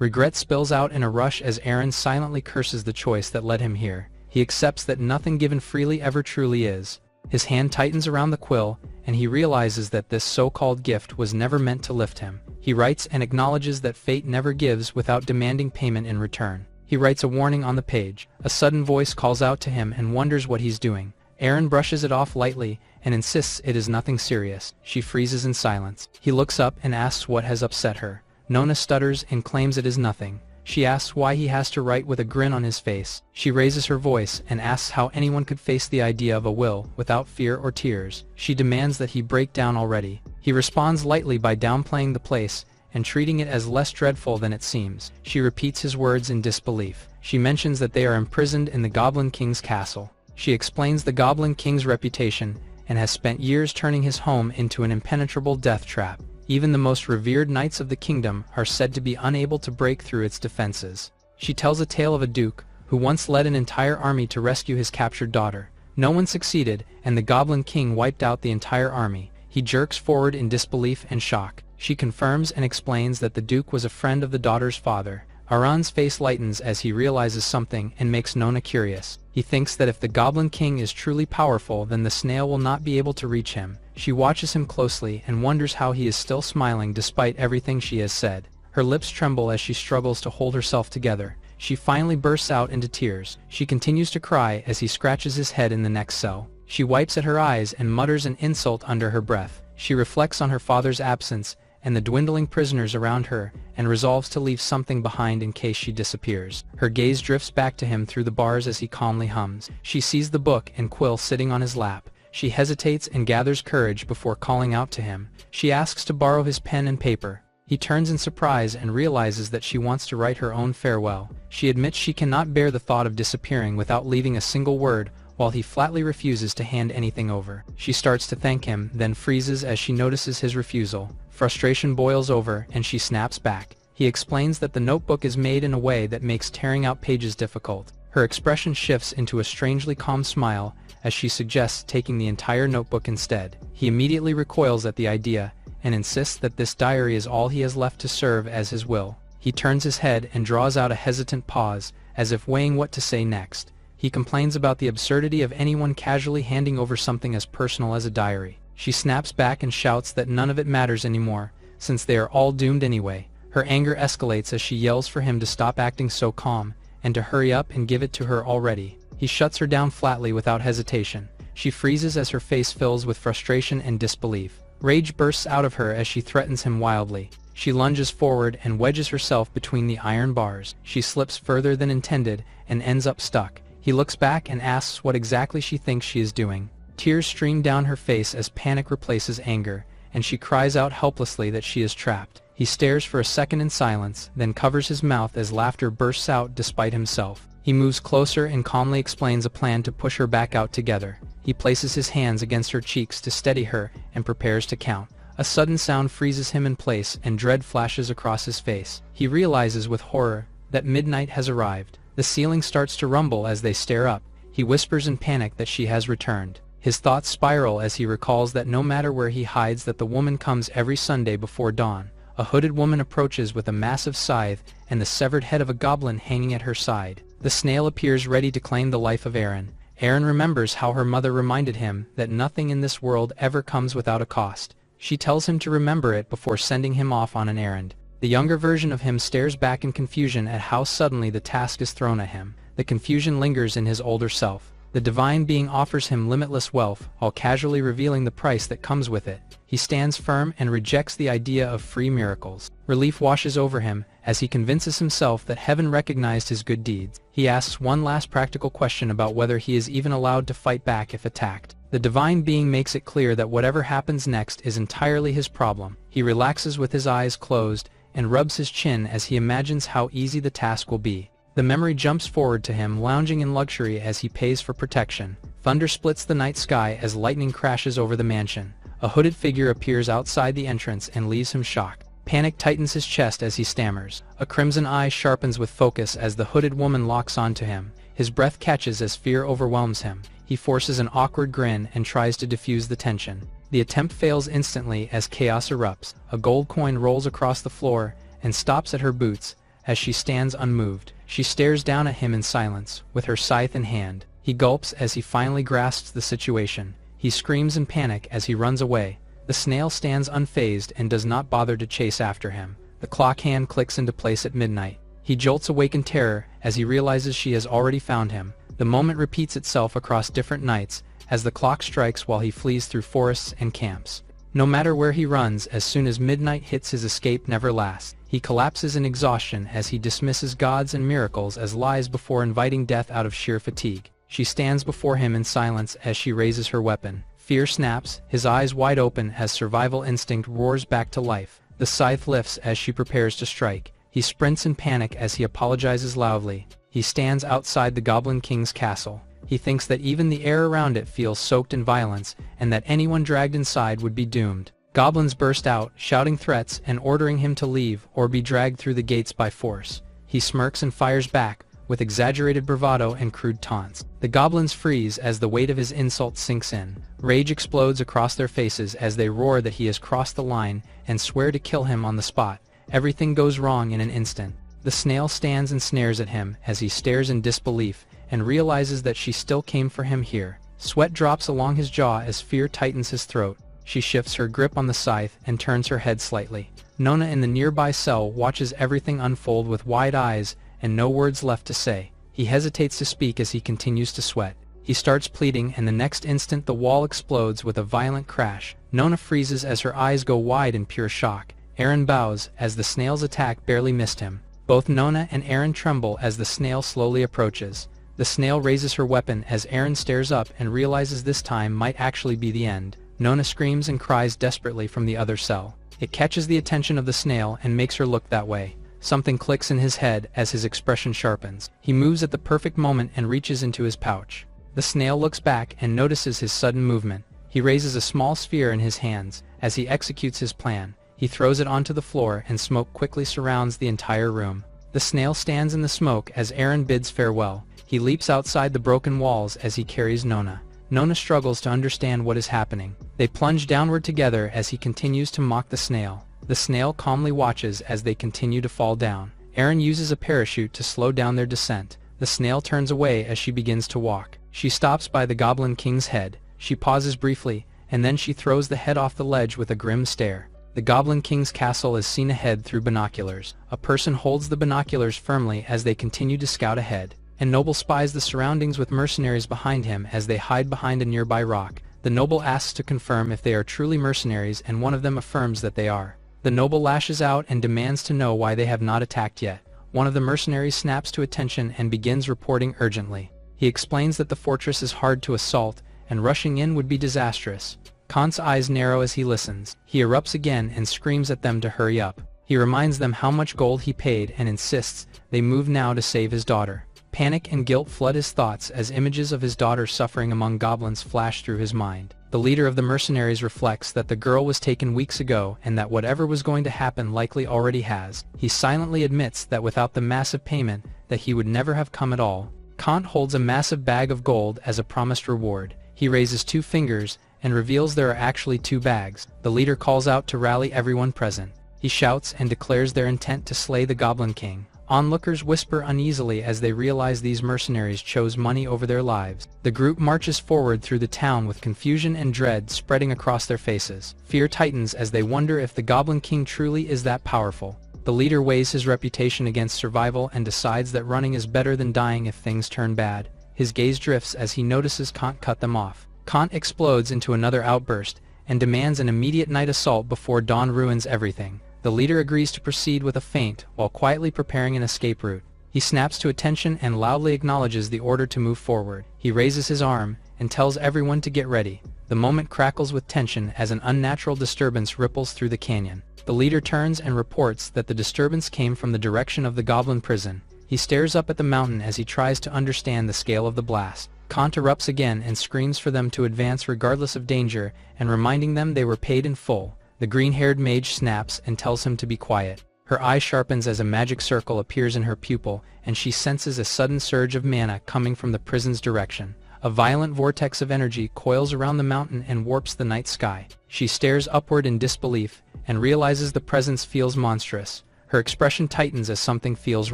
Regret spills out in a rush as Eren silently curses the choice that led him here. He accepts that nothing given freely ever truly is. His hand tightens around the quill, and he realizes that this so-called gift was never meant to lift him. He writes and acknowledges that fate never gives without demanding payment in return. He writes a warning on the page. A sudden voice calls out to him and wonders what he's doing. Eren brushes it off lightly and insists it is nothing serious. She freezes in silence. He looks up and asks what has upset her. Nona stutters and claims it is nothing. She asks why he has to write with a grin on his face. She raises her voice and asks how anyone could face the idea of a will without fear or tears. She demands that he break down already. He responds lightly by downplaying the place and treating it as less dreadful than it seems. She repeats his words in disbelief. She mentions that they are imprisoned in the Goblin King's castle. She explains the Goblin King's reputation and has spent years turning his home into an impenetrable death trap. Even the most revered knights of the kingdom are said to be unable to break through its defenses. She tells a tale of a duke who once led an entire army to rescue his captured daughter. No one succeeded, and the Goblin King wiped out the entire army. He jerks forward in disbelief and shock. She confirms and explains that the duke was a friend of the daughter's father. Aran's face lightens as he realizes something and makes Nona curious. He thinks that if the Goblin King is truly powerful, then the snail will not be able to reach him. She watches him closely and wonders how he is still smiling despite everything she has said. Her lips tremble as she struggles to hold herself together. She finally bursts out into tears. She continues to cry as he scratches his head in the next cell. She wipes at her eyes and mutters an insult under her breath. She reflects on her father's absence and the dwindling prisoners around her, and resolves to leave something behind in case she disappears. Her gaze drifts back to him through the bars as he calmly hums. She sees the book and quill sitting on his lap. She hesitates and gathers courage before calling out to him. She asks to borrow his pen and paper. He turns in surprise and realizes that she wants to write her own farewell. She admits she cannot bear the thought of disappearing without leaving a single word, while he flatly refuses to hand anything over. She starts to thank him, then freezes as she notices his refusal. Frustration boils over, and she snaps back. He explains that the notebook is made in a way that makes tearing out pages difficult. Her expression shifts into a strangely calm smile as she suggests taking the entire notebook instead. He immediately recoils at the idea and insists that this diary is all he has left to serve as his will. He turns his head and draws out a hesitant pause, as if weighing what to say next. He complains about the absurdity of anyone casually handing over something as personal as a diary. She snaps back and shouts that none of it matters anymore, since they are all doomed anyway. Her anger escalates as she yells for him to stop acting so calm, and to hurry up and give it to her already. He shuts her down flatly without hesitation. She freezes as her face fills with frustration and disbelief. Rage bursts out of her as she threatens him wildly. She lunges forward and wedges herself between the iron bars. She slips further than intended and ends up stuck. He looks back and asks what exactly she thinks she is doing. Tears stream down her face as panic replaces anger, and she cries out helplessly that she is trapped. He stares for a second in silence, then covers his mouth as laughter bursts out despite himself. He moves closer and calmly explains a plan to push her back out together. He places his hands against her cheeks to steady her and prepares to count. A sudden sound freezes him in place and dread flashes across his face. He realizes with horror that midnight has arrived. The ceiling starts to rumble as they stare up. He whispers in panic that she has returned. His thoughts spiral as he recalls that no matter where he hides, that the woman comes every Sunday before dawn. A hooded woman approaches with a massive scythe and the severed head of a goblin hanging at her side. The snail appears ready to claim the life of Eren. Eren remembers how her mother reminded him that nothing in this world ever comes without a cost. She tells him to remember it before sending him off on an errand. The younger version of him stares back in confusion at how suddenly the task is thrown at him. The confusion lingers in his older self. The divine being offers him limitless wealth, while casually revealing the price that comes with it. He stands firm and rejects the idea of free miracles. Relief washes over him as he convinces himself that heaven recognized his good deeds. He asks one last practical question about whether he is even allowed to fight back if attacked. The divine being makes it clear that whatever happens next is entirely his problem. He relaxes with his eyes closed and rubs his chin as he imagines how easy the task will be. The memory jumps forward to him lounging in luxury as he pays for protection. Thunder splits the night sky as lightning crashes over the mansion. A hooded figure appears outside the entrance and leaves him shocked. Panic tightens his chest as he stammers. A crimson eye sharpens with focus as the hooded woman locks onto him. His breath catches as fear overwhelms him. He forces an awkward grin and tries to diffuse the tension. The attempt fails instantly as chaos erupts. A gold coin rolls across the floor and stops at her boots, as she stands unmoved. She stares down at him in silence, with her scythe in hand. He gulps as he finally grasps the situation. He screams in panic as he runs away. The snail stands unfazed and does not bother to chase after him. The clock hand clicks into place at midnight. He jolts awake in terror as he realizes she has already found him. The moment repeats itself across different nights as the clock strikes while he flees through forests and camps. No matter where he runs, as soon as midnight hits, his escape never lasts. He collapses in exhaustion as he dismisses gods and miracles as lies before inviting death out of sheer fatigue. She stands before him in silence as she raises her weapon. Fear snaps, his eyes wide open as survival instinct roars back to life. The scythe lifts as she prepares to strike. He sprints in panic as he apologizes loudly. He stands outside the Goblin King's castle. He thinks that even the air around it feels soaked in violence, and that anyone dragged inside would be doomed. Goblins burst out, shouting threats and ordering him to leave or be dragged through the gates by force. He smirks and fires back, with exaggerated bravado and crude taunts. The goblins freeze as the weight of his insult sinks in. Rage explodes across their faces as they roar that he has crossed the line and swear to kill him on the spot. Everything goes wrong in an instant. The snail stands and snares at him as he stares in disbelief and realizes that she still came for him here. Sweat drops along his jaw as fear tightens his throat. She shifts her grip on the scythe and turns her head slightly. Nona in the nearby cell watches everything unfold with wide eyes and no words left to say. He hesitates to speak as he continues to sweat. He starts pleading, and the next instant the wall explodes with a violent crash. Nona freezes as her eyes go wide in pure shock. Aaron bows as the snail's attack barely missed him. Both Nona and Aaron tremble as the snail slowly approaches. The snail raises her weapon as Aaron stares up and realizes this time might actually be the end. Nona screams and cries desperately from the other cell. It catches the attention of the snail and makes her look that way. Something clicks in his head as his expression sharpens. He moves at the perfect moment and reaches into his pouch. The snail looks back and notices his sudden movement. He raises a small sphere in his hands. As he executes his plan, he throws it onto the floor and smoke quickly surrounds the entire room. The snail stands in the smoke as Aaron bids farewell. He leaps outside the broken walls as he carries Nona. Nona struggles to understand what is happening. They plunge downward together as he continues to mock the snail. The snail calmly watches as they continue to fall down. Aaron uses a parachute to slow down their descent. The snail turns away as she begins to walk. She stops by the Goblin King's head. She pauses briefly, and then she throws the head off the ledge with a grim stare. The Goblin King's castle is seen ahead through binoculars. A person holds the binoculars firmly as they continue to scout ahead. And Noble spies the surroundings with mercenaries behind him as they hide behind a nearby rock. The Noble asks to confirm if they are truly mercenaries, and one of them affirms that they are. The Noble lashes out and demands to know why they have not attacked yet. One of the mercenaries snaps to attention and begins reporting urgently. He explains that the fortress is hard to assault, and rushing in would be disastrous. Kant's eyes narrow as he listens. He erupts again and screams at them to hurry up. He reminds them how much gold he paid and insists they move now to save his daughter. Panic and guilt flood his thoughts as images of his daughter suffering among goblins flash through his mind. The leader of the mercenaries reflects that the girl was taken weeks ago and that whatever was going to happen likely already has. He silently admits that without the massive payment, that he would never have come at all. Kant holds a massive bag of gold as a promised reward. He raises 2 fingers and reveals there are actually 2 bags. The leader calls out to rally everyone present. He shouts and declares their intent to slay the Goblin King. Onlookers whisper uneasily as they realize these mercenaries chose money over their lives. The group marches forward through the town with confusion and dread spreading across their faces. Fear tightens as they wonder if the Goblin King truly is that powerful. The leader weighs his reputation against survival and decides that running is better than dying if things turn bad. His gaze drifts as he notices Kant cut them off. Kant explodes into another outburst and demands an immediate night assault before dawn ruins everything. The leader agrees to proceed with a feint while quietly preparing an escape route. He snaps to attention and loudly acknowledges the order to move forward. He raises his arm and tells everyone to get ready. The moment crackles with tension as an unnatural disturbance ripples through the canyon. The leader turns and reports that the disturbance came from the direction of the goblin prison. He stares up at the mountain as he tries to understand the scale of the blast. Kant erupts again and screams for them to advance regardless of danger and reminding them they were paid in full. The green-haired mage snaps and tells him to be quiet. Her eye sharpens as a magic circle appears in her pupil, and she senses a sudden surge of mana coming from the prison's direction. A violent vortex of energy coils around the mountain and warps the night sky. She stares upward in disbelief, and realizes the presence feels monstrous. Her expression tightens as something feels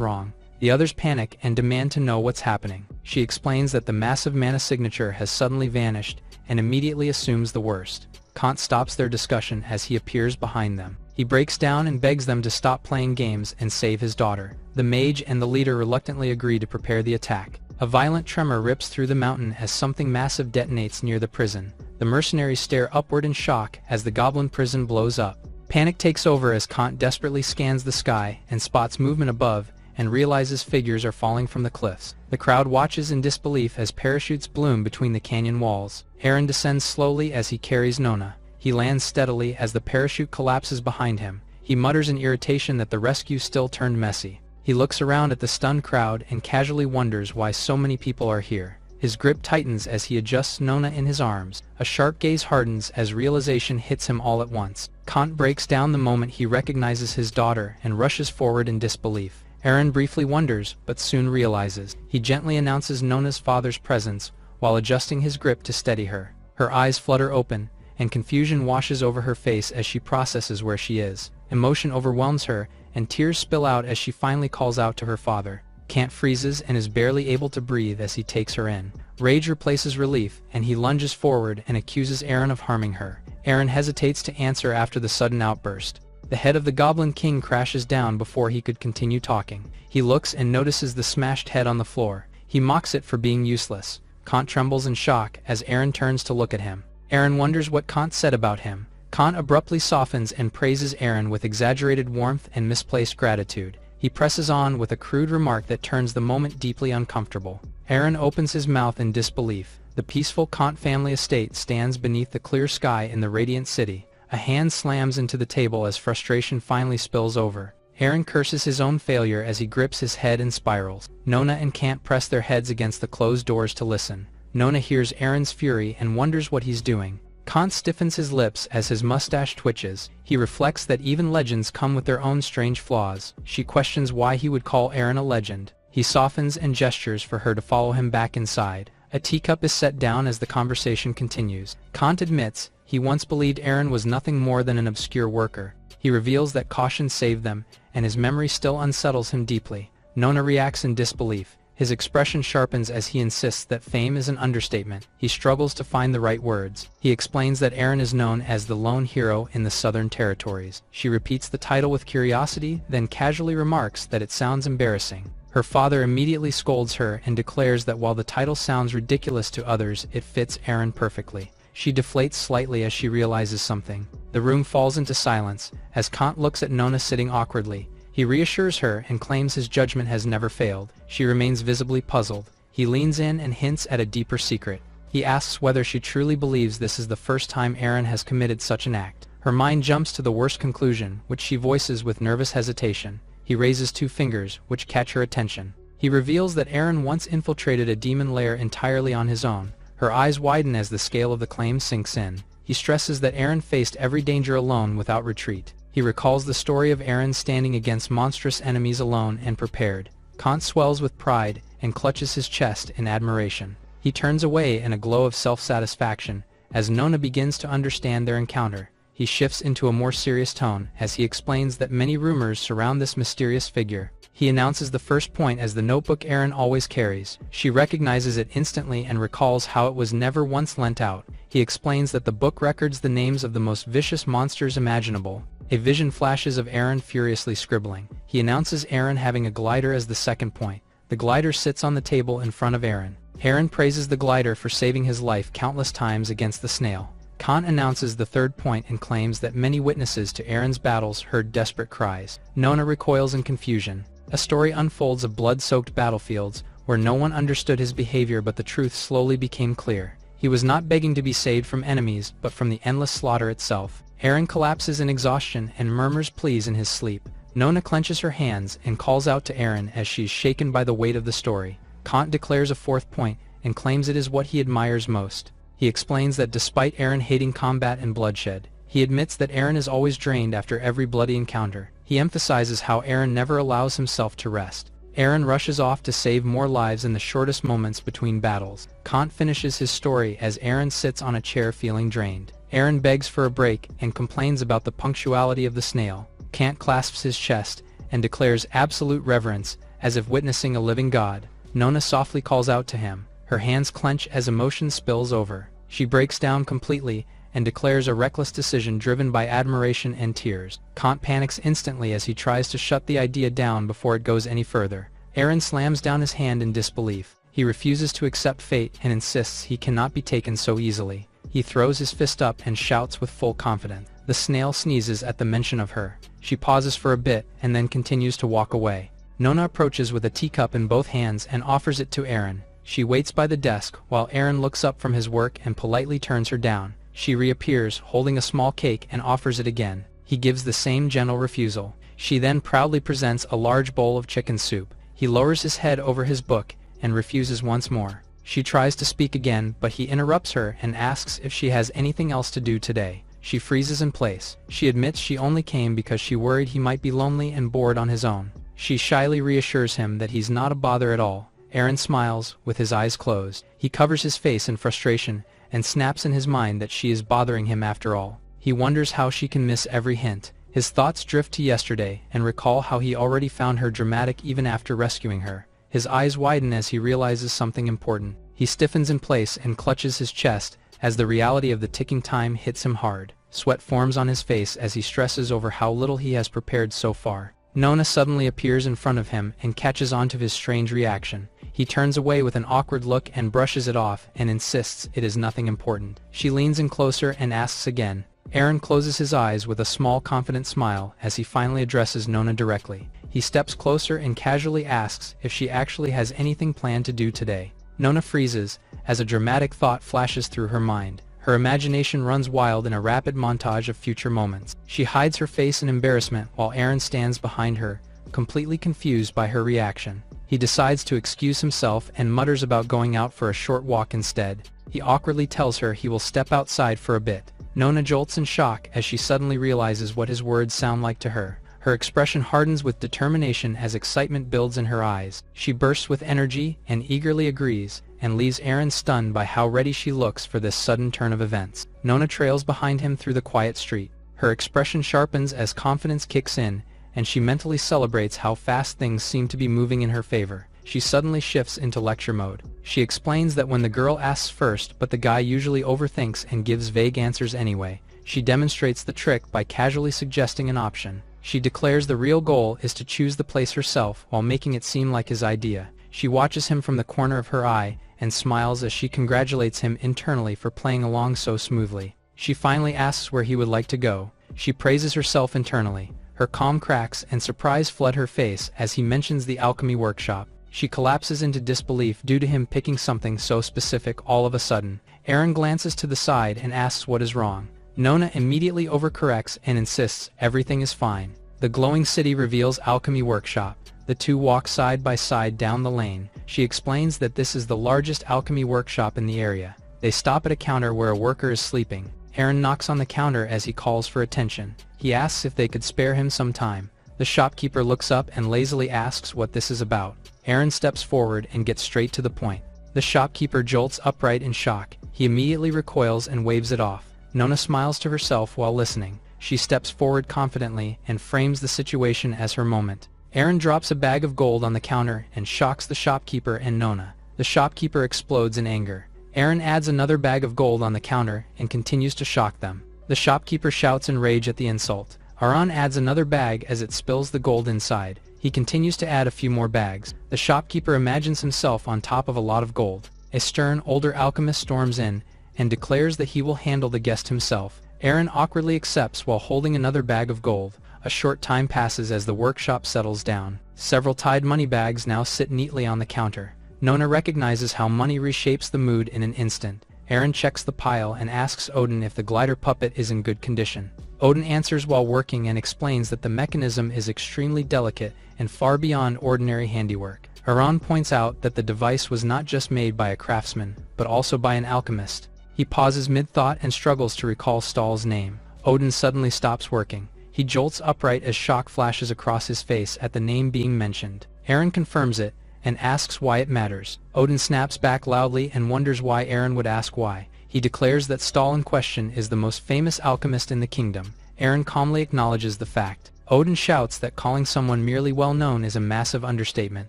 wrong. The others panic and demand to know what's happening. She explains that the massive mana signature has suddenly vanished and immediately assumes the worst. Kant stops their discussion as he appears behind them. He breaks down and begs them to stop playing games and save his daughter. The mage and the leader reluctantly agree to prepare the attack. A violent tremor rips through the mountain as something massive detonates near the prison. The mercenaries stare upward in shock as the goblin prison blows up. Panic takes over as Kant desperately scans the sky and spots movement above and realizes figures are falling from the cliffs. The crowd watches in disbelief as parachutes bloom between the canyon walls. Eren descends slowly as he carries Nona. He lands steadily as the parachute collapses behind him. He mutters in irritation that the rescue still turned messy. He looks around at the stunned crowd and casually wonders why so many people are here. His grip tightens as he adjusts Nona in his arms. A sharp gaze hardens as realization hits him all at once. Kant breaks down the moment he recognizes his daughter and rushes forward in disbelief. Eren briefly wonders, but soon realizes. He gently announces Nona's father's presence while adjusting his grip to steady her. Her eyes flutter open, and confusion washes over her face as she processes where she is. Emotion overwhelms her, and tears spill out as she finally calls out to her father. Kant freezes and is barely able to breathe as he takes her in. Rage replaces relief, and he lunges forward and accuses Eren of harming her. Eren hesitates to answer after the sudden outburst. The head of the Goblin King crashes down before he could continue talking. He looks and notices the smashed head on the floor. He mocks it for being useless. Kant trembles in shock as Eren turns to look at him. Eren wonders what Kant said about him. Kant abruptly softens and praises Eren with exaggerated warmth and misplaced gratitude. He presses on with a crude remark that turns the moment deeply uncomfortable. Eren opens his mouth in disbelief. The peaceful Kant family estate stands beneath the clear sky in the radiant city. A hand slams into the table as frustration finally spills over. Eren curses his own failure as he grips his head and spirals. Nona and Kant press their heads against the closed doors to listen. Nona hears Eren's fury and wonders what he's doing. Kant stiffens his lips as his mustache twitches. He reflects that even legends come with their own strange flaws. She questions why he would call Eren a legend. He softens and gestures for her to follow him back inside. A teacup is set down as the conversation continues. Kant admits he once believed Eren was nothing more than an obscure worker. He reveals that caution saved them, and his memory still unsettles him deeply. Nona reacts in disbelief. His expression sharpens as he insists that fame is an understatement. He struggles to find the right words. He explains that Eren is known as the lone hero in the southern territories. She repeats the title with curiosity, then casually remarks that it sounds embarrassing. Her father immediately scolds her and declares that while the title sounds ridiculous to others, it fits Eren perfectly. She deflates slightly as she realizes something. The room falls into silence as Kant looks at Nona sitting awkwardly. He reassures her and claims his judgment has never failed. She remains visibly puzzled. He leans in and hints at a deeper secret. He asks whether she truly believes this is the first time Eren has committed such an act. Her mind jumps to the worst conclusion, which she voices with nervous hesitation. He raises two fingers, which catch her attention. He reveals that Eren once infiltrated a demon lair entirely on his own. Her eyes widen as the scale of the claim sinks in. He stresses that Eren faced every danger alone without retreat. He recalls the story of Eren standing against monstrous enemies alone and prepared. Kant swells with pride and clutches his chest in admiration. He turns away in a glow of self-satisfaction as Nona begins to understand their encounter. He shifts into a more serious tone as he explains that many rumors surround this mysterious figure. He announces the first point as the notebook Eren always carries. She recognizes it instantly and recalls how it was never once lent out. He explains that the book records the names of the most vicious monsters imaginable. A vision flashes of Eren furiously scribbling. He announces Eren having a glider as the second point. The glider sits on the table in front of Eren. Eren praises the glider for saving his life countless times against the snail. Kant announces the third point and claims that many witnesses to Eren's battles heard desperate cries. Nona recoils in confusion. A story unfolds of blood-soaked battlefields, where no one understood his behavior but the truth slowly became clear. He was not begging to be saved from enemies, but from the endless slaughter itself. Eren collapses in exhaustion and murmurs pleas in his sleep. Nona clenches her hands and calls out to Eren as she is shaken by the weight of the story. Kant declares a fourth point and claims it is what he admires most. He explains that despite Eren hating combat and bloodshed, he admits that Eren is always drained after every bloody encounter. He emphasizes how Eren never allows himself to rest. Eren rushes off to save more lives in the shortest moments between battles. Kant finishes his story as Eren sits on a chair feeling drained. Eren begs for a break and complains about the punctuality of the snail. Kant clasps his chest and declares absolute reverence, as if witnessing a living god. Nona softly calls out to him. Her hands clench as emotion spills over. She breaks down completely, and declares a reckless decision driven by admiration and tears. Kant panics instantly as he tries to shut the idea down before it goes any further. Eren slams down his hand in disbelief. He refuses to accept fate and insists he cannot be taken so easily. He throws his fist up and shouts with full confidence. The snail sneezes at the mention of her. She pauses for a bit and then continues to walk away. Nona approaches with a teacup in both hands and offers it to Eren. She waits by the desk while Eren looks up from his work and politely turns her down. She reappears, holding a small cake, and offers it again. He gives the same gentle refusal. She then proudly presents a large bowl of chicken soup. He lowers his head over his book and refuses once more. She tries to speak again, but he interrupts her and asks if she has anything else to do today. She freezes in place. She admits she only came because she worried he might be lonely and bored on his own. She shyly reassures him that he's not a bother at all. Eren smiles, with his eyes closed. He covers his face in frustration, and snaps in his mind that she is bothering him after all. He wonders how she can miss every hint. His thoughts drift to yesterday, and recall how he already found her dramatic even after rescuing her. His eyes widen as he realizes something important. He stiffens in place and clutches his chest, as the reality of the ticking time hits him hard. Sweat forms on his face as he stresses over how little he has prepared so far. Nona suddenly appears in front of him and catches on to his strange reaction. He turns away with an awkward look and brushes it off and insists it is nothing important. She leans in closer and asks again. Eren closes his eyes with a small confident smile as he finally addresses Nona directly. He steps closer and casually asks if she actually has anything planned to do today. Nona freezes, as a dramatic thought flashes through her mind. Her imagination runs wild in a rapid montage of future moments. She hides her face in embarrassment while Eren stands behind her, completely confused by her reaction. He decides to excuse himself and mutters about going out for a short walk instead. He awkwardly tells her he will step outside for a bit. Nona jolts in shock as she suddenly realizes what his words sound like to her. Her expression hardens with determination as excitement builds in her eyes. She bursts with energy and eagerly agrees, and leaves Eren stunned by how ready she looks for this sudden turn of events. Nona trails behind him through the quiet street. Her expression sharpens as confidence kicks in, and she mentally celebrates how fast things seem to be moving in her favor. She suddenly shifts into lecture mode. She explains that when the girl asks first but the guy usually overthinks and gives vague answers anyway, she demonstrates the trick by casually suggesting an option. She declares the real goal is to choose the place herself while making it seem like his idea. She watches him from the corner of her eye and smiles as she congratulates him internally for playing along so smoothly. She finally asks where he would like to go. She praises herself internally. Her calm cracks and surprise flood her face as he mentions the alchemy workshop. She collapses into disbelief due to him picking something so specific all of a sudden. Eren glances to the side and asks what is wrong. Nona immediately overcorrects and insists everything is fine. The glowing city reveals alchemy workshop. The two walk side by side down the lane. She explains that this is the largest alchemy workshop in the area. They stop at a counter where a worker is sleeping. Eren knocks on the counter as he calls for attention. He asks if they could spare him some time. The shopkeeper looks up and lazily asks what this is about. Eren steps forward and gets straight to the point. The shopkeeper jolts upright in shock. He immediately recoils and waves it off. Nona smiles to herself while listening. She steps forward confidently and frames the situation as her moment. Eren drops a bag of gold on the counter and shocks the shopkeeper and Nona. The shopkeeper explodes in anger. Eren adds another bag of gold on the counter and continues to shock them. The shopkeeper shouts in rage at the insult. Aran adds another bag as it spills the gold inside. He continues to add a few more bags. The shopkeeper imagines himself on top of a lot of gold. A stern, older alchemist storms in and declares that he will handle the guest himself. Eren awkwardly accepts while holding another bag of gold. A short time passes as the workshop settles down. Several tied money bags now sit neatly on the counter. Nona recognizes how money reshapes the mood in an instant. Eren checks the pile and asks Odin if the glider puppet is in good condition. Odin answers while working and explains that the mechanism is extremely delicate and far beyond ordinary handiwork. Aran points out that the device was not just made by a craftsman, but also by an alchemist. He pauses mid-thought and struggles to recall Stahl's name. Odin suddenly stops working. He jolts upright as shock flashes across his face at the name being mentioned. Eren confirms it and asks why it matters. Odin snaps back loudly and wonders why Eren would ask why. He declares that Stahl in question is the most famous alchemist in the kingdom. Eren calmly acknowledges the fact. Odin shouts that calling someone merely well-known is a massive understatement.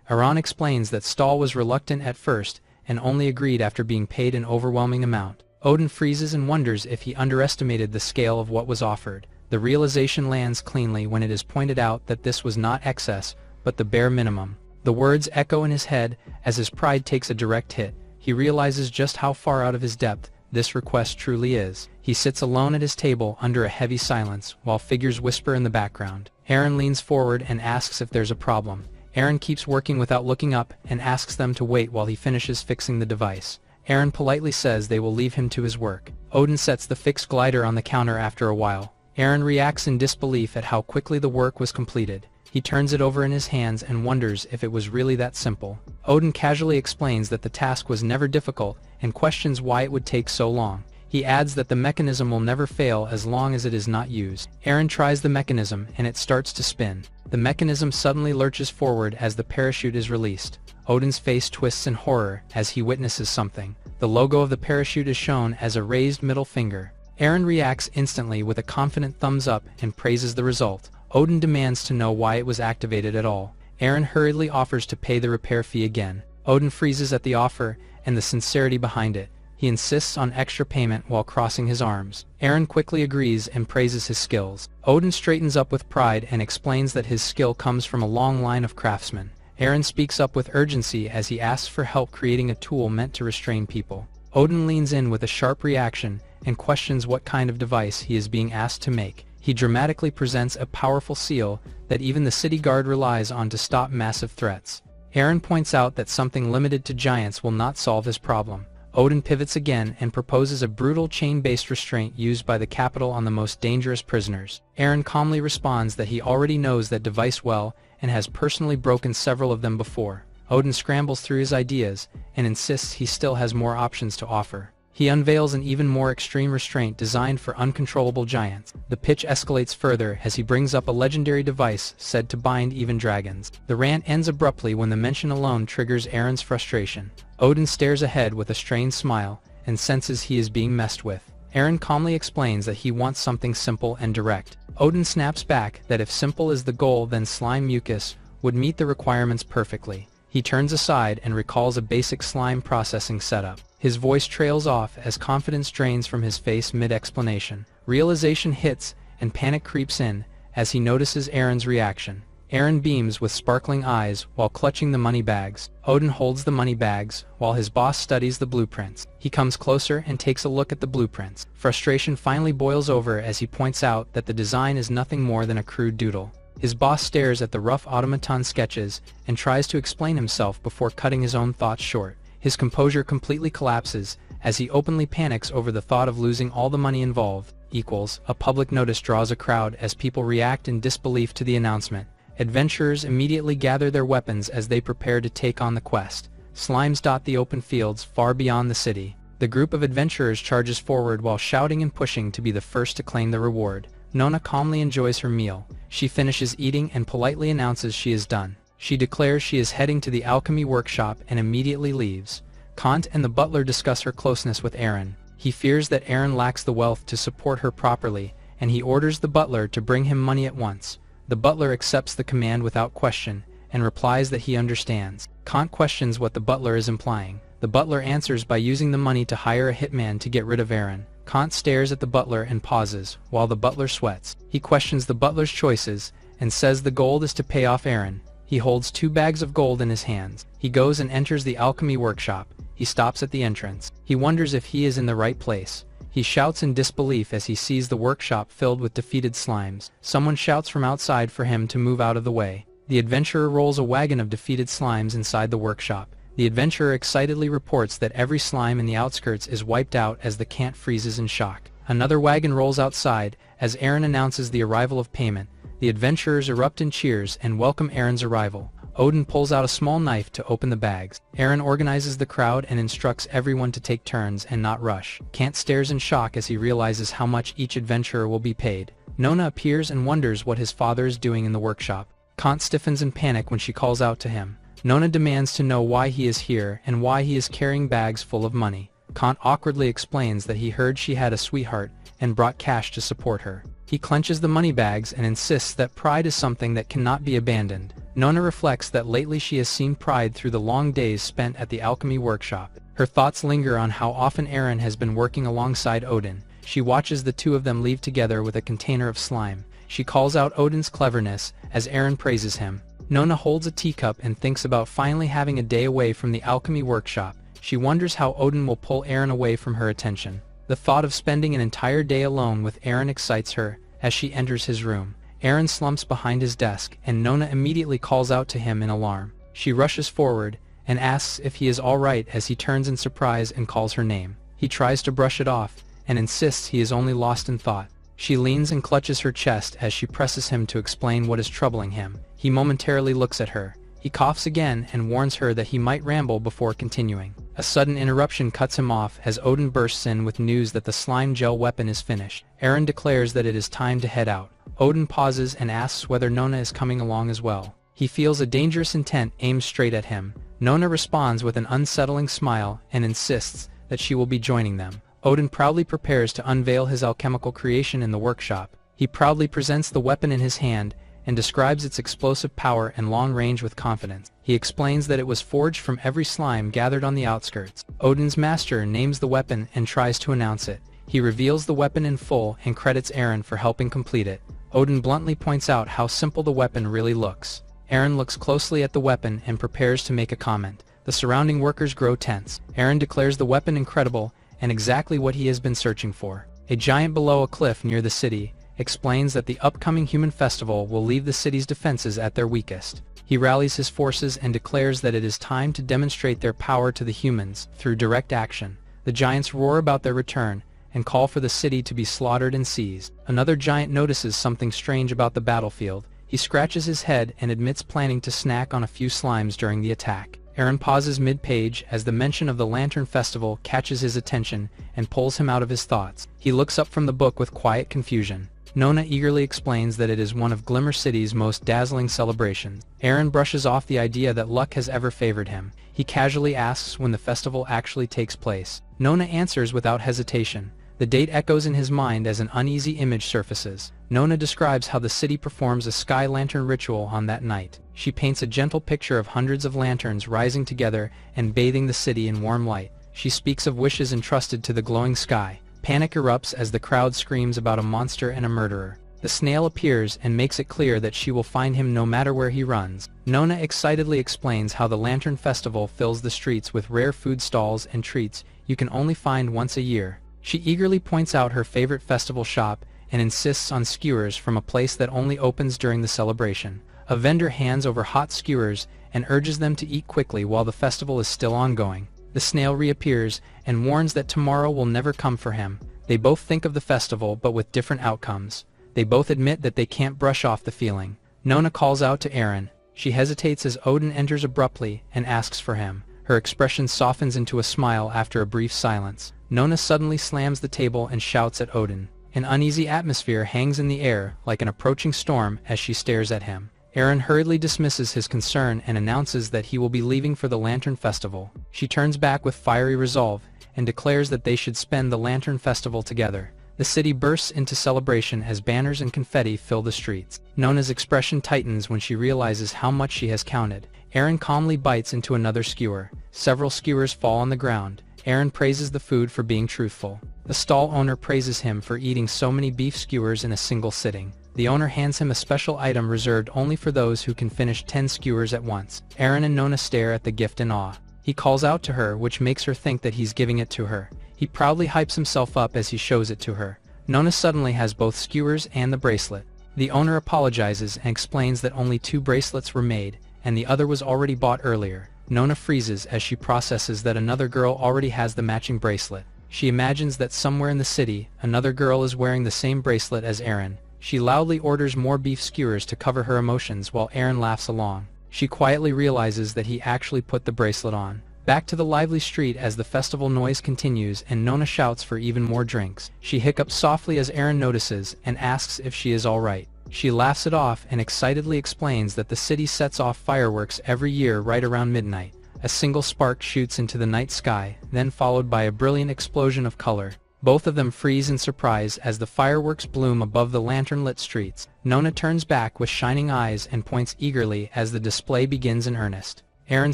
Aaron explains that Stahl was reluctant at first, and only agreed after being paid an overwhelming amount. Odin freezes and wonders if he underestimated the scale of what was offered. The realization lands cleanly when it is pointed out that this was not excess, but the bare minimum. The words echo in his head as his pride takes a direct hit. He realizes just how far out of his depth this request truly is. He sits alone at his table under a heavy silence, while figures whisper in the background. Aaron leans forward and asks if there's a problem. Aaron keeps working without looking up and asks them to wait while he finishes fixing the device. Aaron politely says they will leave him to his work. Odin sets the fixed glider on the counter after a while. Aaron reacts in disbelief at how quickly the work was completed. He turns it over in his hands and wonders if it was really that simple. Odin casually explains that the task was never difficult and questions why it would take so long. He adds that the mechanism will never fail as long as it is not used. Aaron tries the mechanism and it starts to spin. The mechanism suddenly lurches forward as the parachute is released. Odin's face twists in horror as he witnesses something. The logo of the parachute is shown as a raised middle finger. Aaron reacts instantly with a confident thumbs up and praises the result. Odin demands to know why it was activated at all. Aaron hurriedly offers to pay the repair fee again. Odin freezes at the offer and the sincerity behind it. He insists on extra payment while crossing his arms. Aaron quickly agrees and praises his skills. Odin straightens up with pride and explains that his skill comes from a long line of craftsmen. Aaron speaks up with urgency as he asks for help creating a tool meant to restrain people. Odin leans in with a sharp reaction and questions what kind of device he is being asked to make. He dramatically presents a powerful seal that even the city guard relies on to stop massive threats. Aaron points out that something limited to giants will not solve his problem. Odin pivots again and proposes a brutal chain-based restraint used by the capital on the most dangerous prisoners. Aaron calmly responds that he already knows that device well and has personally broken several of them before. Odin scrambles through his ideas and insists he still has more options to offer. He unveils an even more extreme restraint designed for uncontrollable giants. The pitch escalates further as he brings up a legendary device said to bind even dragons. The rant ends abruptly when the mention alone triggers Aaron's frustration. Odin stares ahead with a strained smile and senses he is being messed with. Aaron calmly explains that he wants something simple and direct. Odin snaps back that if simple is the goal, then slime mucus would meet the requirements perfectly. He turns aside and recalls a basic slime processing setup. His voice trails off as confidence drains from his face mid-explanation. Realization hits and panic creeps in as he notices Aaron's reaction. Aaron beams with sparkling eyes while clutching the money bags. Odin holds the money bags while his boss studies the blueprints. He comes closer and takes a look at the blueprints. Frustration finally boils over as he points out that the design is nothing more than a crude doodle. His boss stares at the rough automaton sketches and tries to explain himself before cutting his own thoughts short. His composure completely collapses as he openly panics over the thought of losing all the money involved. A public notice draws a crowd as people react in disbelief to the announcement. Adventurers immediately gather their weapons as they prepare to take on the quest. Slimes dot the open fields far beyond the city. The group of adventurers charges forward while shouting and pushing to be the first to claim the reward. Nona calmly enjoys her meal. She finishes eating and politely announces she is done. She declares she is heading to the alchemy workshop and immediately leaves. Kant and the butler discuss her closeness with Aaron. He fears that Aaron lacks the wealth to support her properly, and he orders the butler to bring him money at once. The butler accepts the command without question, and replies that he understands. Kant questions what the butler is implying. The butler answers by using the money to hire a hitman to get rid of Aaron. Kant stares at the butler and pauses, while the butler sweats. He questions the butler's choices, and says the gold is to pay off Aaron. He holds 2 bags of gold in his hands. He goes and enters the alchemy workshop. He stops at the entrance. He wonders if he is in the right place. He shouts in disbelief as he sees the workshop filled with defeated slimes. Someone shouts from outside for him to move out of the way. The adventurer rolls a wagon of defeated slimes inside the workshop. The adventurer excitedly reports that every slime in the outskirts is wiped out as the Cant freezes in shock. Another wagon rolls outside as Aaron announces the arrival of payment. The adventurers erupt in cheers and welcome Aaron's arrival. Odin pulls out a small knife to open the bags. Aaron organizes the crowd and instructs everyone to take turns and not rush. Cant stares in shock as he realizes how much each adventurer will be paid. Nona appears and wonders what his father is doing in the workshop. Kant stiffens in panic when she calls out to him. Nona demands to know why he is here and why he is carrying bags full of money. Kant awkwardly explains that he heard she had a sweetheart and brought cash to support her. He clenches the money bags and insists that pride is something that cannot be abandoned. Nona reflects that lately she has seen pride through the long days spent at the alchemy workshop. Her thoughts linger on how often Eren has been working alongside Odin. She watches the two of them leave together with a container of slime. She calls out Odin's cleverness as Eren praises him. Nona holds a teacup and thinks about finally having a day away from the alchemy workshop. She wonders how Odin will pull Eren away from her attention. The thought of spending an entire day alone with Eren excites her. As she enters his room, Eren slumps behind his desk and Nona immediately calls out to him in alarm. She rushes forward and asks if he is alright as he turns in surprise and calls her name. He tries to brush it off and insists he is only lost in thought. She leans and clutches her chest as she presses him to explain what is troubling him. He momentarily looks at her. He coughs again and warns her that he might ramble before continuing. A sudden interruption cuts him off as Odin bursts in with news that the slime gel weapon is finished. Eren declares that it is time to head out. Odin pauses and asks whether Nona is coming along as well. He feels a dangerous intent aimed straight at him. Nona responds with an unsettling smile and insists that she will be joining them. Odin proudly prepares to unveil his alchemical creation in the workshop. He proudly presents the weapon in his hand and describes its explosive power and long range with confidence. He explains that it was forged from every slime gathered on the outskirts. Odin's master names the weapon and tries to announce it. He reveals the weapon in full and credits Eren for helping complete it. Odin bluntly points out how simple the weapon really looks. Eren looks closely at the weapon and prepares to make a comment. The surrounding workers grow tense. Eren declares the weapon incredible and exactly what he has been searching for. A giant below a cliff near the city explains that the upcoming human festival will leave the city's defenses at their weakest. He rallies his forces and declares that it is time to demonstrate their power to the humans through direct action. The giants roar about their return and call for the city to be slaughtered and seized. Another giant notices something strange about the battlefield. He scratches his head and admits planning to snack on a few slimes during the attack. Eren pauses mid-page as the mention of the Lantern Festival catches his attention and pulls him out of his thoughts. He looks up from the book with quiet confusion. Nona eagerly explains that it is one of Glimmer City's most dazzling celebrations. Eren brushes off the idea that luck has ever favored him. He casually asks when the festival actually takes place. Nona answers without hesitation. The date echoes in his mind as an uneasy image surfaces. Nona describes how the city performs a sky lantern ritual on that night. She paints a gentle picture of hundreds of lanterns rising together and bathing the city in warm light. She speaks of wishes entrusted to the glowing sky. Panic erupts as the crowd screams about a monster and a murderer. The snail appears and makes it clear that she will find him no matter where he runs. Nona excitedly explains how the Lantern Festival fills the streets with rare food stalls and treats you can only find once a year. She eagerly points out her favorite festival shop and insists on skewers from a place that only opens during the celebration. A vendor hands over hot skewers and urges them to eat quickly while the festival is still ongoing. The snail reappears and warns that tomorrow will never come for him. They both think of the festival but with different outcomes. They both admit that they can't brush off the feeling. Nona calls out to Eren. She hesitates as Odin enters abruptly and asks for him. Her expression softens into a smile after a brief silence. Nona suddenly slams the table and shouts at Odin. An uneasy atmosphere hangs in the air like an approaching storm as she stares at him. Eren hurriedly dismisses his concern and announces that he will be leaving for the Lantern Festival. She turns back with fiery resolve and declares that they should spend the Lantern Festival together. The city bursts into celebration as banners and confetti fill the streets. Nona's expression tightens when she realizes how much she has counted. Eren calmly bites into another skewer. Several skewers fall on the ground. Eren praises the food for being truthful. The stall owner praises him for eating so many beef skewers in a single sitting. The owner hands him a special item reserved only for those who can finish 10 skewers at once. Eren and Nona stare at the gift in awe. He calls out to her, which makes her think that he's giving it to her. He proudly hypes himself up as he shows it to her. Nona suddenly has both skewers and the bracelet. The owner apologizes and explains that only 2 bracelets were made, and the other was already bought earlier. Nona freezes as she processes that another girl already has the matching bracelet. She imagines that somewhere in the city, another girl is wearing the same bracelet as Eren. She loudly orders more beef skewers to cover her emotions while Eren laughs along. She quietly realizes that he actually put the bracelet on. Back to the lively street as the festival noise continues and Nona shouts for even more drinks. She hiccups softly as Eren notices and asks if she is alright. She laughs it off and excitedly explains that the city sets off fireworks every year right around midnight. A single spark shoots into the night sky, then followed by a brilliant explosion of color. Both of them freeze in surprise as the fireworks bloom above the lantern-lit streets. Nona turns back with shining eyes and points eagerly as the display begins in earnest. Eren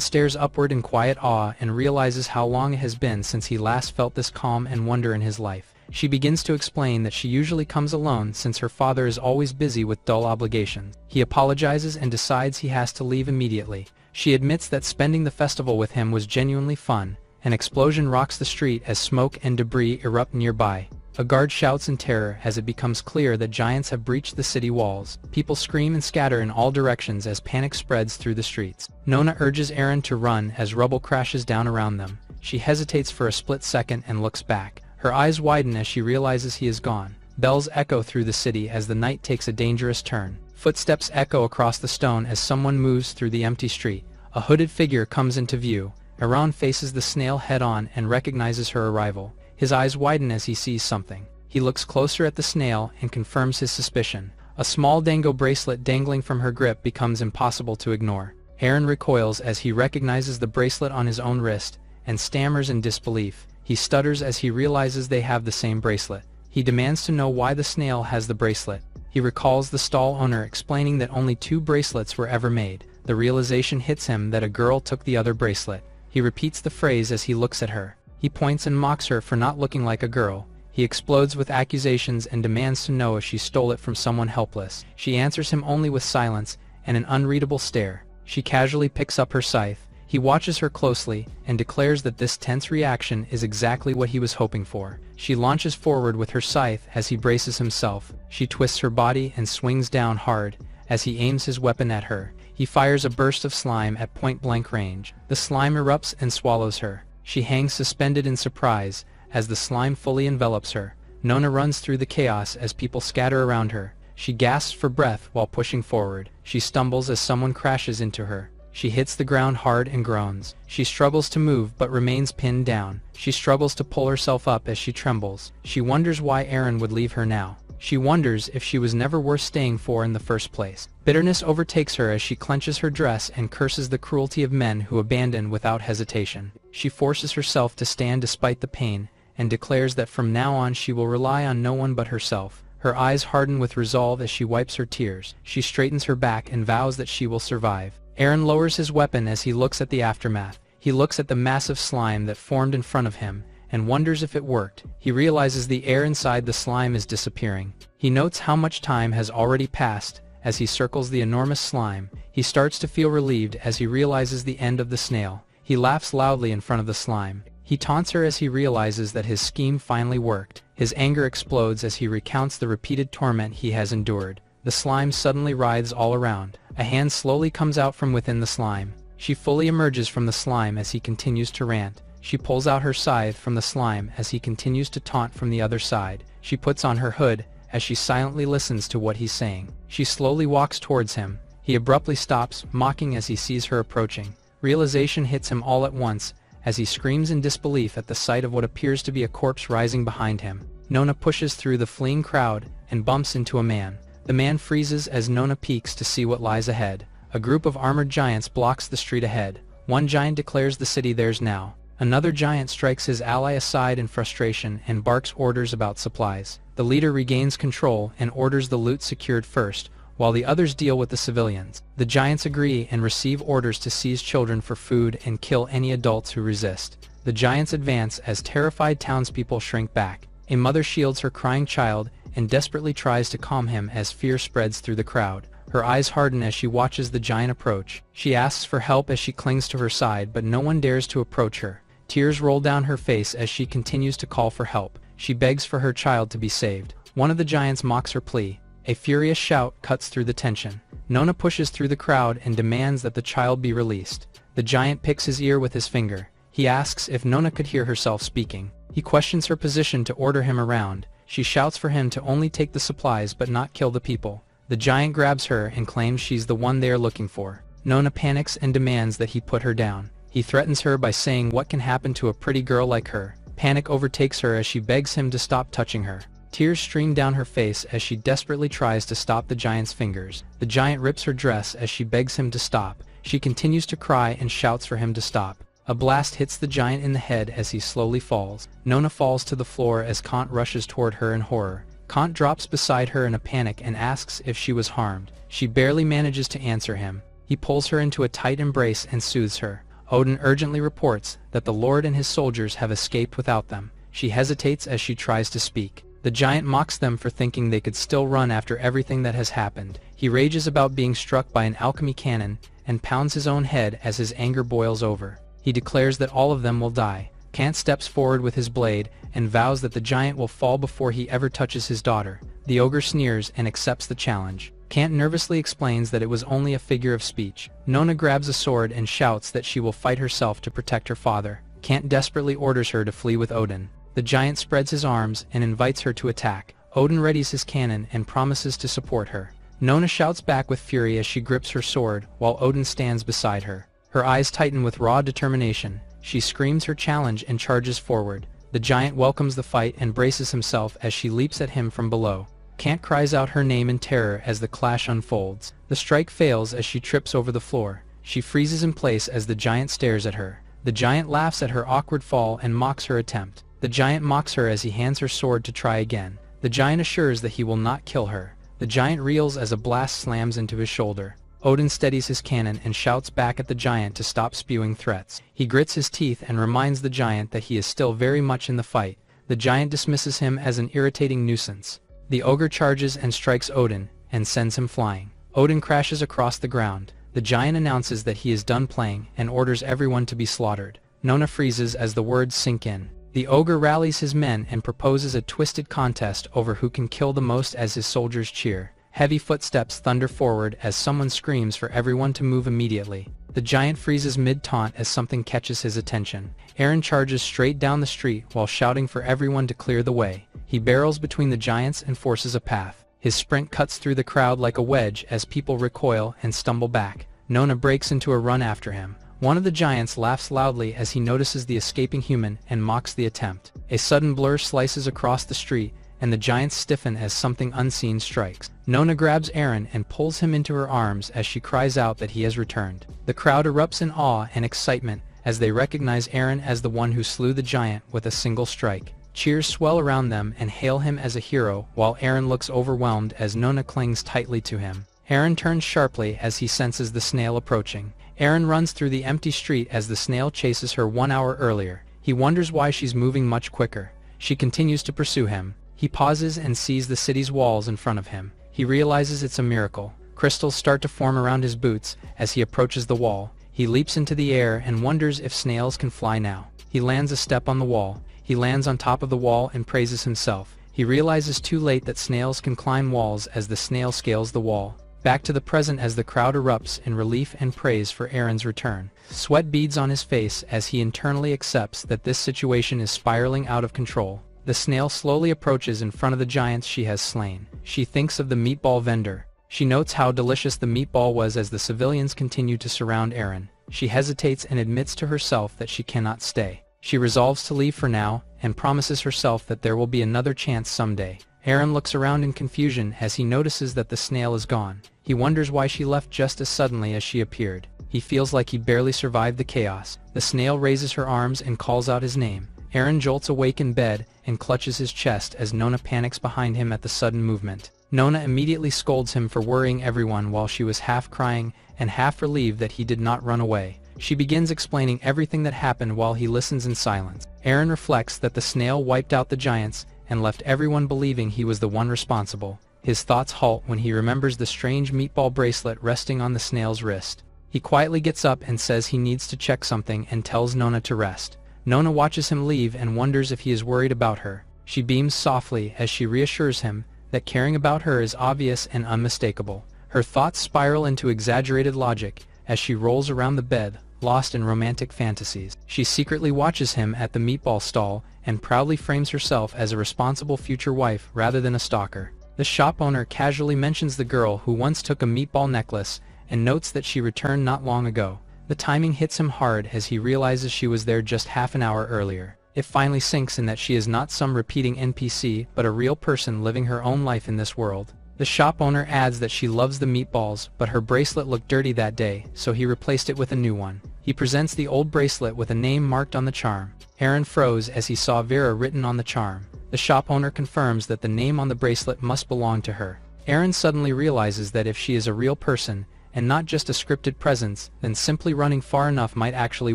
stares upward in quiet awe and realizes how long it has been since he last felt this calm and wonder in his life. She begins to explain that she usually comes alone since her father is always busy with dull obligations. He apologizes and decides he has to leave immediately. She admits that spending the festival with him was genuinely fun. An explosion rocks the street as smoke and debris erupt nearby. A guard shouts in terror as it becomes clear that giants have breached the city walls. People scream and scatter in all directions as panic spreads through the streets. Nona urges Eren to run as rubble crashes down around them. She hesitates for a split second and looks back. Her eyes widen as she realizes he is gone. Bells echo through the city as the night takes a dangerous turn. Footsteps echo across the stone as someone moves through the empty street. A hooded figure comes into view. Eren faces the snail head-on and recognizes her arrival. His eyes widen as he sees something. He looks closer at the snail and confirms his suspicion. A small dango bracelet dangling from her grip becomes impossible to ignore. Eren recoils as he recognizes the bracelet on his own wrist, and stammers in disbelief. He stutters as he realizes they have the same bracelet. He demands to know why the snail has the bracelet. He recalls the stall owner explaining that only 2 bracelets were ever made. The realization hits him that a girl took the other bracelet. He repeats the phrase as he looks at her. He points and mocks her for not looking like a girl. He explodes with accusations and demands to know if she stole it from someone helpless. She answers him only with silence and an unreadable stare. She casually picks up her scythe. He watches her closely and declares that this tense reaction is exactly what he was hoping for. She launches forward with her scythe as he braces himself. She twists her body and swings down hard as he aims his weapon at her. He fires a burst of slime at point-blank range. The slime erupts and swallows her. She hangs suspended in surprise as the slime fully envelops her. Nona runs through the chaos as people scatter around her. She gasps for breath while pushing forward. She stumbles as someone crashes into her. She hits the ground hard and groans. She struggles to move but remains pinned down. She struggles to pull herself up as she trembles. She wonders why Eren would leave her now. She wonders if she was never worth staying for in the first place. Bitterness overtakes her as she clenches her dress and curses the cruelty of men who abandon without hesitation. She forces herself to stand despite the pain and declares that from now on she will rely on no one but herself. Her eyes harden with resolve as she wipes her tears. She straightens her back and vows that she will survive. Eren lowers his weapon as he looks at the aftermath. He looks at the massive slime that formed in front of him and wonders if it worked. He realizes the air inside the slime is disappearing. He notes how much time has already passed as he circles the enormous slime. He starts to feel relieved as he realizes the end of the snail. He laughs loudly in front of the slime. He taunts her as he realizes that his scheme finally worked. His anger explodes as he recounts the repeated torment he has endured. The slime suddenly writhes all around. A hand slowly comes out from within the slime. She fully emerges from the slime as he continues to rant. She pulls out her scythe from the slime as he continues to taunt from the other side. She puts on her hood as she silently listens to what he's saying. She slowly walks towards him. He abruptly stops, mocking as he sees her approaching. Realization hits him all at once as he screams in disbelief at the sight of what appears to be a corpse rising behind him. Nona pushes through the fleeing crowd and bumps into a man. The man freezes as Nona peeks to see what lies ahead. A group of armored giants blocks the street ahead. One giant declares the city theirs now. Another giant strikes his ally aside in frustration and barks orders about supplies. The leader regains control and orders the loot secured first, while the others deal with the civilians. The giants agree and receive orders to seize children for food and kill any adults who resist. The giants advance as terrified townspeople shrink back. A mother shields her crying child and desperately tries to calm him as fear spreads through the crowd. Her eyes harden as she watches the giant approach. She asks for help as she clings to her side, but no one dares to approach her. Tears roll down her face as she continues to call for help. She begs for her child to be saved. One of the giants mocks her plea. A furious shout cuts through the tension. Nona pushes through the crowd and demands that the child be released. The giant picks his ear with his finger. He asks if Nona could hear herself speaking. He questions her position to order him around. She shouts for him to only take the supplies but not kill the people. The giant grabs her and claims she's the one they are looking for. Nona panics and demands that he put her down. He threatens her by saying what can happen to a pretty girl like her. Panic overtakes her as she begs him to stop touching her. Tears stream down her face as she desperately tries to stop the giant's fingers. The giant rips her dress as she begs him to stop. She continues to cry and shouts for him to stop. A blast hits the giant in the head as he slowly falls. Nona falls to the floor as Kant rushes toward her in horror. Kant drops beside her in a panic and asks if she was harmed. She barely manages to answer him. He pulls her into a tight embrace and soothes her. Odin urgently reports that the Lord and his soldiers have escaped without them. She hesitates as she tries to speak. The giant mocks them for thinking they could still run after everything that has happened. He rages about being struck by an alchemy cannon and pounds his own head as his anger boils over. He declares that all of them will die. Kant steps forward with his blade and vows that the giant will fall before he ever touches his daughter. The ogre sneers and accepts the challenge. Kant nervously explains that it was only a figure of speech. Nona grabs a sword and shouts that she will fight herself to protect her father. Kant desperately orders her to flee with Odin. The giant spreads his arms and invites her to attack. Odin readies his cannon and promises to support her. Nona shouts back with fury as she grips her sword, while Odin stands beside her. Her eyes tighten with raw determination. She screams her challenge and charges forward. The giant welcomes the fight and braces himself as she leaps at him from below. Kant cries out her name in terror as the clash unfolds. The strike fails as she trips over the floor. She freezes in place as the giant stares at her. The giant laughs at her awkward fall and mocks her attempt. The giant mocks her as he hands her sword to try again. The giant assures that he will not kill her. The giant reels as a blast slams into his shoulder. Odin steadies his cannon and shouts back at the giant to stop spewing threats. He grits his teeth and reminds the giant that he is still very much in the fight. The giant dismisses him as an irritating nuisance. The ogre charges and strikes Odin, and sends him flying. Odin crashes across the ground. The giant announces that he is done playing and orders everyone to be slaughtered. Nona freezes as the words sink in. The ogre rallies his men and proposes a twisted contest over who can kill the most as his soldiers cheer. Heavy footsteps thunder forward as someone screams for everyone to move immediately. The giant freezes mid-taunt as something catches his attention. Eren charges straight down the street while shouting for everyone to clear the way. He barrels between the giants and forces a path. His sprint cuts through the crowd like a wedge as people recoil and stumble back. Nona breaks into a run after him. One of the giants laughs loudly as he notices the escaping human and mocks the attempt. A sudden blur slices across the street, and the giants stiffen as something unseen strikes. Nona grabs Eren and pulls him into her arms as she cries out that he has returned. The crowd erupts in awe and excitement as they recognize Eren as the one who slew the giant with a single strike. Cheers swell around them and hail him as a hero, while Eren looks overwhelmed as Nona clings tightly to him. Eren turns sharply as he senses the snail approaching. Eren runs through the empty street as the snail chases her 1 hour earlier. He wonders why she's moving much quicker. She continues to pursue him. He pauses and sees the city's walls in front of him. He realizes it's a miracle. Crystals start to form around his boots as he approaches the wall. He leaps into the air and wonders if snails can fly now. He lands a step on the wall. He lands on top of the wall and praises himself. He realizes too late that snails can climb walls as the snail scales the wall. Back to the present as the crowd erupts in relief and praise for Eren's return. Sweat beads on his face as he internally accepts that this situation is spiraling out of control. The snail slowly approaches in front of the giants she has slain. She thinks of the meatball vendor. She notes how delicious the meatball was as the civilians continue to surround Eren. She hesitates and admits to herself that she cannot stay. She resolves to leave for now, and promises herself that there will be another chance someday. Eren looks around in confusion as he notices that the snail is gone. He wonders why she left just as suddenly as she appeared. He feels like he barely survived the chaos. The snail raises her arms and calls out his name. Eren jolts awake in bed and clutches his chest as Nona panics behind him at the sudden movement. Nona immediately scolds him for worrying everyone while she was half crying and half relieved that he did not run away. She begins explaining everything that happened while he listens in silence. Eren reflects that the snail wiped out the giants and left everyone believing he was the one responsible. His thoughts halt when he remembers the strange meatball bracelet resting on the snail's wrist. He quietly gets up and says he needs to check something and tells Nona to rest. Nona watches him leave and wonders if he is worried about her. She beams softly as she reassures him that caring about her is obvious and unmistakable. Her thoughts spiral into exaggerated logic as she rolls around the bed, lost in romantic fantasies. She secretly watches him at the meatball stall and proudly frames herself as a responsible future wife rather than a stalker. The shop owner casually mentions the girl who once took a meatball necklace and notes that she returned not long ago. The timing hits him hard as he realizes she was there just half an hour earlier. It finally sinks in that she is not some repeating NPC but a real person living her own life in this world. The shop owner adds that she loves the meatballs, but her bracelet looked dirty that day, so he replaced it with a new one. He presents the old bracelet with a name marked on the charm. Aaron froze as he saw Vera written on the charm. The shop owner confirms that the name on the bracelet must belong to her. Aaron suddenly realizes that if she is a real person, and not just a scripted presence, then simply running far enough might actually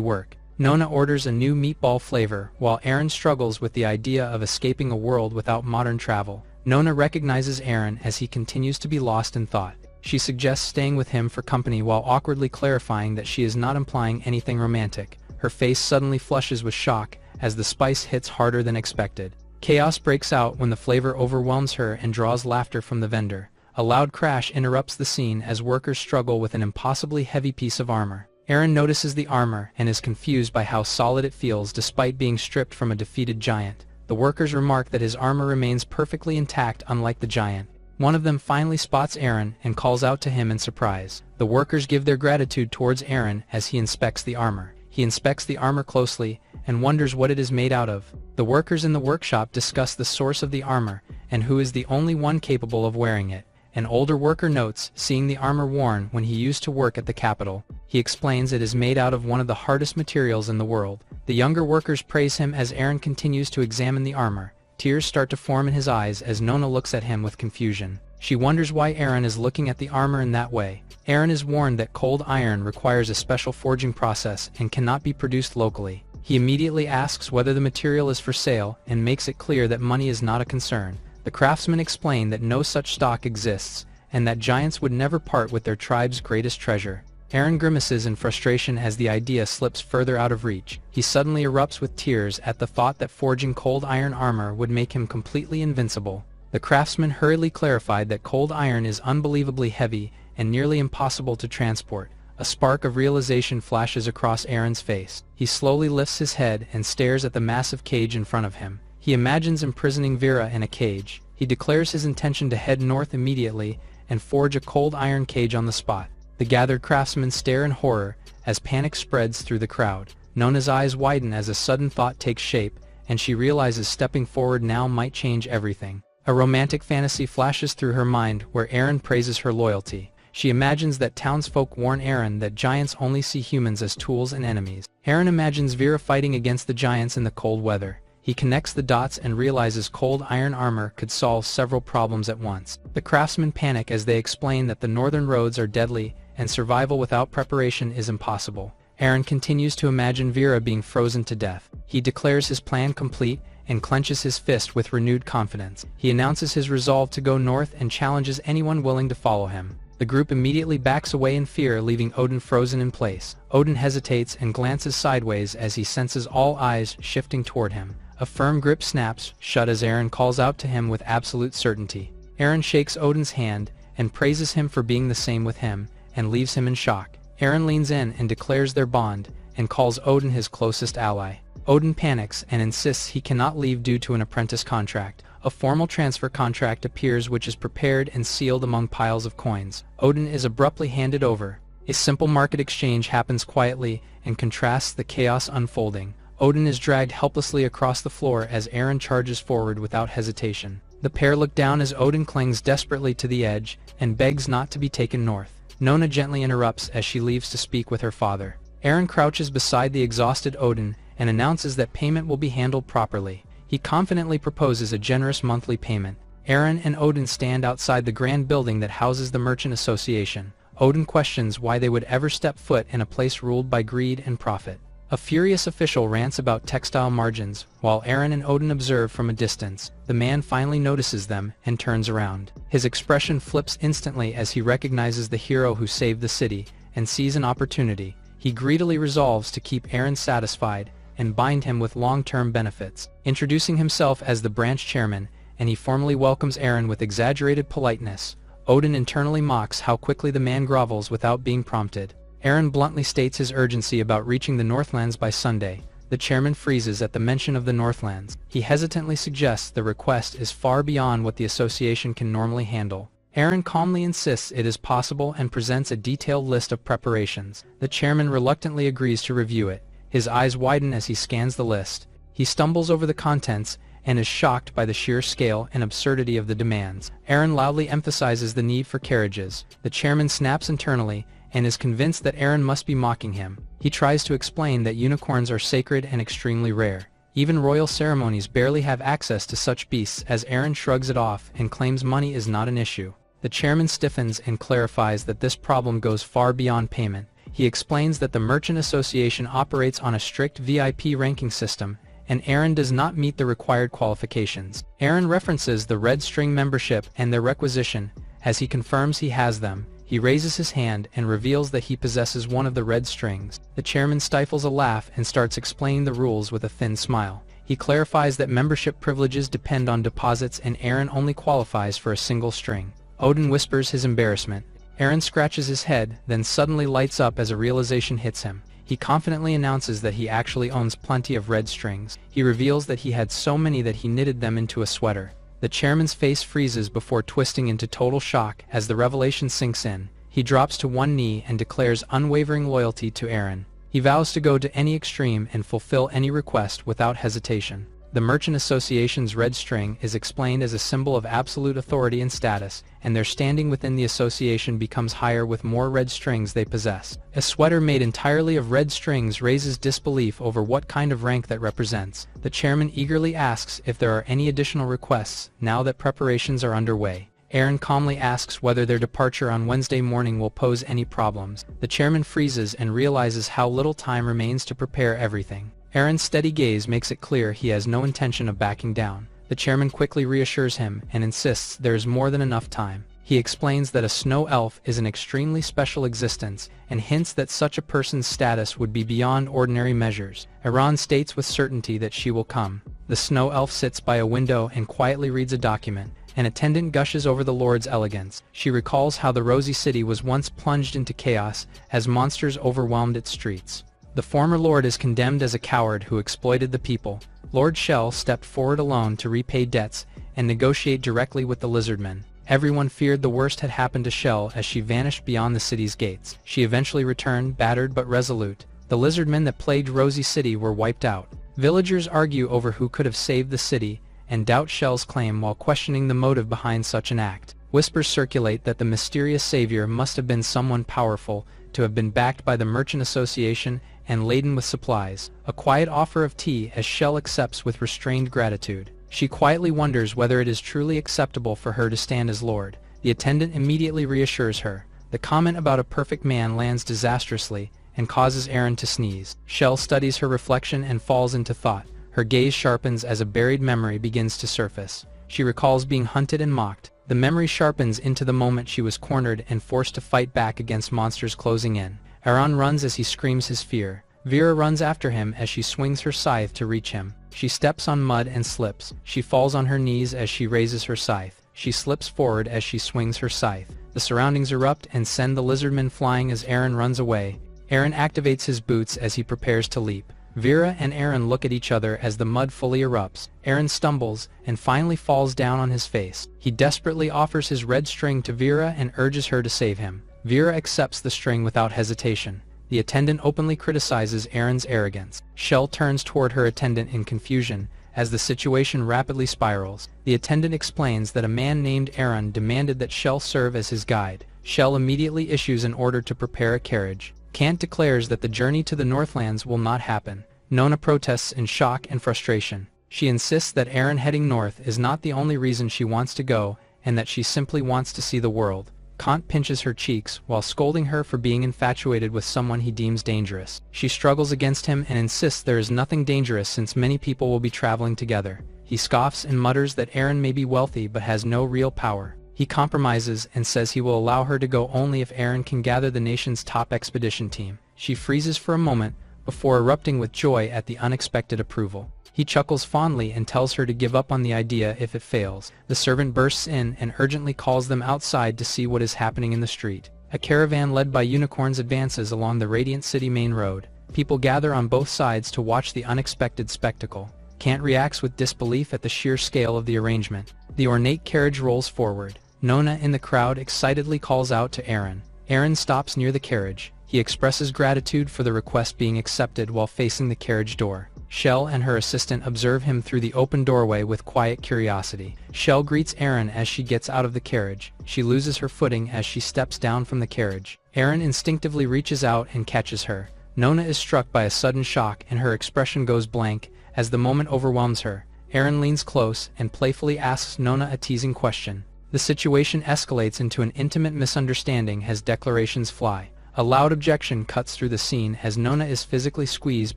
work. Nona orders a new meatball flavor, while Aaron struggles with the idea of escaping a world without modern travel. Nona recognizes Aaron as he continues to be lost in thought. She suggests staying with him for company while awkwardly clarifying that she is not implying anything romantic. Her face suddenly flushes with shock as the spice hits harder than expected. Chaos breaks out when the flavor overwhelms her and draws laughter from the vendor. A loud crash interrupts the scene as workers struggle with an impossibly heavy piece of armor. Aaron notices the armor and is confused by how solid it feels despite being stripped from a defeated giant. The workers remark that his armor remains perfectly intact, unlike the giant. One of them finally spots Aaron and calls out to him in surprise. The workers give their gratitude towards Aaron as he inspects the armor. He inspects the armor closely and wonders what it is made out of. The workers in the workshop discuss the source of the armor and who is the only one capable of wearing it. An older worker notes seeing the armor worn when he used to work at the capital. He explains it is made out of one of the hardest materials in the world. The younger workers praise him as Aaron continues to examine the armor. Tears start to form in his eyes as Nona looks at him with confusion. She wonders why Aaron is looking at the armor in that way. Aaron is warned that cold iron requires a special forging process and cannot be produced locally. He immediately asks whether the material is for sale and makes it clear that money is not a concern. The craftsmen explain that no such stock exists, and that giants would never part with their tribe's greatest treasure. Aaron grimaces in frustration as the idea slips further out of reach. He suddenly erupts with tears at the thought that forging cold iron armor would make him completely invincible. The craftsman hurriedly clarified that cold iron is unbelievably heavy and nearly impossible to transport. A spark of realization flashes across Aaron's face. He slowly lifts his head and stares at the massive cage in front of him. He imagines imprisoning Vera in a cage. He declares his intention to head north immediately and forge a cold iron cage on the spot. The gathered craftsmen stare in horror as panic spreads through the crowd. Nona's eyes widen as a sudden thought takes shape, and she realizes stepping forward now might change everything. A romantic fantasy flashes through her mind where Aaron praises her loyalty. She imagines that townsfolk warn Aaron that giants only see humans as tools and enemies. Aaron imagines Vera fighting against the giants in the cold weather. He connects the dots and realizes cold iron armor could solve several problems at once. The craftsmen panic as they explain that the northern roads are deadly and survival without preparation is impossible. Aaron continues to imagine Vera being frozen to death. He declares his plan complete and clenches his fist with renewed confidence. He announces his resolve to go north and challenges anyone willing to follow him. The group immediately backs away in fear, leaving Odin frozen in place. Odin hesitates and glances sideways as he senses all eyes shifting toward him. A firm grip snaps shut as Aaron calls out to him with absolute certainty. Aaron shakes Odin's hand and praises him for being the same with him, and leaves him in shock. Aaron leans in and declares their bond, and calls Odin his closest ally. Odin panics and insists he cannot leave due to an apprentice contract. A formal transfer contract appears which is prepared and sealed among piles of coins. Odin is abruptly handed over. A simple market exchange happens quietly and contrasts the chaos unfolding. Odin is dragged helplessly across the floor as Aaron charges forward without hesitation. The pair look down as Odin clings desperately to the edge and begs not to be taken north. Nona gently interrupts as she leaves to speak with her father. Aaron crouches beside the exhausted Odin and announces that payment will be handled properly. He confidently proposes a generous monthly payment. Aaron and Odin stand outside the grand building that houses the Merchant Association. Odin questions why they would ever step foot in a place ruled by greed and profit. A furious official rants about textile margins, while Aaron and Odin observe from a distance. The man finally notices them and turns around. His expression flips instantly as he recognizes the hero who saved the city and sees an opportunity. He greedily resolves to keep Aaron satisfied and bind him with long-term benefits. Introducing himself as the branch chairman, and he formally welcomes Aaron with exaggerated politeness. Odin internally mocks how quickly the man grovels without being prompted. Aaron bluntly states his urgency about reaching the Northlands by Sunday. The chairman freezes at the mention of the Northlands. He hesitantly suggests the request is far beyond what the association can normally handle. Aaron calmly insists it is possible and presents a detailed list of preparations. The chairman reluctantly agrees to review it. His eyes widen as he scans the list. He stumbles over the contents and is shocked by the sheer scale and absurdity of the demands. Aaron loudly emphasizes the need for carriages. The chairman snaps internally and is convinced that Aaron must be mocking him. He tries to explain that unicorns are sacred and extremely rare. Even royal ceremonies barely have access to such beasts, as Aaron shrugs it off and claims money is not an issue. The chairman stiffens and clarifies that this problem goes far beyond payment. He explains that the Merchant Association operates on a strict VIP ranking system, and Aaron does not meet the required qualifications. Aaron references the Red String membership and their requisition. As he confirms he has them, he raises his hand and reveals that he possesses one of the red strings. The chairman stifles a laugh and starts explaining the rules with a thin smile. He clarifies that membership privileges depend on deposits and Aaron only qualifies for a single string. Odin whispers his embarrassment. Aaron scratches his head, then suddenly lights up as a realization hits him. He confidently announces that he actually owns plenty of red strings. He reveals that he had so many that he knitted them into a sweater. The chairman's face freezes before twisting into total shock as the revelation sinks in. He drops to one knee and declares unwavering loyalty to Aaron. He vows to go to any extreme and fulfill any request without hesitation. The Merchant Association's red string is explained as a symbol of absolute authority and status, and their standing within the association becomes higher with more red strings they possess. A sweater made entirely of red strings raises disbelief over what kind of rank that represents. The chairman eagerly asks if there are any additional requests now that preparations are underway. Aaron calmly asks whether their departure on Wednesday morning will pose any problems. The chairman freezes and realizes how little time remains to prepare everything. Aaron's steady gaze makes it clear he has no intention of backing down. The chairman quickly reassures him and insists there is more than enough time. He explains that a snow elf is an extremely special existence and hints that such a person's status would be beyond ordinary measures. Aaron states with certainty that she will come. The snow elf sits by a window and quietly reads a document. An attendant gushes over the Lord's elegance. She recalls how the Rosy City was once plunged into chaos as monsters overwhelmed its streets. The former lord is condemned as a coward who exploited the people. Lord Shell stepped forward alone to repay debts and negotiate directly with the lizardmen. Everyone feared the worst had happened to Shell as she vanished beyond the city's gates. She eventually returned, battered but resolute. The lizardmen that plagued Rosy City were wiped out. Villagers argue over who could have saved the city and doubt Shell's claim while questioning the motive behind such an act. Whispers circulate that the mysterious savior must have been someone powerful to have been backed by the Merchant Association and laden with supplies. A quiet offer of tea as Shell accepts with restrained gratitude. She quietly wonders whether it is truly acceptable for her to stand as lord. The attendant immediately reassures her. The comment about a perfect man lands disastrously and causes Aaron to sneeze. Shell studies her reflection and falls into thought. Her gaze sharpens as a buried memory begins to surface. She recalls being hunted and mocked. The memory sharpens into the moment she was cornered and forced to fight back against monsters closing in. Aaron runs as he screams his fear. Vera runs after him as she swings her scythe to reach him. She steps on mud and slips. She falls on her knees as she raises her scythe. She slips forward as she swings her scythe. The surroundings erupt and send the lizardmen flying as Aaron runs away. Aaron activates his boots as he prepares to leap. Vera and Aaron look at each other as the mud fully erupts. Aaron stumbles and finally falls down on his face. He desperately offers his red string to Vera and urges her to save him. Vera accepts the string without hesitation. The attendant openly criticizes Aaron's arrogance. Shell turns toward her attendant in confusion as the situation rapidly spirals. The attendant explains that a man named Aaron demanded that Shell serve as his guide. Shell immediately issues an order to prepare a carriage. Kant declares that the journey to the Northlands will not happen. Nona protests in shock and frustration. She insists that Aaron heading north is not the only reason she wants to go, and that she simply wants to see the world. Kant pinches her cheeks while scolding her for being infatuated with someone he deems dangerous. She struggles against him and insists there is nothing dangerous since many people will be traveling together. He scoffs and mutters that Aaron may be wealthy but has no real power. He compromises and says he will allow her to go only if Aaron can gather the nation's top expedition team. She freezes for a moment before erupting with joy at the unexpected approval. He chuckles fondly and tells her to give up on the idea if it fails. The servant bursts in and urgently calls them outside to see what is happening in the street. A caravan led by unicorns advances along the Radiant City main road. People gather on both sides to watch the unexpected spectacle. Kant reacts with disbelief at the sheer scale of the arrangement. The ornate carriage rolls forward. Nona in the crowd excitedly calls out to Aaron. Aaron stops near the carriage. He expresses gratitude for the request being accepted while facing the carriage door. Shell and her assistant observe him through the open doorway with quiet curiosity. Shell greets Aaron as she gets out of the carriage. She loses her footing as she steps down from the carriage. Aaron instinctively reaches out and catches her. Nona is struck by a sudden shock and her expression goes blank as the moment overwhelms her. Aaron leans close and playfully asks Nona a teasing question. The situation escalates into an intimate misunderstanding as declarations fly. A loud objection cuts through the scene as Nona is physically squeezed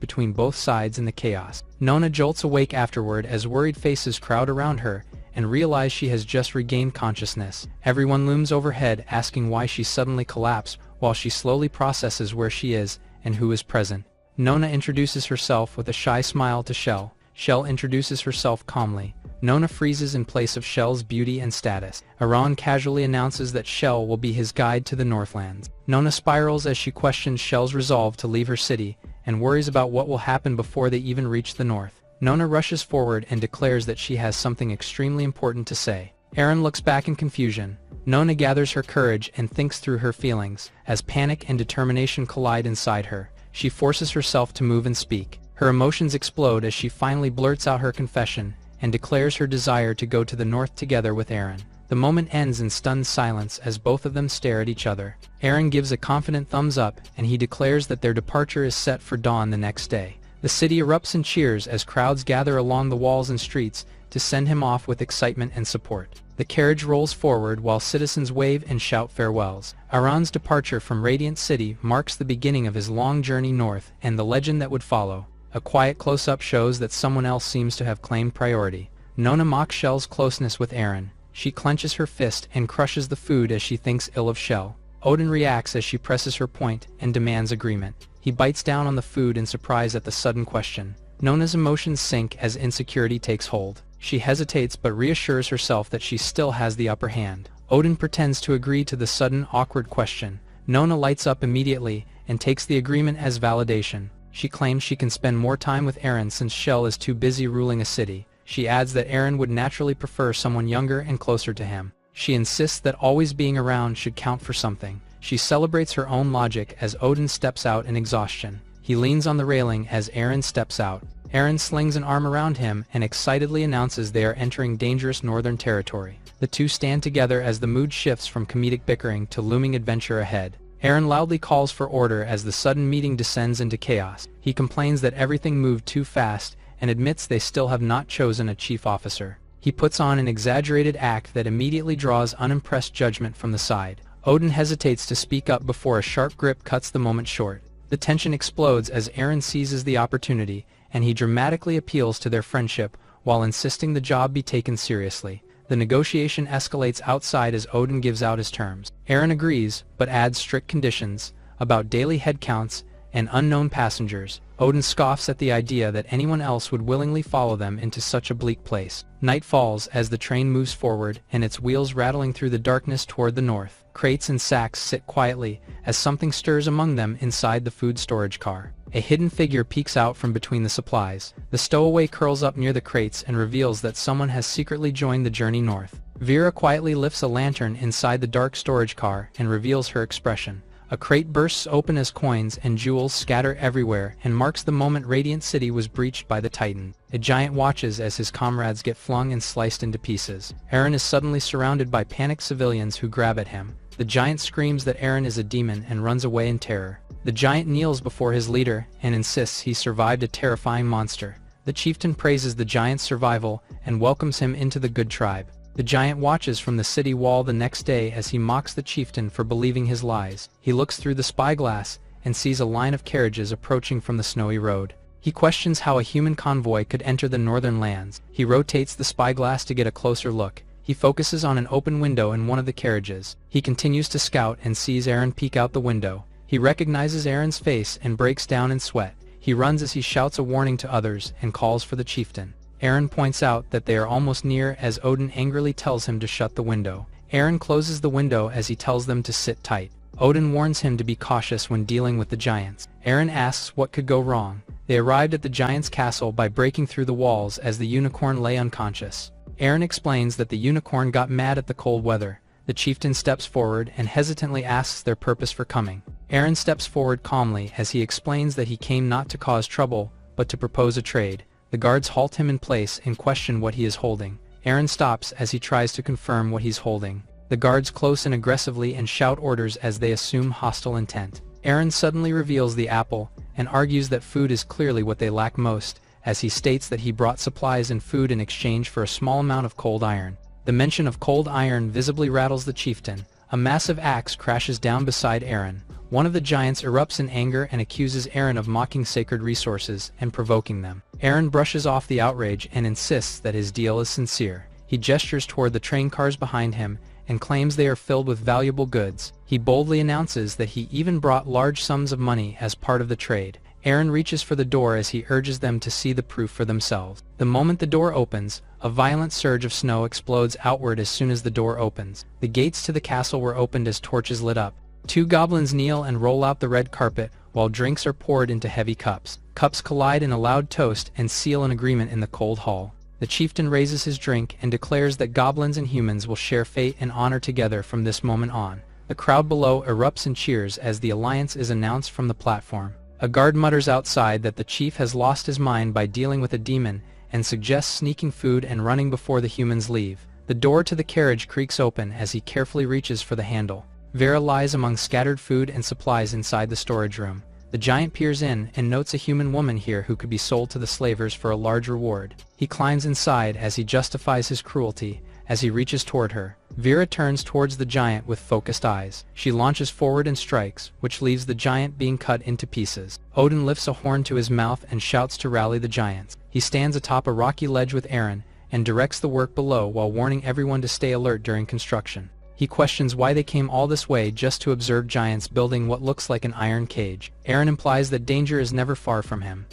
between both sides in the chaos. Nona jolts awake afterward as worried faces crowd around her and realize she has just regained consciousness. Everyone looms overhead asking why she suddenly collapsed while she slowly processes where she is and who is present. Nona introduces herself with a shy smile to Shell. Shell introduces herself calmly. Nona freezes in place of Shell's beauty and status. Aaron casually announces that Shell will be his guide to the Northlands. Nona spirals as she questions Shell's resolve to leave her city and worries about what will happen before they even reach the north. Nona rushes forward and declares that she has something extremely important to say. Aaron looks back in confusion. Nona gathers her courage and thinks through her feelings. As panic and determination collide inside her, she forces herself to move and speak. Her emotions explode as she finally blurts out her confession and declares her desire to go to the north together with Aaron. The moment ends in stunned silence as both of them stare at each other. Aaron gives a confident thumbs up and he declares that their departure is set for dawn the next day. The city erupts in cheers as crowds gather along the walls and streets to send him off with excitement and support. The carriage rolls forward while citizens wave and shout farewells. Aaron's departure from Radiant City marks the beginning of his long journey north and the legend that would follow. A quiet close-up shows that someone else seems to have claimed priority. Nona mocks Shell's closeness with Aaron. She clenches her fist and crushes the food as she thinks ill of Shell. Odin reacts as she presses her point and demands agreement. He bites down on the food in surprise at the sudden question. Nona's emotions sink as insecurity takes hold. She hesitates but reassures herself that she still has the upper hand. Odin pretends to agree to the sudden, awkward question. Nona lights up immediately and takes the agreement as validation. She claims she can spend more time with Aaron since Shell is too busy ruling a city. She adds that Aaron would naturally prefer someone younger and closer to him. She insists that always being around should count for something. She celebrates her own logic as Odin steps out in exhaustion. He leans on the railing as Aaron steps out. Aaron slings an arm around him and excitedly announces they are entering dangerous northern territory. The two stand together as the mood shifts from comedic bickering to looming adventure ahead. Aaron loudly calls for order as the sudden meeting descends into chaos. He complains that everything moved too fast and admits they still have not chosen a chief officer. He puts on an exaggerated act that immediately draws unimpressed judgment from the side. Odin hesitates to speak up before a sharp grip cuts the moment short. The tension explodes as Aaron seizes the opportunity and he dramatically appeals to their friendship while insisting the job be taken seriously. The negotiation escalates outside as Odin gives out his terms. Aaron agrees, but adds strict conditions about daily headcounts and unknown passengers. Odin scoffs at the idea that anyone else would willingly follow them into such a bleak place. Night falls as the train moves forward and its wheels rattling through the darkness toward the north. Crates and sacks sit quietly as something stirs among them inside the food storage car. A hidden figure peeks out from between the supplies. The stowaway curls up near the crates and reveals that someone has secretly joined the journey north. Vera quietly lifts a lantern inside the dark storage car and reveals her expression. A crate bursts open as coins and jewels scatter everywhere and marks the moment Radiant City was breached by the Titan. A giant watches as his comrades get flung and sliced into pieces. Aaron is suddenly surrounded by panicked civilians who grab at him. The giant screams that Aaron is a demon and runs away in terror. The giant kneels before his leader and insists he survived a terrifying monster. The chieftain praises the giant's survival and welcomes him into the good tribe. The giant watches from the city wall the next day as he mocks the chieftain for believing his lies. He looks through the spyglass and sees a line of carriages approaching from the snowy road. He questions how a human convoy could enter the northern lands. He rotates the spyglass to get a closer look. He focuses on an open window in one of the carriages. He continues to scout and sees Aaron peek out the window. He recognizes Aaron's face and breaks down in sweat. He runs as he shouts a warning to others and calls for the chieftain. Aaron points out that they are almost near as Odin angrily tells him to shut the window. Aaron closes the window as he tells them to sit tight. Odin warns him to be cautious when dealing with the giants. Aaron asks what could go wrong. They arrived at the giant's castle by breaking through the walls as the unicorn lay unconscious. Aaron explains that the unicorn got mad at the cold weather. The chieftain steps forward and hesitantly asks their purpose for coming. Aaron steps forward calmly as he explains that he came not to cause trouble, but to propose a trade. The guards halt him in place and question what he is holding. Eren stops as he tries to confirm what he's holding. The guards close in aggressively and shout orders as they assume hostile intent. Eren suddenly reveals the apple, and argues that food is clearly what they lack most, as he states that he brought supplies and food in exchange for a small amount of cold iron. The mention of cold iron visibly rattles the chieftain. A massive axe crashes down beside Eren. One of the giants erupts in anger and accuses Eren of mocking sacred resources and provoking them. Eren brushes off the outrage and insists that his deal is sincere. He gestures toward the train cars behind him and claims they are filled with valuable goods. He boldly announces that he even brought large sums of money as part of the trade. Eren reaches for the door as he urges them to see the proof for themselves. The moment the door opens, a violent surge of snow explodes outward as soon as the door opens. The gates to the castle were opened as torches lit up. Two goblins kneel and roll out the red carpet, while drinks are poured into heavy cups. Cups collide in a loud toast and seal an agreement in the cold hall. The chieftain raises his drink and declares that goblins and humans will share fate and honor together from this moment on. The crowd below erupts in cheers as the alliance is announced from the platform. A guard mutters outside that the chief has lost his mind by dealing with a demon, and suggests sneaking food and running before the humans leave. The door to the carriage creaks open as he carefully reaches for the handle. Vera lies among scattered food and supplies inside the storage room. The giant peers in and notes a human woman here who could be sold to the slavers for a large reward. He climbs inside as he justifies his cruelty. As he reaches toward her, Vera turns towards the giant with focused eyes. She launches forward and strikes, which leaves the giant being cut into pieces. Odin lifts a horn to his mouth and shouts to rally the giants. He stands atop a rocky ledge with Eren and directs the work below while warning everyone to stay alert during construction. He questions why they came all this way just to observe giants building what looks like an iron cage. Eren implies that danger is never far from him.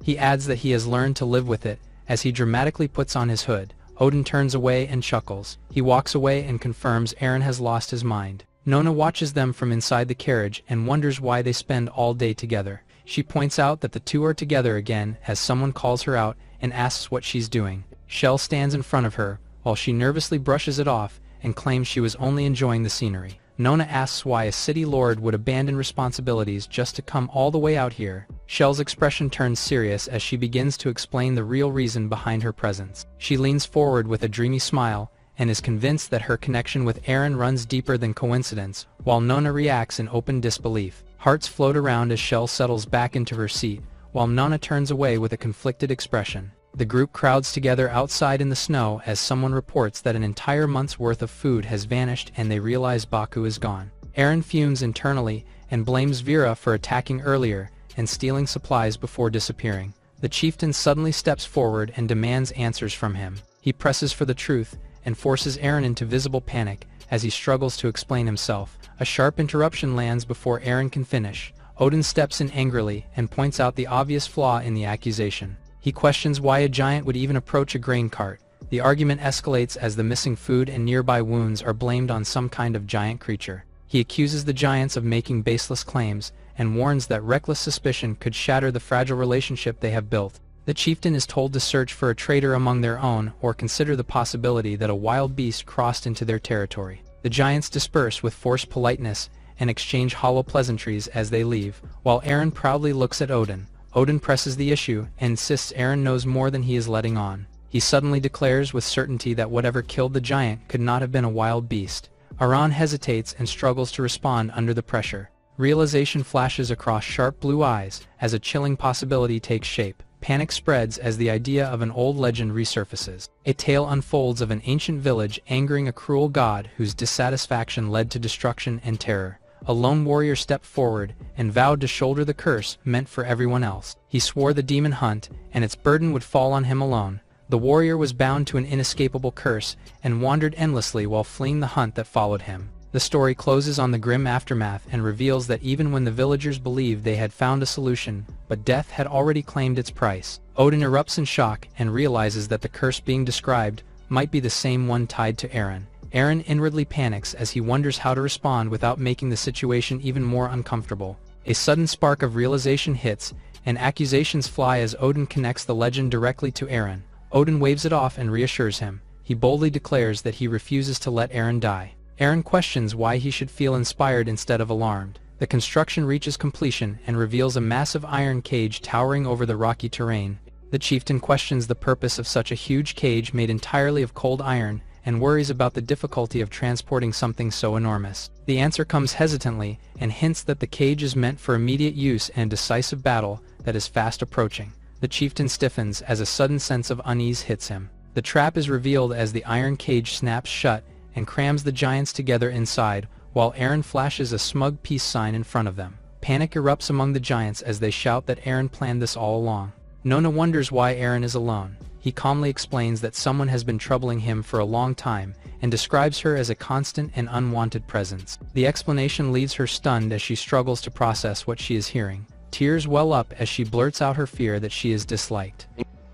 He adds that he has learned to live with it, as he dramatically puts on his hood. Odin turns away and chuckles. He walks away and confirms Eren has lost his mind. Nona watches them from inside the carriage and wonders why they spend all day together. She points out that the two are together again as someone calls her out and asks what she's doing. Shell stands in front of her, while she nervously brushes it off and claims she was only enjoying the scenery. Nona asks why a city lord would abandon responsibilities just to come all the way out here. Shell's expression turns serious as she begins to explain the real reason behind her presence. She leans forward with a dreamy smile and is convinced that her connection with Eren runs deeper than coincidence, while Nona reacts in open disbelief. Hearts float around as Shell settles back into her seat, while Nona turns away with a conflicted expression. The group crowds together outside in the snow as someone reports that an entire month's worth of food has vanished and they realize Baku is gone. Eren fumes internally and blames Vera for attacking earlier and stealing supplies before disappearing. The chieftain suddenly steps forward and demands answers from him. He presses for the truth and forces Eren into visible panic as he struggles to explain himself. A sharp interruption lands before Eren can finish. Odin steps in angrily and points out the obvious flaw in the accusation. He questions why a giant would even approach a grain cart. The argument escalates as the missing food and nearby wounds are blamed on some kind of giant creature. He accuses the giants of making baseless claims and warns that reckless suspicion could shatter the fragile relationship they have built. The chieftain is told to search for a traitor among their own or consider the possibility that a wild beast crossed into their territory. The giants disperse with forced politeness and exchange hollow pleasantries as they leave, while Eren proudly looks at Odin. Odin presses the issue and insists Eren knows more than he is letting on. He suddenly declares with certainty that whatever killed the giant could not have been a wild beast. Aran hesitates and struggles to respond under the pressure. Realization flashes across sharp blue eyes as a chilling possibility takes shape. Panic spreads as the idea of an old legend resurfaces. A tale unfolds of an ancient village angering a cruel god whose dissatisfaction led to destruction and terror. A lone warrior stepped forward and vowed to shoulder the curse meant for everyone else. He swore the demon hunt and its burden would fall on him alone. The warrior was bound to an inescapable curse and wandered endlessly while fleeing the hunt that followed him. The story closes on the grim aftermath and reveals that even when the villagers believed they had found a solution, but death had already claimed its price. Odin erupts in shock and realizes that the curse being described might be the same one tied to Eren. Eren inwardly panics as he wonders how to respond without making the situation even more uncomfortable. A sudden spark of realization hits, and accusations fly as Odin connects the legend directly to Eren. Odin waves it off and reassures him. He boldly declares that he refuses to let Eren die. Eren questions why he should feel inspired instead of alarmed. The construction reaches completion and reveals a massive iron cage towering over the rocky terrain. The chieftain questions the purpose of such a huge cage made entirely of cold iron, and worries about the difficulty of transporting something so enormous. The answer comes hesitantly, and hints that the cage is meant for immediate use and decisive battle that is fast approaching. The chieftain stiffens as a sudden sense of unease hits him. The trap is revealed as the iron cage snaps shut and crams the giants together inside, while Eren flashes a smug peace sign in front of them. Panic erupts among the giants as they shout that Eren planned this all along. Nona wonders why Eren is alone. He calmly explains that someone has been troubling him for a long time, and describes her as a constant and unwanted presence. The explanation leaves her stunned as she struggles to process what she is hearing. Tears well up as she blurts out her fear that she is disliked.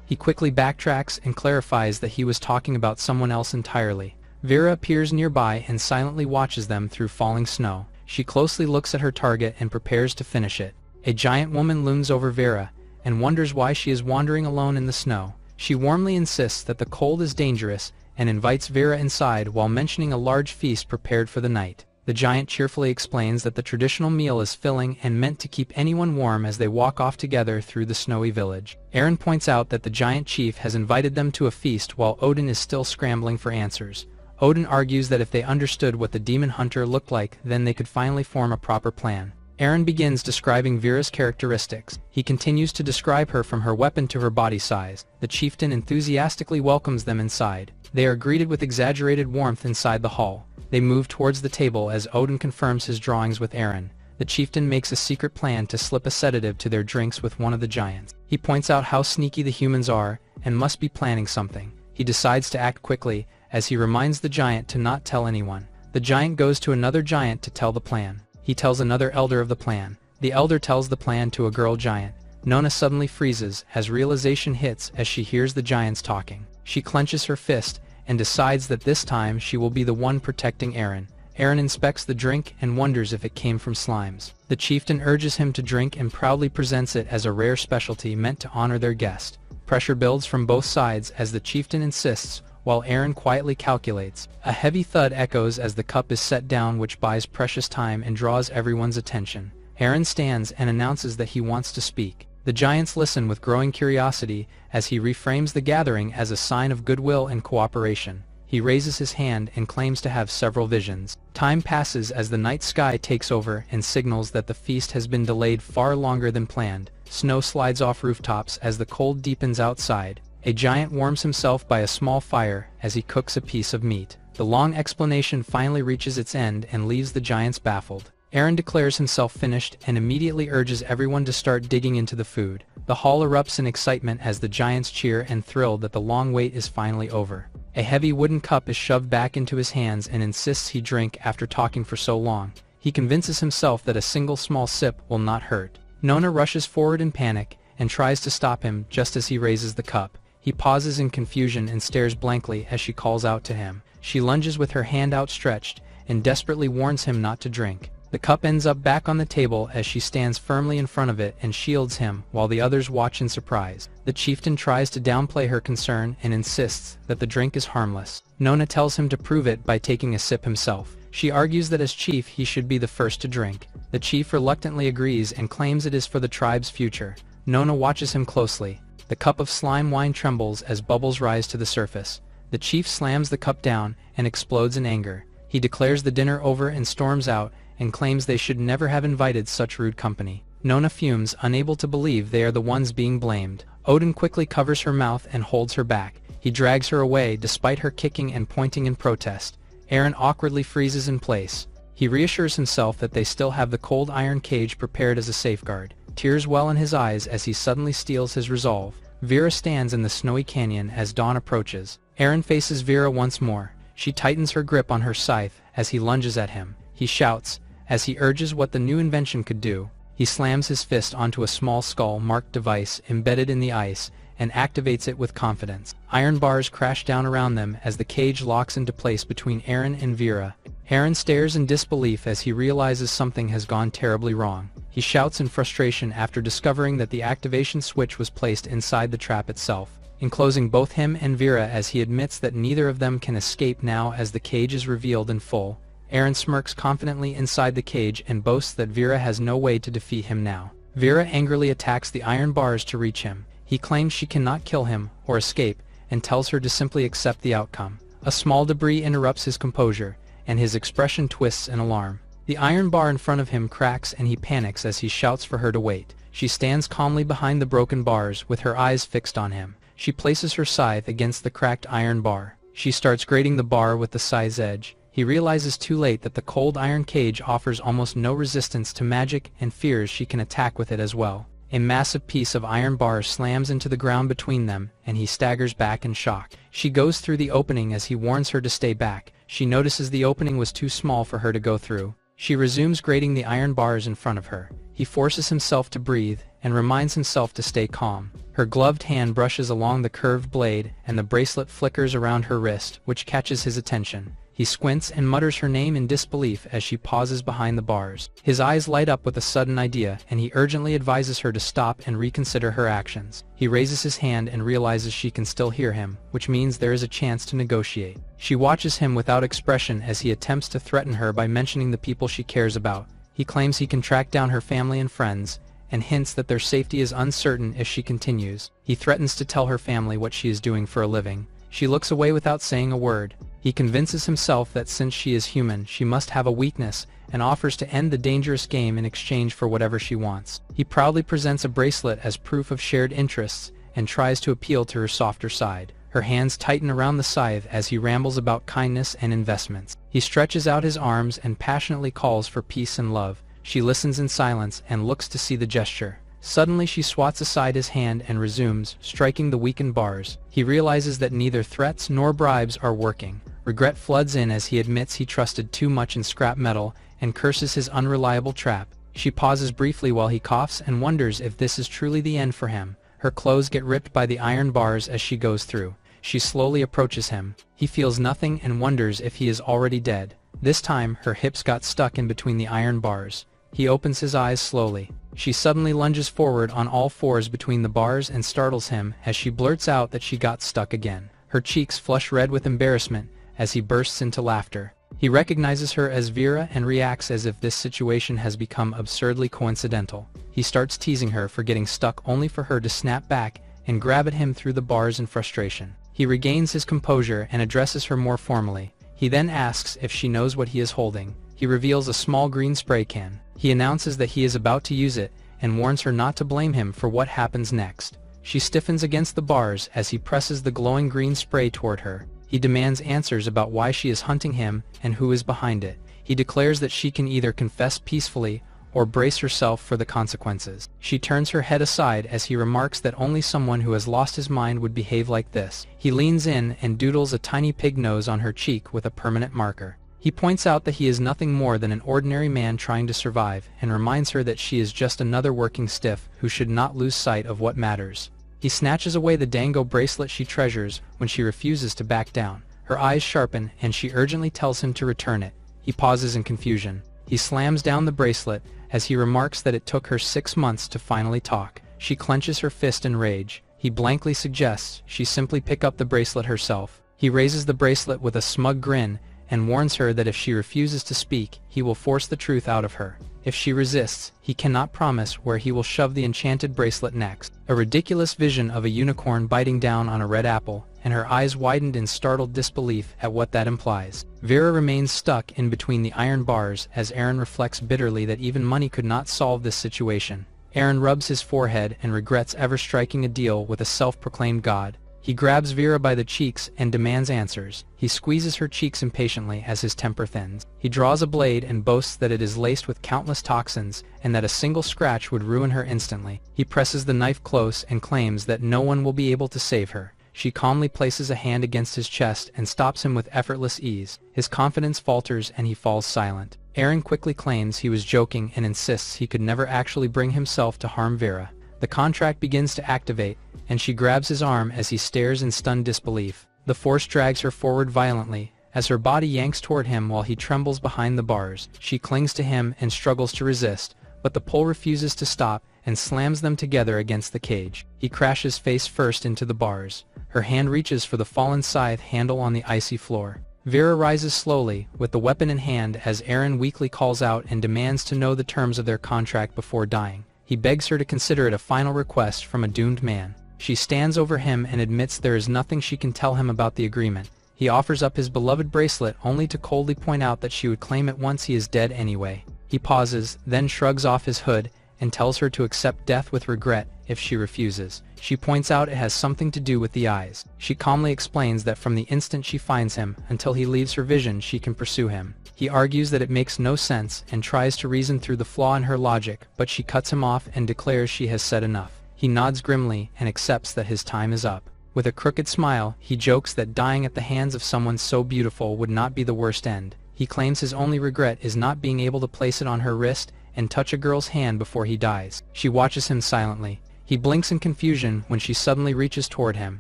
He quickly backtracks and clarifies that he was talking about someone else entirely. Vera appears nearby and silently watches them through falling snow. She closely looks at her target and prepares to finish it. A giant woman looms over Vera, and wonders why she is wandering alone in the snow. She warmly insists that the cold is dangerous, and invites Vera inside while mentioning a large feast prepared for the night. The giant cheerfully explains that the traditional meal is filling and meant to keep anyone warm as they walk off together through the snowy village. Eren points out that the giant chief has invited them to a feast while Odin is still scrambling for answers. Odin argues that if they understood what the demon hunter looked like, then they could finally form a proper plan. Eren begins describing Vera's characteristics. He continues to describe her from her weapon to her body size. The chieftain enthusiastically welcomes them inside. They are greeted with exaggerated warmth inside the hall. They move towards the table as Odin confirms his drawings with Eren. The chieftain makes a secret plan to slip a sedative to their drinks with one of the giants. He points out how sneaky the humans are, and must be planning something. He decides to act quickly, as he reminds the giant to not tell anyone. The giant goes to another giant to tell the plan. He tells another elder of the plan. The elder tells the plan to a girl giant. Nona suddenly freezes as realization hits as she hears the giants talking. She clenches her fist and decides that this time she will be the one protecting Eren. Eren inspects the drink and wonders if it came from slimes. The chieftain urges him to drink and proudly presents it as a rare specialty meant to honor their guest. Pressure builds from both sides as the chieftain insists, while Eren quietly calculates. A heavy thud echoes as the cup is set down, which buys precious time and draws everyone's attention. Eren stands and announces that he wants to speak. The giants listen with growing curiosity as he reframes the gathering as a sign of goodwill and cooperation. He raises his hand and claims to have several visions. Time passes as the night sky takes over and signals that the feast has been delayed far longer than planned. Snow slides off rooftops as the cold deepens outside. A giant warms himself by a small fire as he cooks a piece of meat. The long explanation finally reaches its end and leaves the giants baffled. Eren declares himself finished and immediately urges everyone to start digging into the food. The hall erupts in excitement as the giants cheer and thrilled that the long wait is finally over. A heavy wooden cup is shoved back into his hands and insists he drink after talking for so long. He convinces himself that a single small sip will not hurt. Nona rushes forward in panic and tries to stop him just as he raises the cup. He pauses in confusion and stares blankly as she calls out to him. She lunges with her hand outstretched and desperately warns him not to drink. The cup ends up back on the table as she stands firmly in front of it and shields him while the others watch in surprise. The chieftain tries to downplay her concern and insists that the drink is harmless. Nona tells him to prove it by taking a sip himself. She argues that as chief he should be the first to drink. The chief reluctantly agrees and claims it is for the tribe's future. Nona watches him closely. The cup of slime wine trembles as bubbles rise to the surface. The chief slams the cup down and explodes in anger. He declares the dinner over and storms out, and claims they should never have invited such rude company. Nona fumes, unable to believe they are the ones being blamed. Odin quickly covers her mouth and holds her back. He drags her away despite her kicking and pointing in protest. Eren awkwardly freezes in place. He reassures himself that they still have the cold iron cage prepared as a safeguard. Tears well in his eyes as he suddenly steals his resolve. Vera stands in the snowy canyon as dawn approaches. Eren faces Vera once more. She tightens her grip on her scythe as he lunges at him. He shouts as he urges what the new invention could do. He slams his fist onto a small skull-marked device embedded in the ice and activates it with confidence. Iron bars crash down around them as the cage locks into place between Eren and Vera. Eren stares in disbelief as he realizes something has gone terribly wrong. He shouts in frustration after discovering that the activation switch was placed inside the trap itself, enclosing both him and Vera as he admits that neither of them can escape now as the cage is revealed in full. Eren smirks confidently inside the cage and boasts that Vera has no way to defeat him now. Vera angrily attacks the iron bars to reach him. He claims she cannot kill him or escape, and tells her to simply accept the outcome. A small debris interrupts his composure, and his expression twists in alarm. The iron bar in front of him cracks and he panics as he shouts for her to wait. She stands calmly behind the broken bars with her eyes fixed on him. She places her scythe against the cracked iron bar. She starts grating the bar with the scythe's edge. He realizes too late that the cold iron cage offers almost no resistance to magic and fears she can attack with it as well. A massive piece of iron bar slams into the ground between them, and he staggers back in shock. She goes through the opening as he warns her to stay back. She notices the opening was too small for her to go through. She resumes grating the iron bars in front of her. He forces himself to breathe, and reminds himself to stay calm. Her gloved hand brushes along the curved blade, and the bracelet flickers around her wrist, which catches his attention. He squints and mutters her name in disbelief as she pauses behind the bars. His eyes light up with a sudden idea, and he urgently advises her to stop and reconsider her actions. He raises his hand and realizes she can still hear him, which means there is a chance to negotiate. She watches him without expression as he attempts to threaten her by mentioning the people she cares about. He claims he can track down her family and friends, and hints that their safety is uncertain if she continues. He threatens to tell her family what she is doing for a living. She looks away without saying a word. He convinces himself that since she is human, she must have a weakness, and offers to end the dangerous game in exchange for whatever she wants. He proudly presents a bracelet as proof of shared interests, and tries to appeal to her softer side. Her hands tighten around the scythe as he rambles about kindness and investments. He stretches out his arms and passionately calls for peace and love. She listens in silence and looks to see the gesture. Suddenly she swats aside his hand and resumes, striking the weakened bars. He realizes that neither threats nor bribes are working. Regret floods in as he admits he trusted too much in scrap metal, and curses his unreliable trap. She pauses briefly while he coughs and wonders if this is truly the end for him. Her clothes get ripped by the iron bars as she goes through. She slowly approaches him. He feels nothing and wonders if he is already dead. This time, her hips got stuck in between the iron bars. He opens his eyes slowly. She suddenly lunges forward on all fours between the bars and startles him as she blurts out that she got stuck again. Her cheeks flush red with embarrassment as he bursts into laughter. He recognizes her as Vera and reacts as if this situation has become absurdly coincidental. He starts teasing her for getting stuck only for her to snap back and grab at him through the bars in frustration. He regains his composure and addresses her more formally. He then asks if she knows what he is holding. He reveals a small green spray can. He announces that he is about to use it and warns her not to blame him for what happens next. She stiffens against the bars as he presses the glowing green spray toward her. He demands answers about why she is hunting him and who is behind it. He declares that she can either confess peacefully or brace herself for the consequences. She turns her head aside as he remarks that only someone who has lost his mind would behave like this. He leans in and doodles a tiny pig nose on her cheek with a permanent marker. He points out that he is nothing more than an ordinary man trying to survive, and reminds her that she is just another working stiff who should not lose sight of what matters. He snatches away the dango bracelet she treasures when she refuses to back down. Her eyes sharpen and she urgently tells him to return it. He pauses in confusion. He slams down the bracelet as he remarks that it took her 6 months to finally talk. She clenches her fist in rage. He blankly suggests she simply pick up the bracelet herself. He raises the bracelet with a smug grin and warns her that if she refuses to speak, he will force the truth out of her. If she resists, he cannot promise where he will shove the enchanted bracelet next. A ridiculous vision of a unicorn biting down on a red apple, and her eyes widened in startled disbelief at what that implies. Vera remains stuck in between the iron bars as Eren reflects bitterly that even money could not solve this situation. Eren rubs his forehead and regrets ever striking a deal with a self-proclaimed god. He grabs Vera by the cheeks and demands answers. He squeezes her cheeks impatiently as his temper thins. He draws a blade and boasts that it is laced with countless toxins and that a single scratch would ruin her instantly. He presses the knife close and claims that no one will be able to save her. She calmly places a hand against his chest and stops him with effortless ease. His confidence falters and he falls silent. Eren quickly claims he was joking and insists he could never actually bring himself to harm Vera. The contract begins to activate, and she grabs his arm as he stares in stunned disbelief. The force drags her forward violently, as her body yanks toward him while he trembles behind the bars. She clings to him and struggles to resist, but the pull refuses to stop and slams them together against the cage. He crashes face first into the bars. Her hand reaches for the fallen scythe handle on the icy floor. Vera rises slowly, with the weapon in hand, as Eren weakly calls out and demands to know the terms of their contract before dying. He begs her to consider it a final request from a doomed man. She stands over him and admits there is nothing she can tell him about the agreement. He offers up his beloved bracelet only to coldly point out that she would claim it once he is dead anyway. He pauses, then shrugs off his hood, and tells her to accept death with regret if she refuses. She points out it has something to do with the eyes. She calmly explains that from the instant she finds him until he leaves her vision she can pursue him. He argues that it makes no sense and tries to reason through the flaw in her logic, but she cuts him off and declares she has said enough. He nods grimly and accepts that his time is up. With a crooked smile, he jokes that dying at the hands of someone so beautiful would not be the worst end. He claims his only regret is not being able to place it on her wrist and touch a girl's hand before he dies. She watches him silently. He blinks in confusion when she suddenly reaches toward him.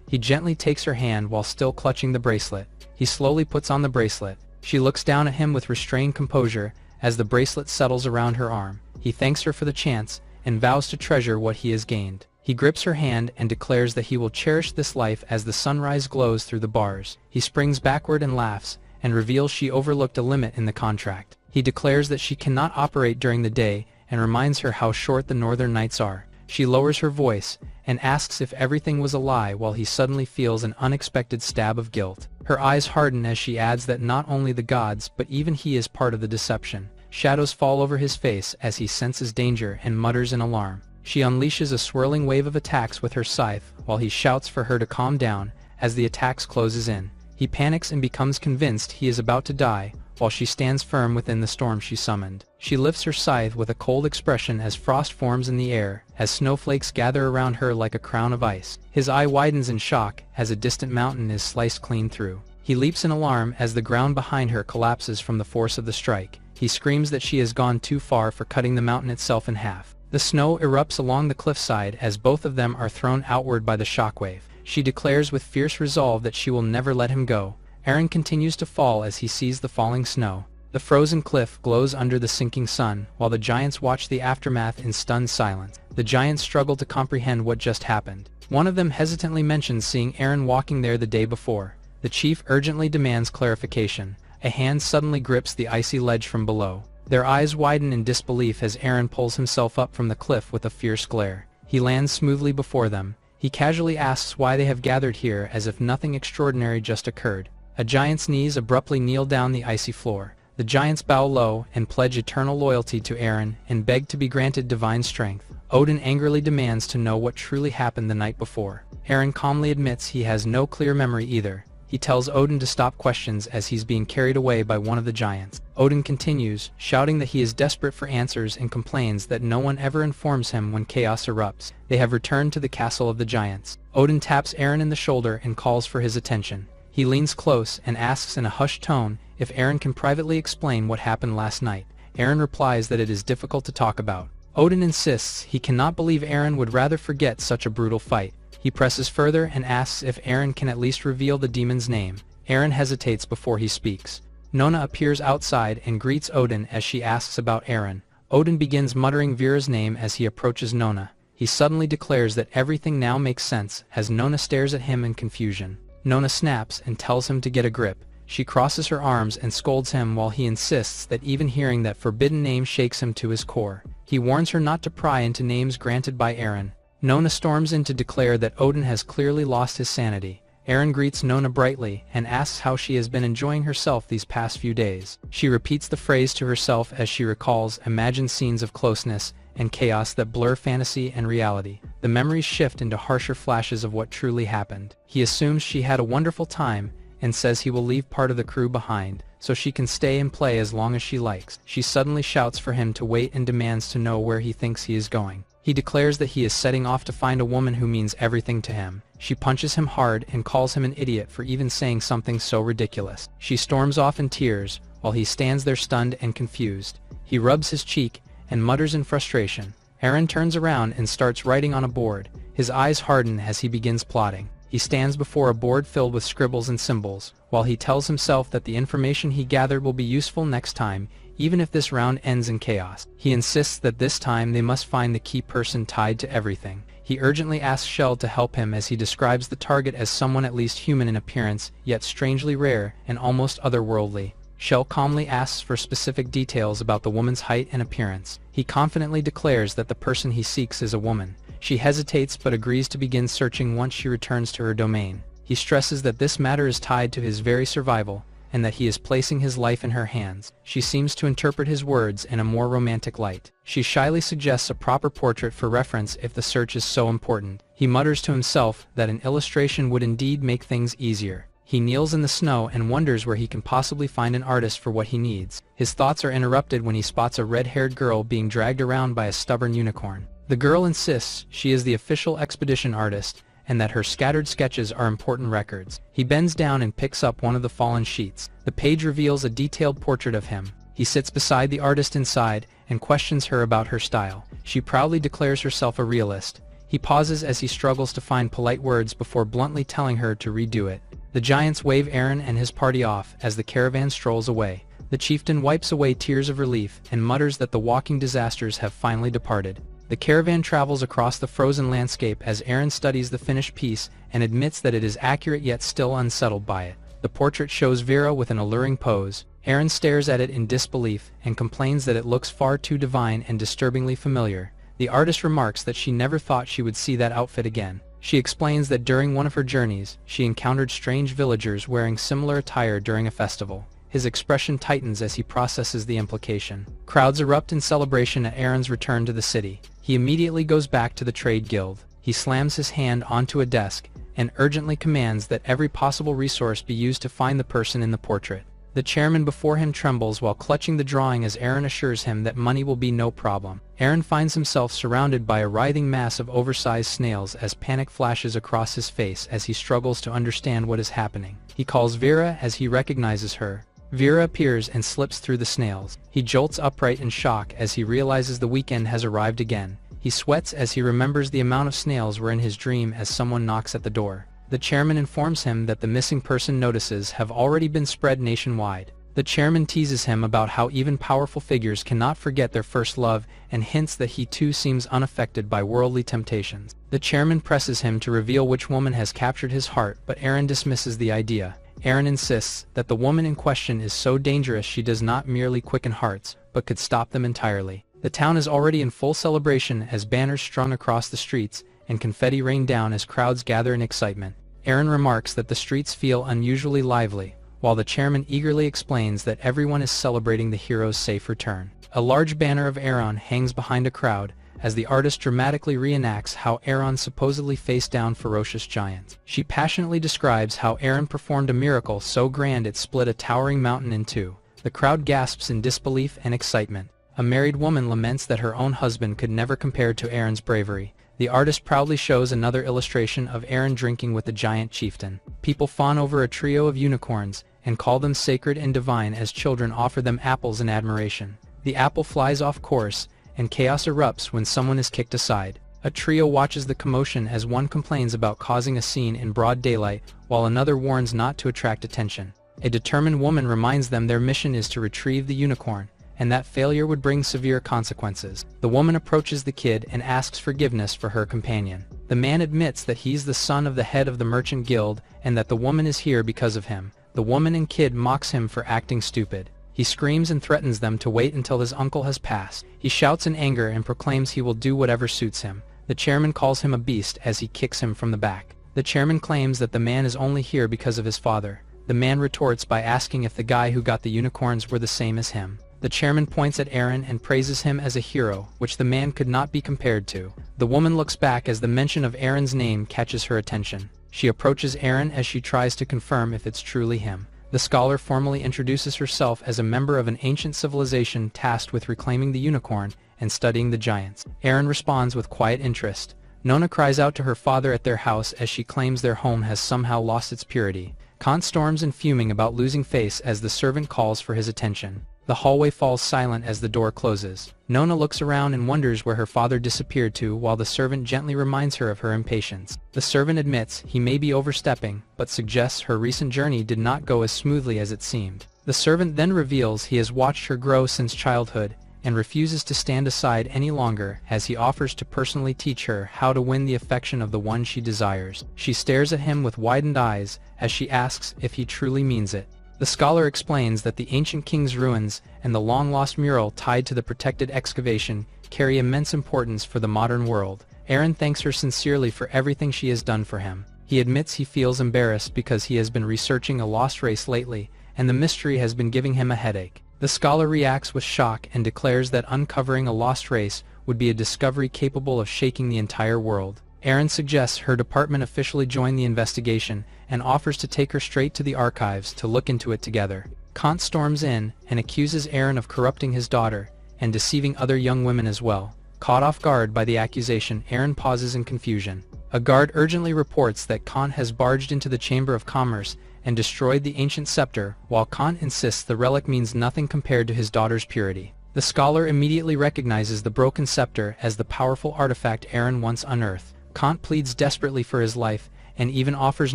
He gently takes her hand while still clutching the bracelet. He slowly puts on the bracelet. She looks down at him with restrained composure as the bracelet settles around her arm. He thanks her for the chance and vows to treasure what he has gained. He grips her hand and declares that he will cherish this life as the sunrise glows through the bars. He springs backward and laughs, and reveals she overlooked a limit in the contract. He declares that she cannot operate during the day and reminds her how short the northern nights are. She lowers her voice and asks if everything was a lie while he suddenly feels an unexpected stab of guilt. Her eyes harden as she adds that not only the gods but even he is part of the deception. Shadows fall over his face as he senses danger and mutters in alarm. She unleashes a swirling wave of attacks with her scythe while he shouts for her to calm down as the attacks closes in. He panics and becomes convinced he is about to die, while she stands firm within the storm she summoned. She lifts her scythe with a cold expression as frost forms in the air, as snowflakes gather around her like a crown of ice. His eye widens in shock as a distant mountain is sliced clean through. He leaps in alarm as the ground behind her collapses from the force of the strike. He screams that she has gone too far for cutting the mountain itself in half. The snow erupts along the cliffside as both of them are thrown outward by the shockwave. She declares with fierce resolve that she will never let him go. Eren continues to fall as he sees the falling snow. The frozen cliff glows under the sinking sun, while the giants watch the aftermath in stunned silence. The giants struggle to comprehend what just happened. One of them hesitantly mentions seeing Eren walking there the day before. The chief urgently demands clarification. A hand suddenly grips the icy ledge from below. Their eyes widen in disbelief as Eren pulls himself up from the cliff with a fierce glare. He lands smoothly before them. He casually asks why they have gathered here as if nothing extraordinary just occurred. A giant's knees abruptly kneel down the icy floor. The giants bow low and pledge eternal loyalty to Eren and beg to be granted divine strength. Odin angrily demands to know what truly happened the night before. Eren calmly admits he has no clear memory either. He tells Odin to stop questions as he's being carried away by one of the giants. Odin continues, shouting that he is desperate for answers and complains that no one ever informs him when chaos erupts. They have returned to the castle of the giants. Odin taps Eren in the shoulder and calls for his attention. He leans close and asks in a hushed tone if Eren can privately explain what happened last night. Eren replies that it is difficult to talk about. Odin insists he cannot believe Eren would rather forget such a brutal fight. He presses further and asks if Eren can at least reveal the demon's name. Eren hesitates before he speaks. Nona appears outside and greets Odin as she asks about Eren. Odin begins muttering Vera's name as he approaches Nona. He suddenly declares that everything now makes sense as Nona stares at him in confusion. Nona snaps and tells him to get a grip. She crosses her arms and scolds him while he insists that even hearing that forbidden name shakes him to his core. He warns her not to pry into names granted by Eren. Nona storms in to declare that Odin has clearly lost his sanity. Eren greets Nona brightly and asks how she has been enjoying herself these past few days. She repeats the phrase to herself as she recalls imagined scenes of closeness and chaos that blur fantasy and reality. The memories shift into harsher flashes of what truly happened. He assumes she had a wonderful time and says he will leave part of the crew behind so she can stay and play as long as she likes. She suddenly shouts for him to wait and demands to know where he thinks he is going. He declares that he is setting off to find a woman who means everything to him. She punches him hard and calls him an idiot for even saying something so ridiculous. She storms off in tears while he stands there stunned and confused. He rubs his cheek and mutters in frustration. Eren turns around and starts writing on a board. His eyes harden as he begins plotting. He stands before a board filled with scribbles and symbols, while he tells himself that the information he gathered will be useful next time, even if this round ends in chaos. He insists that this time they must find the key person tied to everything. He urgently asks Shell to help him as he describes the target as someone at least human in appearance, yet strangely rare and almost otherworldly. Shell calmly asks for specific details about the woman's height and appearance. He confidently declares that the person he seeks is a woman. She hesitates but agrees to begin searching once she returns to her domain. He stresses that this matter is tied to his very survival, and that he is placing his life in her hands. She seems to interpret his words in a more romantic light. She shyly suggests a proper portrait for reference if the search is so important. He mutters to himself that an illustration would indeed make things easier. He kneels in the snow and wonders where he can possibly find an artist for what he needs. His thoughts are interrupted when he spots a red-haired girl being dragged around by a stubborn unicorn. The girl insists she is the official expedition artist, and that her scattered sketches are important records. He bends down and picks up one of the fallen sheets. The page reveals a detailed portrait of him. He sits beside the artist inside and questions her about her style. She proudly declares herself a realist. He pauses as he struggles to find polite words before bluntly telling her to redo it. The giants wave Aaron and his party off as the caravan strolls away. The chieftain wipes away tears of relief and mutters that the walking disasters have finally departed. The caravan travels across the frozen landscape as Aaron studies the finished piece and admits that it is accurate yet still unsettled by it. The portrait shows Vera with an alluring pose. Aaron stares at it in disbelief and complains that it looks far too divine and disturbingly familiar. The artist remarks that she never thought she would see that outfit again. She explains that during one of her journeys, she encountered strange villagers wearing similar attire during a festival. His expression tightens as he processes the implication. Crowds erupt in celebration at Aaron's return to the city. He immediately goes back to the trade guild. He slams his hand onto a desk and urgently commands that every possible resource be used to find the person in the portrait. The chairman before him trembles while clutching the drawing as Aaron assures him that money will be no problem. Aaron finds himself surrounded by a writhing mass of oversized snails as panic flashes across his face as he struggles to understand what is happening. He calls Vera as he recognizes her. Vera appears and slips through the snails. He jolts upright in shock as he realizes the weekend has arrived again. He sweats as he remembers the amount of snails were in his dream as someone knocks at the door. The chairman informs him that the missing person notices have already been spread nationwide. The chairman teases him about how even powerful figures cannot forget their first love and hints that he too seems unaffected by worldly temptations. The chairman presses him to reveal which woman has captured his heart, but Aaron dismisses the idea. Aaron insists that the woman in question is so dangerous she does not merely quicken hearts, but could stop them entirely. The town is already in full celebration as banners strung across the streets and confetti rain down as crowds gather in excitement. Aaron remarks that the streets feel unusually lively, while the chairman eagerly explains that everyone is celebrating the hero's safe return. A large banner of Aaron hangs behind a crowd as the artist dramatically reenacts how Aaron supposedly faced down ferocious giants. She passionately describes how Aaron performed a miracle so grand it split a towering mountain in two. The crowd gasps in disbelief and excitement. A married woman laments that her own husband could never compare to Aaron's bravery. The artist proudly shows another illustration of Aaron drinking with the giant chieftain. People fawn over a trio of unicorns and call them sacred and divine as children offer them apples in admiration. The apple flies off course, and chaos erupts when someone is kicked aside. A trio watches the commotion as one complains about causing a scene in broad daylight, while another warns not to attract attention. A determined woman reminds them their mission is to retrieve the unicorn, and that failure would bring severe consequences. The woman approaches the kid and asks forgiveness for her companion. The man admits that he's the son of the head of the merchant guild, and that the woman is here because of him. The woman and kid mocks him for acting stupid. He screams and threatens them to wait until his uncle has passed. He shouts in anger and proclaims he will do whatever suits him. The chairman calls him a beast as he kicks him from the back. The chairman claims that the man is only here because of his father. The man retorts by asking if the guy who got the unicorns were the same as him. The chairman points at Aaron and praises him as a hero, which the man could not be compared to. The woman looks back as the mention of Aaron's name catches her attention. She approaches Aaron as she tries to confirm if it's truly him. The scholar formally introduces herself as a member of an ancient civilization tasked with reclaiming the unicorn and studying the giants. Aaron responds with quiet interest. Nona cries out to her father at their house as she claims their home has somehow lost its purity. Kant storms and fuming about losing face as the servant calls for his attention. The hallway falls silent as the door closes. Nona looks around and wonders where her father disappeared to while the servant gently reminds her of her impatience. The servant admits he may be overstepping, but suggests her recent journey did not go as smoothly as it seemed. The servant then reveals he has watched her grow since childhood and refuses to stand aside any longer as he offers to personally teach her how to win the affection of the one she desires. She stares at him with widened eyes as she asks if he truly means it. The scholar explains that the ancient king's ruins and the long-lost mural tied to the protected excavation carry immense importance for the modern world. Eren thanks her sincerely for everything she has done for him. He admits he feels embarrassed because he has been researching a lost race lately, and the mystery has been giving him a headache. The scholar reacts with shock and declares that uncovering a lost race would be a discovery capable of shaking the entire world. Eren suggests her department officially join the investigation and offers to take her straight to the archives to look into it together. Kant storms in and accuses Eren of corrupting his daughter and deceiving other young women as well. Caught off guard by the accusation, Eren pauses in confusion. A guard urgently reports that Kant has barged into the Chamber of Commerce and destroyed the ancient scepter, while Kant insists the relic means nothing compared to his daughter's purity. The scholar immediately recognizes the broken scepter as the powerful artifact Eren once unearthed. Kant pleads desperately for his life and even offers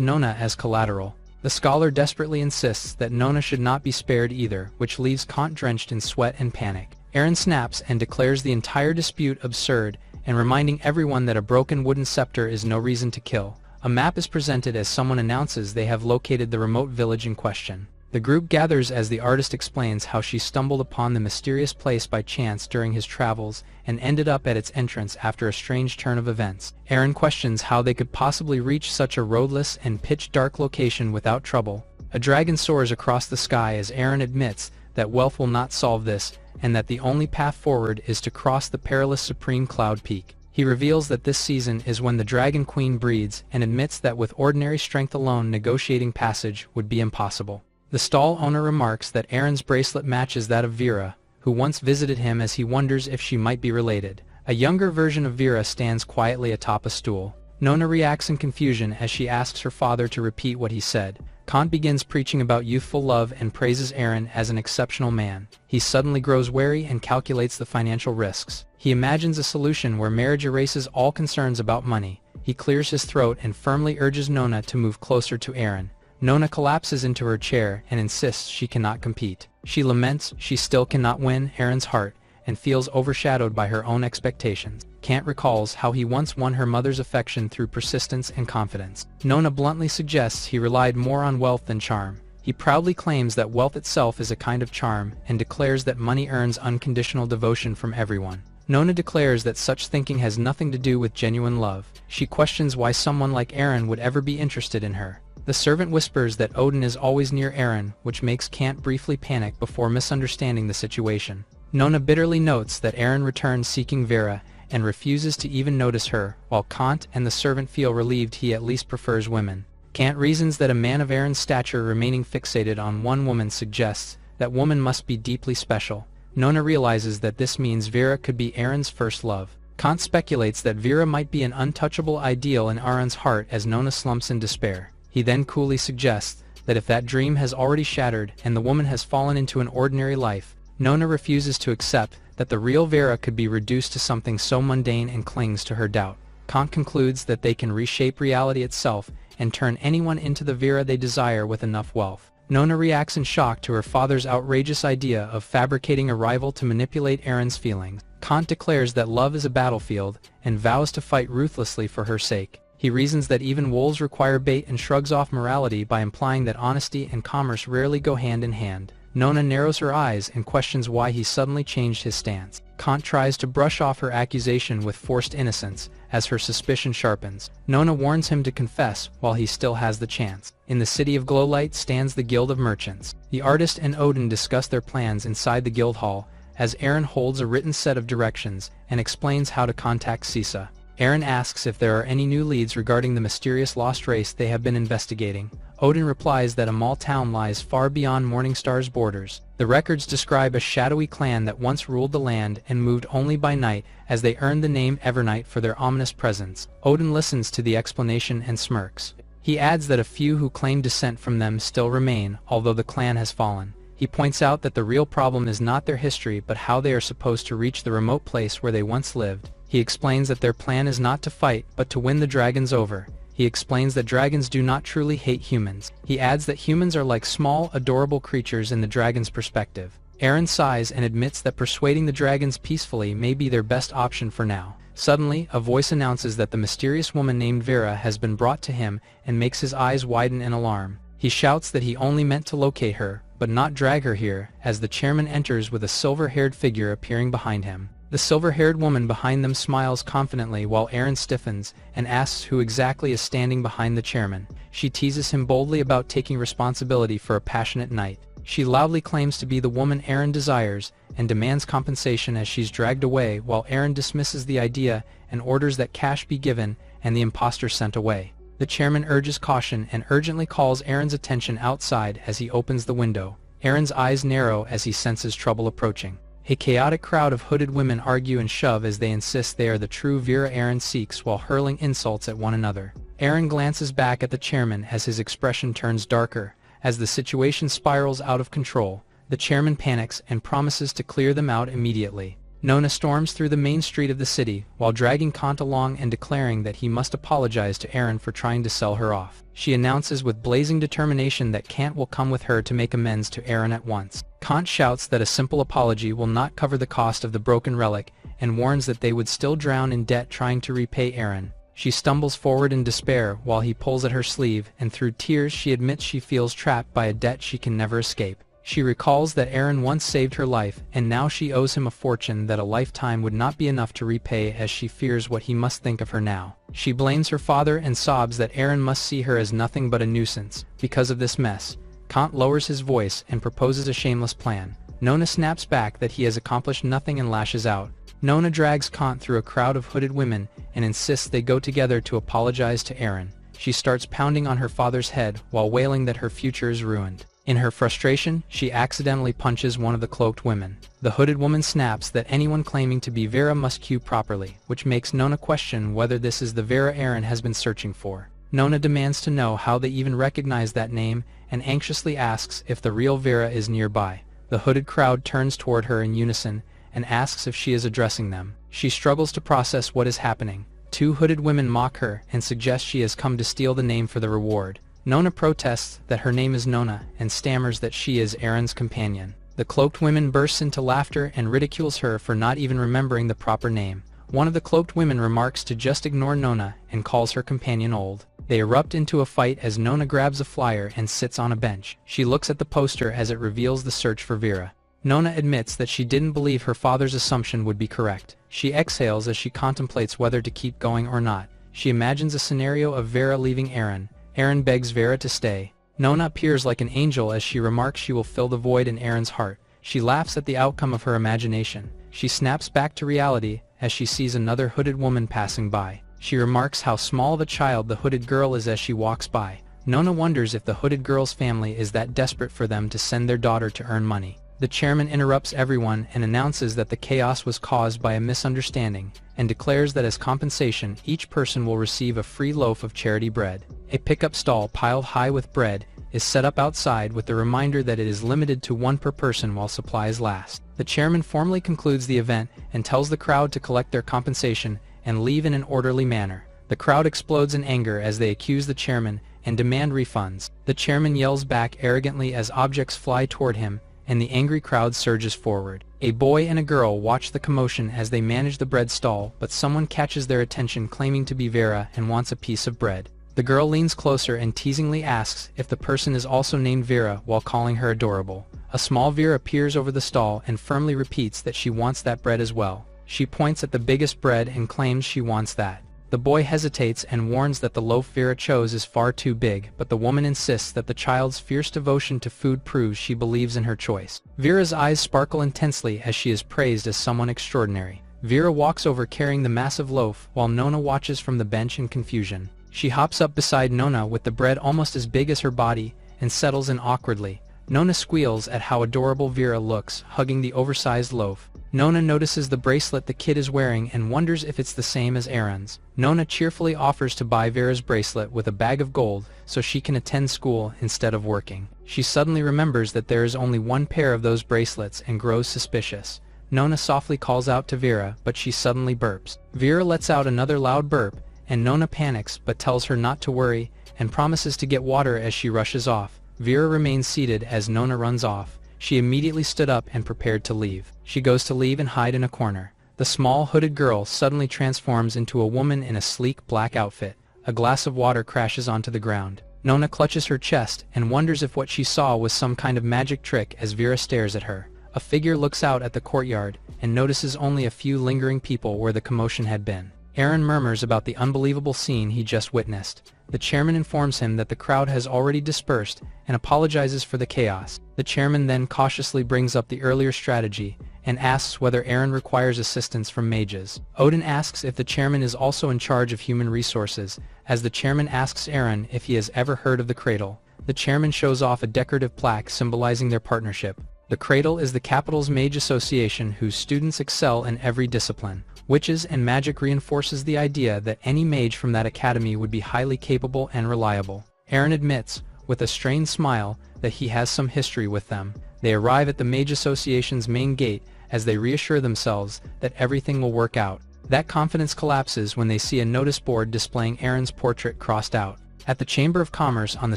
Nona as collateral. The scholar desperately insists that Nona should not be spared either, which leaves Kant drenched in sweat and panic. Eren snaps and declares the entire dispute absurd and reminding everyone that a broken wooden scepter is no reason to kill. A map is presented as someone announces they have located the remote village in question. The group gathers as the artist explains how she stumbled upon the mysterious place by chance during his travels and ended up at its entrance after a strange turn of events. Eren questions how they could possibly reach such a roadless and pitch-dark location without trouble. A dragon soars across the sky as Eren admits that wealth will not solve this, and that the only path forward is to cross the perilous Supreme Cloud Peak. He reveals that this season is when the Dragon Queen breeds and admits that with ordinary strength alone negotiating passage would be impossible. The stall owner remarks that Eren's bracelet matches that of Vera, who once visited him, as he wonders if she might be related. A younger version of Vera stands quietly atop a stool. Nona reacts in confusion as she asks her father to repeat what he said. Kant begins preaching about youthful love and praises Eren as an exceptional man. He suddenly grows wary and calculates the financial risks. He imagines a solution where marriage erases all concerns about money. He clears his throat and firmly urges Nona to move closer to Eren. Nona collapses into her chair and insists she cannot compete. She laments she still cannot win Eren's heart and feels overshadowed by her own expectations. Kant recalls how he once won her mother's affection through persistence and confidence. Nona bluntly suggests he relied more on wealth than charm. He proudly claims that wealth itself is a kind of charm and declares that money earns unconditional devotion from everyone. Nona declares that such thinking has nothing to do with genuine love. She questions why someone like Eren would ever be interested in her. The servant whispers that Odin is always near Eren, which makes Kant briefly panic before misunderstanding the situation. Nona bitterly notes that Eren returns seeking Vera and refuses to even notice her, while Kant and the servant feel relieved he at least prefers women. Kant reasons that a man of Eren's stature remaining fixated on one woman suggests that woman must be deeply special. Nona realizes that this means Vera could be Eren's first love. Kant speculates that Vera might be an untouchable ideal in Eren's heart as Nona slumps in despair. He then coolly suggests that if that dream has already shattered and the woman has fallen into an ordinary life, Nona refuses to accept that the real Vera could be reduced to something so mundane and clings to her doubt. Kant concludes that they can reshape reality itself and turn anyone into the Vera they desire with enough wealth. Nona reacts in shock to her father's outrageous idea of fabricating a rival to manipulate Eren's feelings. Kant declares that love is a battlefield and vows to fight ruthlessly for her sake. He reasons that even wolves require bait and shrugs off morality by implying that honesty and commerce rarely go hand in hand. Nona narrows her eyes and questions why he suddenly changed his stance. Kant tries to brush off her accusation with forced innocence as her suspicion sharpens. Nona warns him to confess while he still has the chance. In the city of Glowlight stands the Guild of Merchants. The artist and Odin discuss their plans inside the guild hall as Eren holds a written set of directions and explains how to contact Scythe. Eren asks if there are any new leads regarding the mysterious lost race they have been investigating. Odin replies that a small town lies far beyond Morningstar's borders. The records describe a shadowy clan that once ruled the land and moved only by night, as they earned the name Evernight for their ominous presence. Odin listens to the explanation and smirks. He adds that a few who claim descent from them still remain, although the clan has fallen. He points out that the real problem is not their history but how they are supposed to reach the remote place where they once lived. He explains that their plan is not to fight but to win the dragons over. He explains that dragons do not truly hate humans. He adds that humans are like small, adorable creatures in the dragon's perspective. Aaron sighs and admits that persuading the dragons peacefully may be their best option for now. Suddenly, a voice announces that the mysterious woman named Vera has been brought to him and makes his eyes widen in alarm. He shouts that he only meant to locate her, but not drag her here, as the chairman enters with a silver-haired figure appearing behind him. The silver-haired woman behind them smiles confidently while Aaron stiffens and asks who exactly is standing behind the chairman. She teases him boldly about taking responsibility for a passionate night. She loudly claims to be the woman Aaron desires and demands compensation as she's dragged away, while Aaron dismisses the idea and orders that cash be given and the imposter sent away. The chairman urges caution and urgently calls Aaron's attention outside as he opens the window. Aaron's eyes narrow as he senses trouble approaching. A chaotic crowd of hooded women argue and shove as they insist they are the true Vera Aaron seeks while hurling insults at one another. Aaron glances back at the chairman as his expression turns darker. As the situation spirals out of control, the chairman panics and promises to clear them out immediately. Nona storms through the main street of the city, while dragging Kant along and declaring that he must apologize to Aaron for trying to sell her off. She announces with blazing determination that Kant will come with her to make amends to Aaron at once. Kant shouts that a simple apology will not cover the cost of the broken relic, and warns that they would still drown in debt trying to repay Aaron. She stumbles forward in despair while he pulls at her sleeve, and through tears she admits she feels trapped by a debt she can never escape. She recalls that Aaron once saved her life, and now she owes him a fortune that a lifetime would not be enough to repay, as she fears what he must think of her now. She blames her father and sobs that Aaron must see her as nothing but a nuisance. Because of this mess, Kant lowers his voice and proposes a shameless plan. Nona snaps back that he has accomplished nothing and lashes out. Nona drags Kant through a crowd of hooded women and insists they go together to apologize to Aaron. She starts pounding on her father's head while wailing that her future is ruined. In her frustration, she accidentally punches one of the cloaked women. The hooded woman snaps that anyone claiming to be Vera must queue properly, which makes Nona question whether this is the Vera Aaron has been searching for. Nona demands to know how they even recognize that name and anxiously asks if the real Vera is nearby. The hooded crowd turns toward her in unison and asks if she is addressing them. She struggles to process what is happening. Two hooded women mock her and suggest she has come to steal the name for the reward. Nona protests that her name is Nona and stammers that she is Aaron's companion. The cloaked women bursts into laughter and ridicules her for not even remembering the proper name. One of the cloaked women remarks to just ignore Nona and calls her companion old. They erupt into a fight as Nona grabs a flyer and sits on a bench. She looks at the poster as it reveals the search for Vera. Nona admits that she didn't believe her father's assumption would be correct. She exhales as she contemplates whether to keep going or not. She imagines a scenario of Vera leaving Aaron. Aaron begs Vera to stay. Nona appears like an angel as she remarks she will fill the void in Aaron's heart. She laughs at the outcome of her imagination. She snaps back to reality as she sees another hooded woman passing by. She remarks how small of a child the hooded girl is as she walks by. Nona wonders if the hooded girl's family is that desperate for them to send their daughter to earn money. The chairman interrupts everyone and announces that the chaos was caused by a misunderstanding, and declares that as compensation each person will receive a free loaf of charity bread. A pickup stall piled high with bread is set up outside with the reminder that it is limited to one per person while supplies last. The chairman formally concludes the event and tells the crowd to collect their compensation and leave in an orderly manner. The crowd explodes in anger as they accuse the chairman and demand refunds. The chairman yells back arrogantly as objects fly toward him, and the angry crowd surges forward. A boy and a girl watch the commotion as they manage the bread stall, but someone catches their attention claiming to be Vera and wants a piece of bread. The girl leans closer and teasingly asks if the person is also named Vera while calling her adorable. A small Vera appears over the stall and firmly repeats that she wants that bread as well. She points at the biggest bread and claims she wants that. The boy hesitates and warns that the loaf Vera chose is far too big, but the woman insists that the child's fierce devotion to food proves she believes in her choice. Vera's eyes sparkle intensely as she is praised as someone extraordinary. Vera walks over carrying the massive loaf while Nona watches from the bench in confusion. She hops up beside Nona with the bread almost as big as her body and settles in awkwardly. Nona squeals at how adorable Vera looks, hugging the oversized loaf. Nona notices the bracelet the kid is wearing and wonders if it's the same as Aaron's. Nona cheerfully offers to buy Vera's bracelet with a bag of gold so she can attend school instead of working. She suddenly remembers that there is only one pair of those bracelets and grows suspicious. Nona softly calls out to Vera, but she suddenly burps. Vera lets out another loud burp, and Nona panics but tells her not to worry and promises to get water as she rushes off. Vera remains seated as Nona runs off. She immediately stood up and prepared to leave. She goes to leave and hide in a corner. The small hooded girl suddenly transforms into a woman in a sleek black outfit. A glass of water crashes onto the ground. Nona clutches her chest and wonders if what she saw was some kind of magic trick as Vera stares at her. A figure looks out at the courtyard and notices only a few lingering people where the commotion had been. Eren murmurs about the unbelievable scene he just witnessed. The chairman informs him that the crowd has already dispersed and apologizes for the chaos. The chairman then cautiously brings up the earlier strategy and asks whether Eren requires assistance from mages. Odin asks if the chairman is also in charge of human resources, as the chairman asks Eren if he has ever heard of the Cradle. The chairman shows off a decorative plaque symbolizing their partnership. The Cradle is the capital's mage association whose students excel in every discipline. Witches and magic reinforces the idea that any mage from that academy would be highly capable and reliable. Eren admits, with a strained smile, that he has some history with them. They arrive at the Mage Association's main gate as they reassure themselves that everything will work out. That confidence collapses when they see a notice board displaying Eren's portrait crossed out. At the Chamber of Commerce on the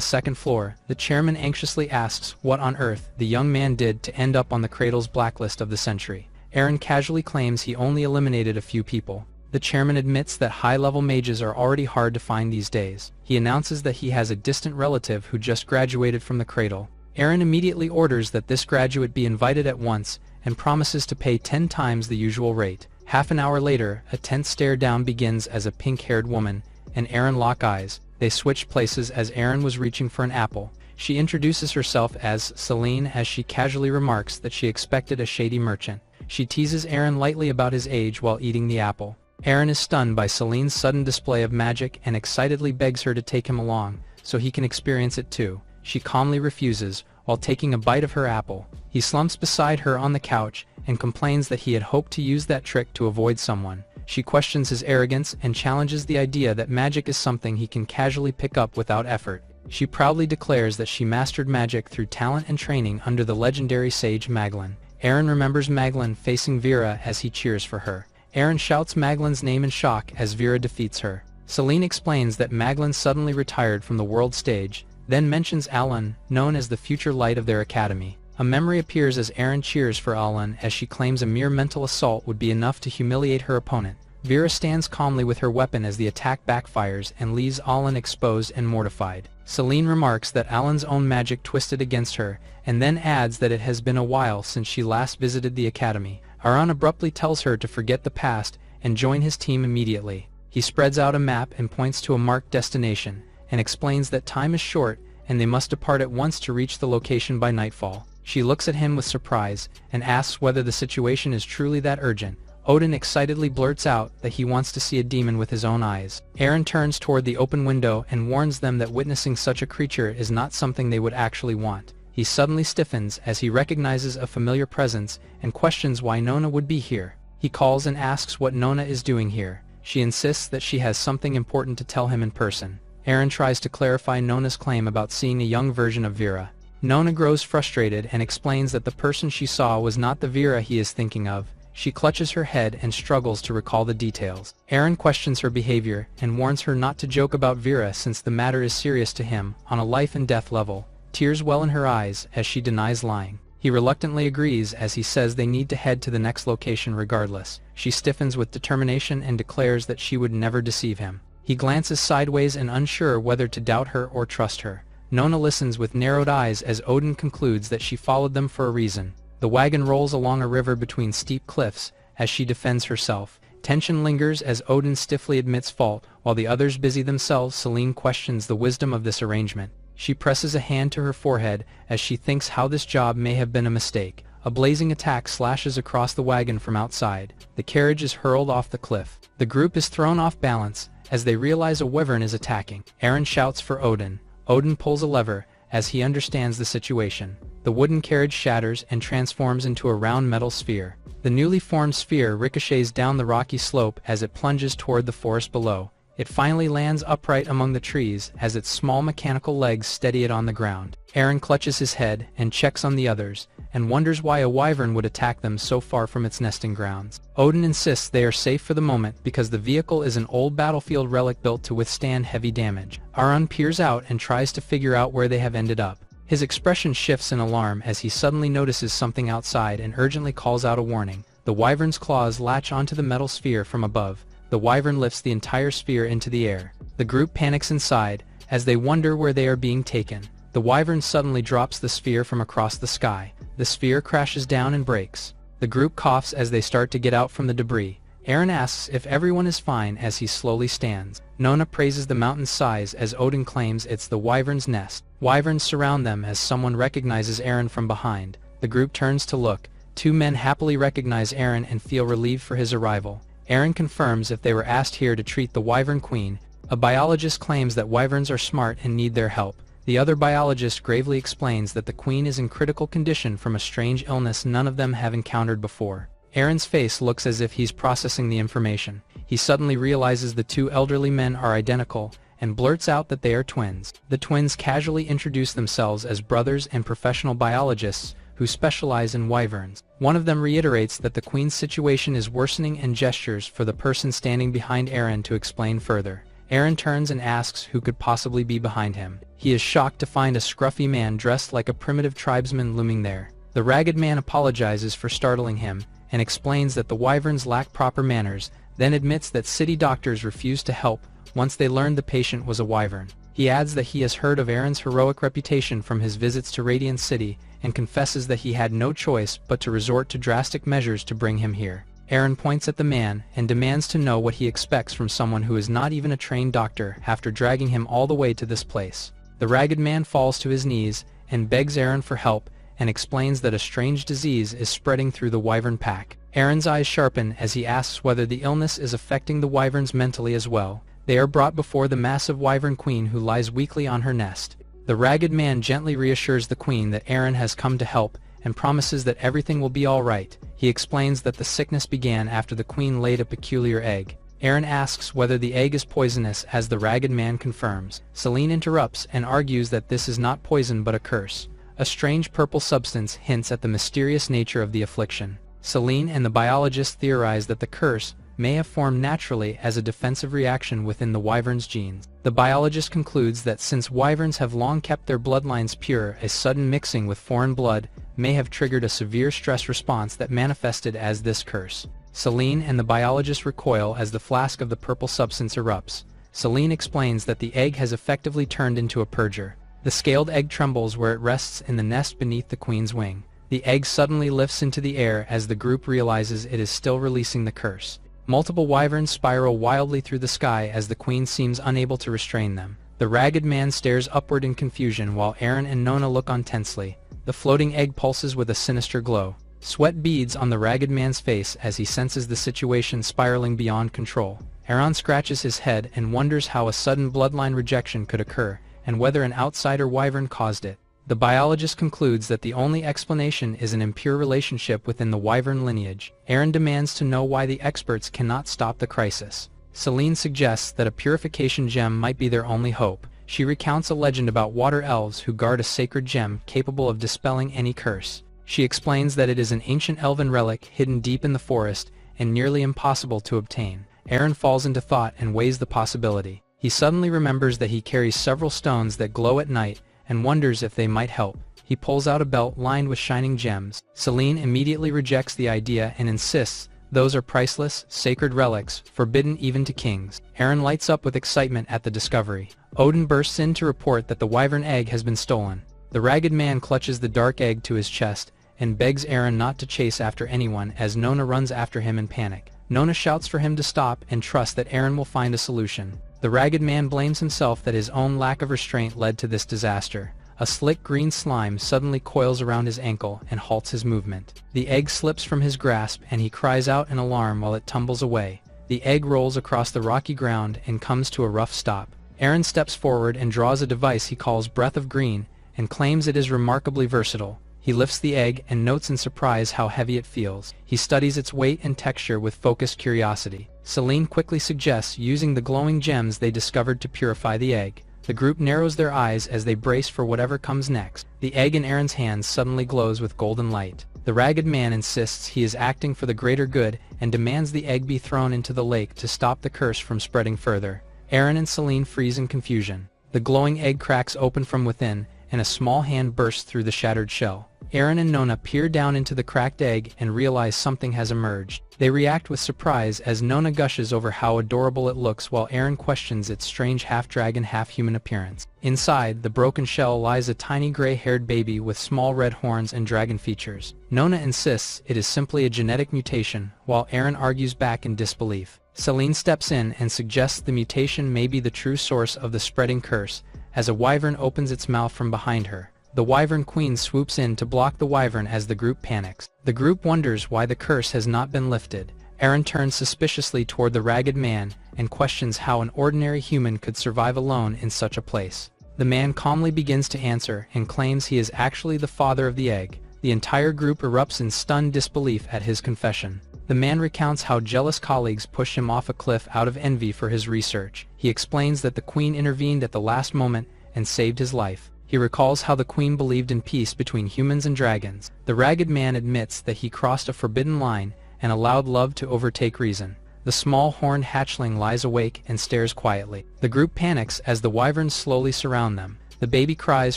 second floor, the chairman anxiously asks what on earth the young man did to end up on the Cradle's blacklist of the century. Eren casually claims he only eliminated a few people. The chairman admits that high-level mages are already hard to find these days. He announces that he has a distant relative who just graduated from the Cradle. Eren immediately orders that this graduate be invited at once and promises to pay 10 times the usual rate. Half an hour later, a tense stare-down begins as a pink-haired woman and Eren lock eyes. They switch places as Eren was reaching for an apple. She introduces herself as Celine as she casually remarks that she expected a shady merchant. She teases Eren lightly about his age while eating the apple. Eren is stunned by Celine's sudden display of magic and excitedly begs her to take him along, so he can experience it too. She calmly refuses, while taking a bite of her apple. He slumps beside her on the couch and complains that he had hoped to use that trick to avoid someone. She questions his arrogance and challenges the idea that magic is something he can casually pick up without effort. She proudly declares that she mastered magic through talent and training under the legendary sage Maglin. Eren remembers Maglin facing Vera as he cheers for her. Eren shouts Maglin's name in shock as Vera defeats her. Celine explains that Maglin suddenly retired from the world stage, then mentions Alan, known as the future light of their academy. A memory appears as Eren cheers for Alan as she claims a mere mental assault would be enough to humiliate her opponent. Vera stands calmly with her weapon as the attack backfires and leaves Alan exposed and mortified. Celine remarks that Alan's own magic twisted against her, and then adds that it has been a while since she last visited the academy. Aran abruptly tells her to forget the past and join his team immediately. He spreads out a map and points to a marked destination, and explains that time is short and they must depart at once to reach the location by nightfall. She looks at him with surprise and asks whether the situation is truly that urgent. Odin excitedly blurts out that he wants to see a demon with his own eyes. Eren turns toward the open window and warns them that witnessing such a creature is not something they would actually want. He suddenly stiffens as he recognizes a familiar presence and questions why Nona would be here. He calls and asks what Nona is doing here. She insists that she has something important to tell him in person. Eren tries to clarify Nona's claim about seeing a young version of Vera. Nona grows frustrated and explains that the person she saw was not the Vera he is thinking of. She clutches her head and struggles to recall the details. Eren questions her behavior and warns her not to joke about Vera since the matter is serious to him on a life and death level. Tears well in her eyes as she denies lying. He reluctantly agrees as he says they need to head to the next location regardless. She stiffens with determination and declares that she would never deceive him. He glances sideways and unsure whether to doubt her or trust her. Nona listens with narrowed eyes as Odin concludes that she followed them for a reason. The wagon rolls along a river between steep cliffs as she defends herself. Tension lingers as Odin stiffly admits fault, while the others busy themselves. Celine questions the wisdom of this arrangement. She presses a hand to her forehead as she thinks how this job may have been a mistake. A blazing attack slashes across the wagon from outside. The carriage is hurled off the cliff. The group is thrown off balance as they realize a wyvern is attacking. Eren shouts for Odin. Odin pulls a lever as he understands the situation. The wooden carriage shatters and transforms into a round metal sphere. The newly formed sphere ricochets down the rocky slope as it plunges toward the forest below. It finally lands upright among the trees as its small mechanical legs steady it on the ground. Eren clutches his head and checks on the others, and wonders why a wyvern would attack them so far from its nesting grounds. Odin insists they are safe for the moment because the vehicle is an old battlefield relic built to withstand heavy damage. Aran peers out and tries to figure out where they have ended up. His expression shifts in alarm as he suddenly notices something outside and urgently calls out a warning. The wyvern's claws latch onto the metal sphere from above. The wyvern lifts the entire sphere into the air. The group panics inside, as they wonder where they are being taken. The wyvern suddenly drops the sphere from across the sky. The sphere crashes down and breaks. The group coughs as they start to get out from the debris. Eren asks if everyone is fine as he slowly stands. Nona praises the mountain's size as Odin claims it's the wyvern's nest. Wyverns surround them as someone recognizes Eren from behind. The group turns to look. Two men happily recognize Eren and feel relieved for his arrival. Eren confirms if they were asked here to treat the wyvern queen. A biologist claims that wyverns are smart and need their help. The other biologist gravely explains that the queen is in critical condition from a strange illness none of them have encountered before. Eren's face looks as if he's processing the information. He suddenly realizes the two elderly men are identical, and blurts out that they are twins. The twins casually introduce themselves as brothers and professional biologists who specialize in wyverns. One of them reiterates that the queen's situation is worsening and gestures for the person standing behind Eren to explain further. Eren turns and asks who could possibly be behind him. He is shocked to find a scruffy man dressed like a primitive tribesman looming there. The ragged man apologizes for startling him, and explains that the wyverns lack proper manners, then admits that city doctors refused to help once they learned the patient was a wyvern. He adds that he has heard of Eren's heroic reputation from his visits to Radiant City, and confesses that he had no choice but to resort to drastic measures to bring him here. Eren points at the man and demands to know what he expects from someone who is not even a trained doctor after dragging him all the way to this place. The ragged man falls to his knees and begs Eren for help, and explains that a strange disease is spreading through the wyvern pack. Eren's eyes sharpen as he asks whether the illness is affecting the wyverns mentally as well. They are brought before the massive wyvern queen who lies weakly on her nest. The ragged man gently reassures the queen that Eren has come to help, and promises that everything will be all right. He explains that the sickness began after the queen laid a peculiar egg. Eren asks whether the egg is poisonous as the ragged man confirms. Selene interrupts and argues that this is not poison but a curse. A strange purple substance hints at the mysterious nature of the affliction. Selene and the biologist theorize that the curse may have formed naturally as a defensive reaction within the wyvern's genes. The biologist concludes that since wyverns have long kept their bloodlines pure, a sudden mixing with foreign blood may have triggered a severe stress response that manifested as this curse. Selene and the biologist recoil as the flask of the purple substance erupts. Selene explains that the egg has effectively turned into a purger. The scaled egg trembles where it rests in the nest beneath the queen's wing. The egg suddenly lifts into the air as the group realizes it is still releasing the curse. Multiple wyverns spiral wildly through the sky as the queen seems unable to restrain them. The ragged man stares upward in confusion while Eren and Nona look on tensely. The floating egg pulses with a sinister glow. Sweat beads on the ragged man's face as he senses the situation spiraling beyond control. Eren scratches his head and wonders how a sudden bloodline rejection could occur, and whether an outsider wyvern caused it. The biologist concludes that the only explanation is an impure relationship within the wyvern lineage. Eren demands to know why the experts cannot stop the crisis. Selene suggests that a purification gem might be their only hope. She recounts a legend about water elves who guard a sacred gem capable of dispelling any curse. She explains that it is an ancient elven relic hidden deep in the forest and nearly impossible to obtain. Eren falls into thought and weighs the possibility. He suddenly remembers that he carries several stones that glow at night and wonders if they might help. He pulls out a belt lined with shining gems. Selene immediately rejects the idea and insists those are priceless, sacred relics, forbidden even to kings. Eren lights up with excitement at the discovery. Odin bursts in to report that the wyvern egg has been stolen. The ragged man clutches the dark egg to his chest and begs Eren not to chase after anyone as Nona runs after him in panic. Nona shouts for him to stop and trusts that Eren will find a solution. The ragged man blames himself that his own lack of restraint led to this disaster. A slick green slime suddenly coils around his ankle and halts his movement. The egg slips from his grasp and he cries out in alarm while it tumbles away. The egg rolls across the rocky ground and comes to a rough stop. Eren steps forward and draws a device he calls Breath of Green and claims it is remarkably versatile. He lifts the egg and notes in surprise how heavy it feels. He studies its weight and texture with focused curiosity. Selene quickly suggests using the glowing gems they discovered to purify the egg. The group narrows their eyes as they brace for whatever comes next. The egg in Eren's hands suddenly glows with golden light. The ragged man insists he is acting for the greater good and demands the egg be thrown into the lake to stop the curse from spreading further. Eren and Selene freeze in confusion. The glowing egg cracks open from within, and a small hand bursts through the shattered shell. Eren and Nona peer down into the cracked egg and realize something has emerged. They react with surprise as Nona gushes over how adorable it looks while Eren questions its strange half-dragon half-human appearance. Inside the broken shell lies a tiny gray-haired baby with small red horns and dragon features. Nona insists it is simply a genetic mutation, while Eren argues back in disbelief. Selene steps in and suggests the mutation may be the true source of the spreading curse, as a wyvern opens its mouth from behind her. The Wyvern Queen swoops in to block the wyvern as the group panics. The group wonders why the curse has not been lifted. Eren turns suspiciously toward the ragged man and questions how an ordinary human could survive alone in such a place. The man calmly begins to answer and claims he is actually the father of the egg. The entire group erupts in stunned disbelief at his confession. The man recounts how jealous colleagues pushed him off a cliff out of envy for his research. He explains that the queen intervened at the last moment and saved his life. He recalls how the queen believed in peace between humans and dragons. The ragged man admits that he crossed a forbidden line and allowed love to overtake reason. The small horned hatchling lies awake and stares quietly. The group panics as the wyverns slowly surround them. The baby cries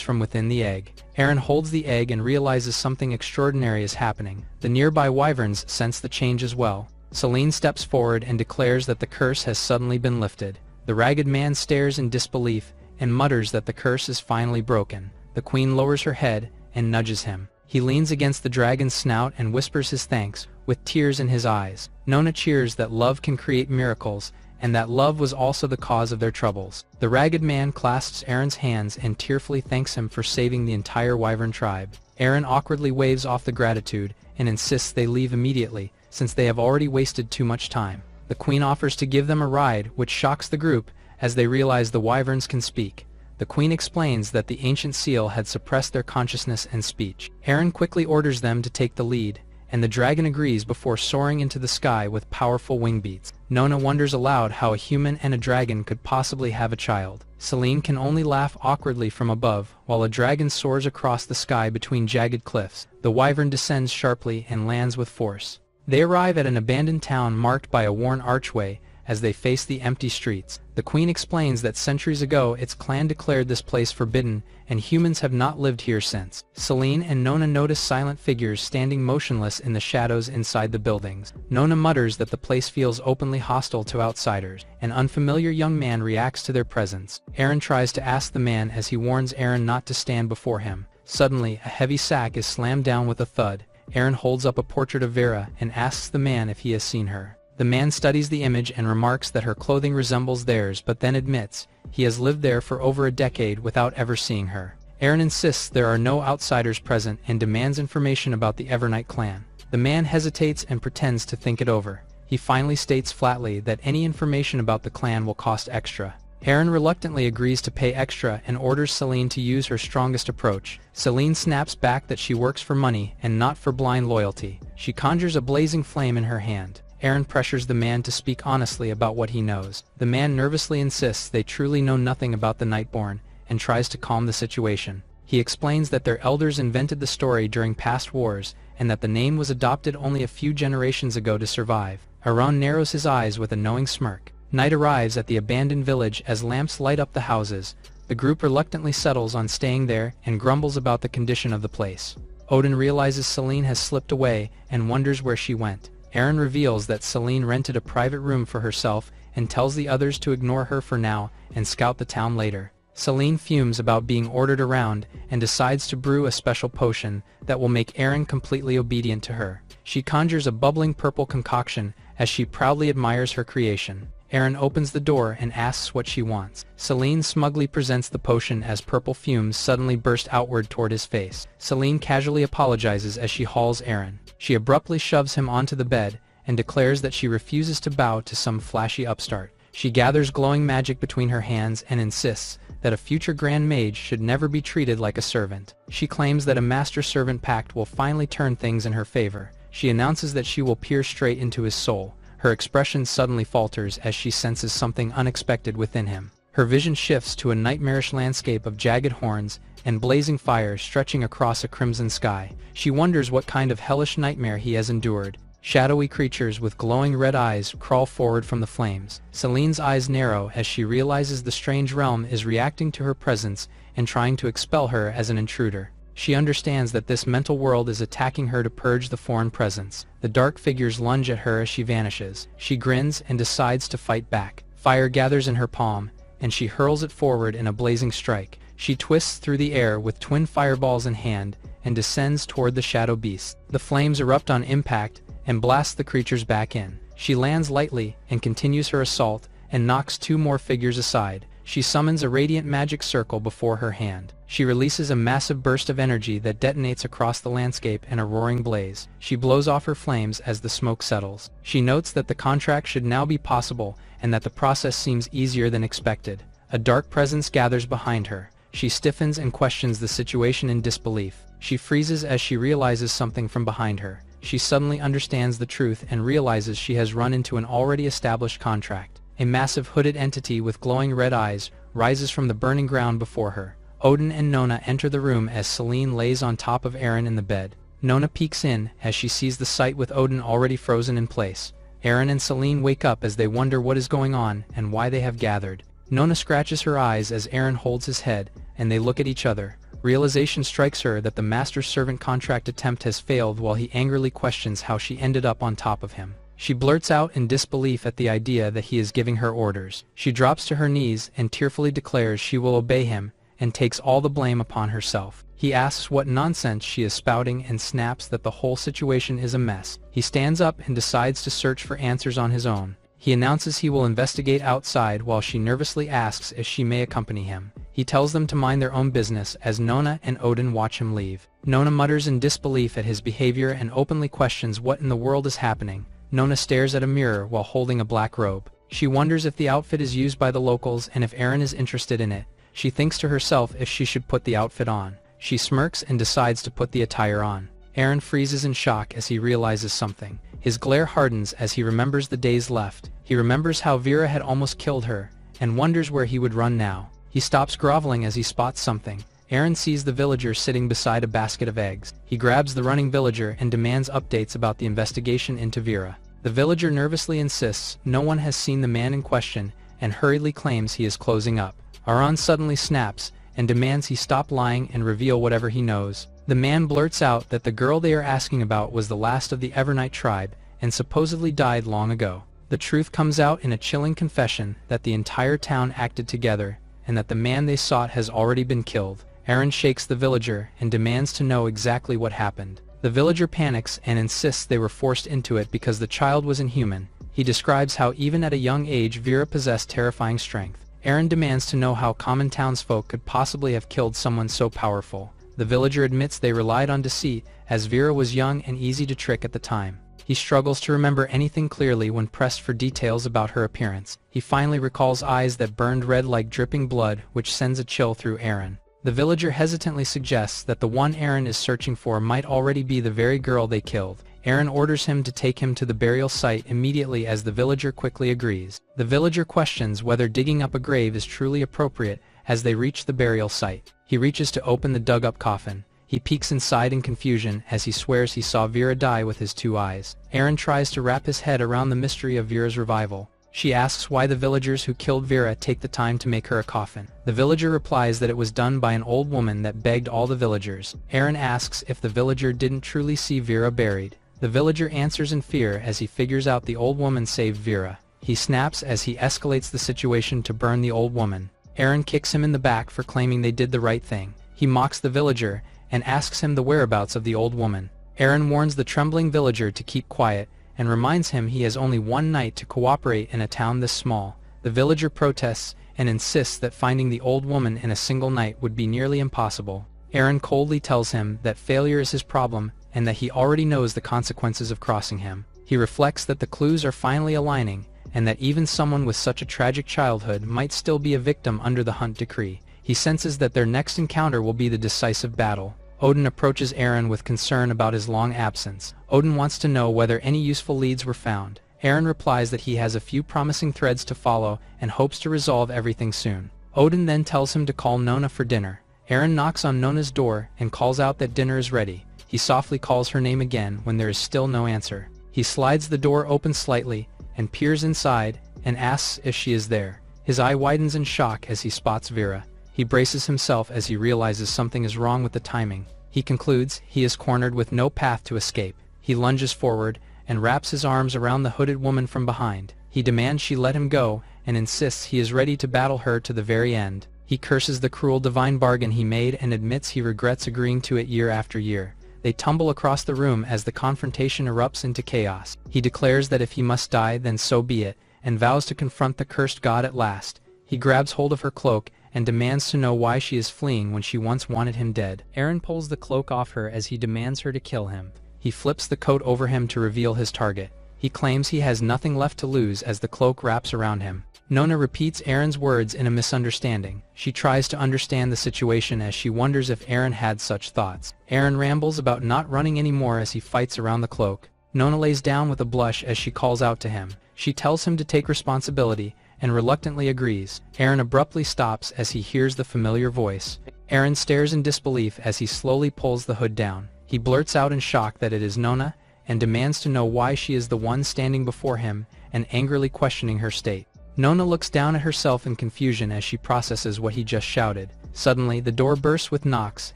from within the egg. Eren holds the egg and realizes something extraordinary is happening. The nearby wyverns sense the change as well. Selene steps forward and declares that the curse has suddenly been lifted. The ragged man stares in disbelief and mutters that the curse is finally broken. The queen lowers her head and nudges him. He leans against the dragon's snout and whispers his thanks, with tears in his eyes. Nona cheers that love can create miracles, and that love was also the cause of their troubles. The ragged man clasps Eren's hands and tearfully thanks him for saving the entire wyvern tribe. Eren awkwardly waves off the gratitude and insists they leave immediately, since they have already wasted too much time. The queen offers to give them a ride, which shocks the group, as they realize the wyverns can speak. The queen explains that the ancient seal had suppressed their consciousness and speech. Eren quickly orders them to take the lead, and the dragon agrees before soaring into the sky with powerful wing beats. Nona wonders aloud how a human and a dragon could possibly have a child. Selene can only laugh awkwardly from above, while a dragon soars across the sky between jagged cliffs. The wyvern descends sharply and lands with force. They arrive at an abandoned town marked by a worn archway. As they face the empty streets, the queen explains that centuries ago its clan declared this place forbidden, and humans have not lived here since. Selene and Nona notice silent figures standing motionless in the shadows inside the buildings. Nona mutters that the place feels openly hostile to outsiders. An unfamiliar young man reacts to their presence. Eren tries to ask the man as he warns Eren not to stand before him. Suddenly, a heavy sack is slammed down with a thud. Eren holds up a portrait of Vera and asks the man if he has seen her. The man studies the image and remarks that her clothing resembles theirs, but then admits he has lived there for over a decade without ever seeing her. Eren insists there are no outsiders present and demands information about the Evernight clan. The man hesitates and pretends to think it over. He finally states flatly that any information about the clan will cost extra. Eren reluctantly agrees to pay extra and orders Selene to use her strongest approach. Selene snaps back that she works for money and not for blind loyalty. She conjures a blazing flame in her hand. Eren pressures the man to speak honestly about what he knows. The man nervously insists they truly know nothing about the Nightborn and tries to calm the situation. He explains that their elders invented the story during past wars and that the name was adopted only a few generations ago to survive. Eren narrows his eyes with a knowing smirk. Night arrives at the abandoned village as lamps light up the houses. The group reluctantly settles on staying there and grumbles about the condition of the place. Odin realizes Selene has slipped away and wonders where she went. Eren reveals that Selene rented a private room for herself and tells the others to ignore her for now and scout the town later. Selene fumes about being ordered around and decides to brew a special potion that will make Eren completely obedient to her. She conjures a bubbling purple concoction as she proudly admires her creation. Eren opens the door and asks what she wants. Selene smugly presents the potion as purple fumes suddenly burst outward toward his face. Selene casually apologizes as she hauls Eren. She abruptly shoves him onto the bed and declares that she refuses to bow to some flashy upstart. She gathers glowing magic between her hands and insists that a future Grand Mage should never be treated like a servant. She claims that a master-servant pact will finally turn things in her favor. She announces that she will peer straight into his soul. Her expression suddenly falters as she senses something unexpected within him. Her vision shifts to a nightmarish landscape of jagged horns and blazing fire stretching across a crimson sky. She wonders what kind of hellish nightmare he has endured. Shadowy creatures with glowing red eyes crawl forward from the flames. Selene's eyes narrow as she realizes the strange realm is reacting to her presence and trying to expel her as an intruder. She understands that this mental world is attacking her to purge the foreign presence. The dark figures lunge at her as she vanishes. She grins and decides to fight back. Fire gathers in her palm, and she hurls it forward in a blazing strike. She twists through the air with twin fireballs in hand and descends toward the shadow beast. The flames erupt on impact and blast the creatures back in. She lands lightly and continues her assault and knocks 2 more figures aside. She summons a radiant magic circle before her hand. She releases a massive burst of energy that detonates across the landscape in a roaring blaze. She blows off her flames as the smoke settles. She notes that the contract should now be possible and that the process seems easier than expected. A dark presence gathers behind her. She stiffens and questions the situation in disbelief. She freezes as she realizes something from behind her. She suddenly understands the truth and realizes she has run into an already established contract. A massive hooded entity with glowing red eyes rises from the burning ground before her. Odin and Nona enter the room as Celine lays on top of Eren in the bed. Nona peeks in as she sees the sight with Odin already frozen in place. Eren and Celine wake up as they wonder what is going on and why they have gathered. Nona scratches her eyes as Eren holds his head, and they look at each other. Realization strikes her that the master-servant contract attempt has failed while he angrily questions how she ended up on top of him. She blurts out in disbelief at the idea that he is giving her orders. She drops to her knees and tearfully declares she will obey him and takes all the blame upon herself. He asks what nonsense she is spouting and snaps that the whole situation is a mess. He stands up and decides to search for answers on his own. He announces he will investigate outside while she nervously asks if she may accompany him. He tells them to mind their own business as Nona and Odin watch him leave. Nona mutters in disbelief at his behavior and openly questions what in the world is happening. Nona stares at a mirror while holding a black robe. She wonders if the outfit is used by the locals and if Eren is interested in it. She thinks to herself if she should put the outfit on. She smirks and decides to put the attire on. Eren freezes in shock as he realizes something. His glare hardens as he remembers the days left. He remembers how Vera had almost killed her, and wonders where he would run now. He stops groveling as he spots something. Eren sees the villager sitting beside a basket of eggs. He grabs the running villager and demands updates about the investigation into Vera. The villager nervously insists no one has seen the man in question and hurriedly claims he is closing up. Aran suddenly snaps and demands he stop lying and reveal whatever he knows. The man blurts out that the girl they are asking about was the last of the Evernight tribe and supposedly died long ago. The truth comes out in a chilling confession that the entire town acted together and that the man they sought has already been killed. Eren shakes the villager and demands to know exactly what happened. The villager panics and insists they were forced into it because the child was inhuman. He describes how even at a young age Vera possessed terrifying strength. Eren demands to know how common townsfolk could possibly have killed someone so powerful. The villager admits they relied on deceit, as Vera was young and easy to trick at the time. He struggles to remember anything clearly when pressed for details about her appearance. He finally recalls eyes that burned red like dripping blood, which sends a chill through Eren. The villager hesitantly suggests that the one Eren is searching for might already be the very girl they killed. Eren orders him to take him to the burial site immediately as the villager quickly agrees. The villager questions whether digging up a grave is truly appropriate as they reach the burial site. He reaches to open the dug-up coffin. He peeks inside in confusion as he swears he saw Vera die with his 2 eyes. Eren tries to wrap his head around the mystery of Vera's revival. She asks why the villagers who killed Vera take the time to make her a coffin. The villager replies that it was done by an old woman that begged all the villagers. Eren asks if the villager didn't truly see Vera buried. The villager answers in fear as he figures out the old woman saved Vera. He snaps as he escalates the situation to burn the old woman. Eren kicks him in the back for claiming they did the right thing. He mocks the villager and asks him the whereabouts of the old woman. Eren warns the trembling villager to keep quiet and reminds him he has only one night to cooperate in a town this small. The villager protests and insists that finding the old woman in a single night would be nearly impossible. Eren coldly tells him that failure is his problem and that he already knows the consequences of crossing him. He reflects that the clues are finally aligning and that even someone with such a tragic childhood might still be a victim under the Hunt Decree. He senses that their next encounter will be the decisive battle. Odin approaches Eren with concern about his long absence. Odin wants to know whether any useful leads were found. Eren replies that he has a few promising threads to follow and hopes to resolve everything soon. Odin then tells him to call Nona for dinner. Eren knocks on Nona's door and calls out that dinner is ready. He softly calls her name again when there is still no answer. He slides the door open slightly and peers inside and asks if she is there. His eye widens in shock as he spots Vera. He braces himself as he realizes something is wrong with the timing. He concludes he is cornered with no path to escape. He lunges forward and wraps his arms around the hooded woman from behind. He demands she let him go and insists he is ready to battle her to the very end. He curses the cruel divine bargain he made and admits he regrets agreeing to it year after year. They tumble across the room as the confrontation erupts into chaos. He declares that if he must die, then so be it, and vows to confront the cursed god at last. He grabs hold of her cloak and demands to know why she is fleeing when she once wanted him dead. Eren pulls the cloak off her as he demands her to kill him. He flips the coat over him to reveal his target. He claims he has nothing left to lose as the cloak wraps around him. Nona repeats Eren's words in a misunderstanding. She tries to understand the situation as she wonders if Eren had such thoughts. Eren rambles about not running anymore as he fights around the cloak. Nona lays down with a blush as she calls out to him. She tells him to take responsibility and reluctantly agrees. Eren abruptly stops as he hears the familiar voice. Eren stares in disbelief as he slowly pulls the hood down. He blurts out in shock that it is Nona and demands to know why she is the one standing before him and angrily questioning her state. Nona looks down at herself in confusion as she processes what he just shouted. Suddenly, the door bursts with knocks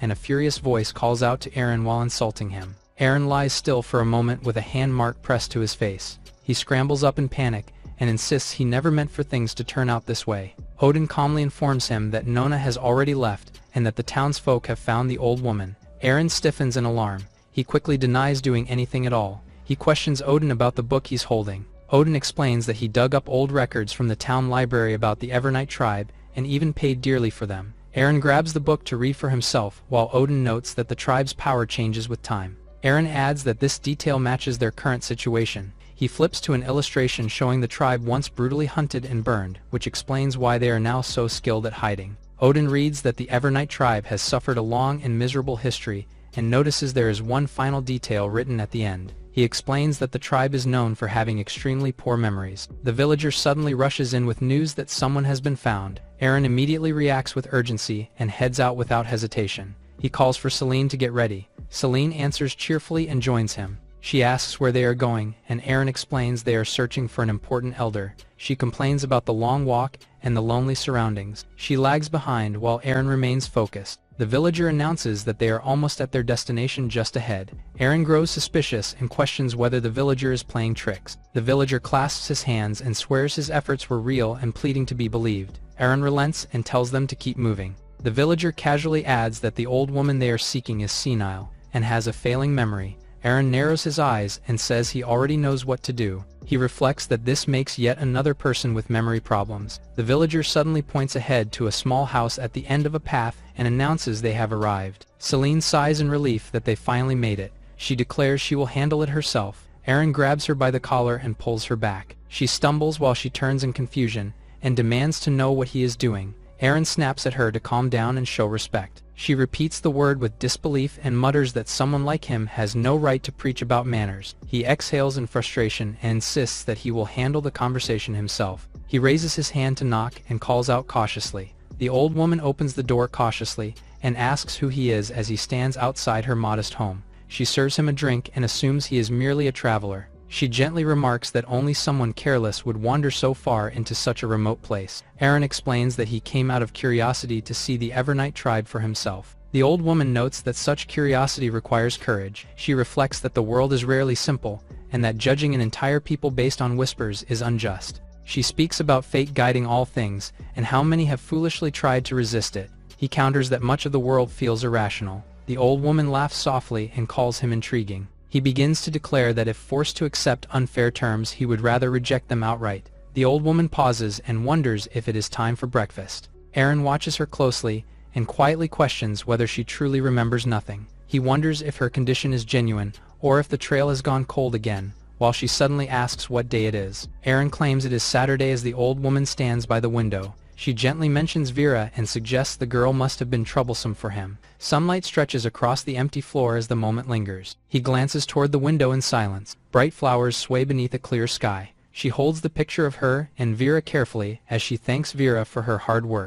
and a furious voice calls out to Eren while insulting him. Eren lies still for a moment with a hand mark pressed to his face. He scrambles up in panic and insists he never meant for things to turn out this way. Odin calmly informs him that Nona has already left and that the townsfolk have found the old woman. Eren stiffens in alarm. He quickly denies doing anything at all. He questions Odin about the book he's holding. Odin explains that he dug up old records from the town library about the Evernight tribe and even paid dearly for them. Eren grabs the book to read for himself while Odin notes that the tribe's power changes with time. Eren adds that this detail matches their current situation. He flips to an illustration showing the tribe once brutally hunted and burned, which explains why they are now so skilled at hiding. Odin reads that the Evernight tribe has suffered a long and miserable history and notices there is one final detail written at the end. He explains that the tribe is known for having extremely poor memories. The villager suddenly rushes in with news that someone has been found. Eren immediately reacts with urgency and heads out without hesitation. He calls for Selene to get ready. Selene answers cheerfully and joins him. She asks where they are going, and Eren explains they are searching for an important elder. She complains about the long walk and the lonely surroundings. She lags behind while Eren remains focused. The villager announces that they are almost at their destination just ahead. Eren grows suspicious and questions whether the villager is playing tricks. The villager clasps his hands and swears his efforts were real and pleading to be believed. Eren relents and tells them to keep moving. The villager casually adds that the old woman they are seeking is senile and has a failing memory. Eren narrows his eyes and says he already knows what to do. He reflects that this makes yet another person with memory problems. The villager suddenly points ahead to a small house at the end of a path and announces they have arrived. Selene sighs in relief that they finally made it. She declares she will handle it herself. Eren grabs her by the collar and pulls her back. She stumbles while she turns in confusion and demands to know what he is doing. Eren snaps at her to calm down and show respect. She repeats the word with disbelief and mutters that someone like him has no right to preach about manners. He exhales in frustration and insists that he will handle the conversation himself. He raises his hand to knock and calls out cautiously. The old woman opens the door cautiously and asks who he is as he stands outside her modest home. She serves him a drink and assumes he is merely a traveler. She gently remarks that only someone careless would wander so far into such a remote place. Eren explains that he came out of curiosity to see the Evernight tribe for himself. The old woman notes that such curiosity requires courage. She reflects that the world is rarely simple, and that judging an entire people based on whispers is unjust. She speaks about fate guiding all things, and how many have foolishly tried to resist it. He counters that much of the world feels irrational. The old woman laughs softly and calls him intriguing. He begins to declare that if forced to accept unfair terms, he would rather reject them outright. The old woman pauses and wonders if it is time for breakfast. Eren watches her closely and quietly questions whether she truly remembers nothing. He wonders if her condition is genuine or if the trail has gone cold again, while she suddenly asks what day it is. Eren claims it is Saturday as the old woman stands by the window. She gently mentions Vera and suggests the girl must have been troublesome for him. Sunlight stretches across the empty floor as the moment lingers. He glances toward the window in silence. Bright flowers sway beneath a clear sky. She holds the picture of her and Vera carefully as she thanks Vera for her hard work.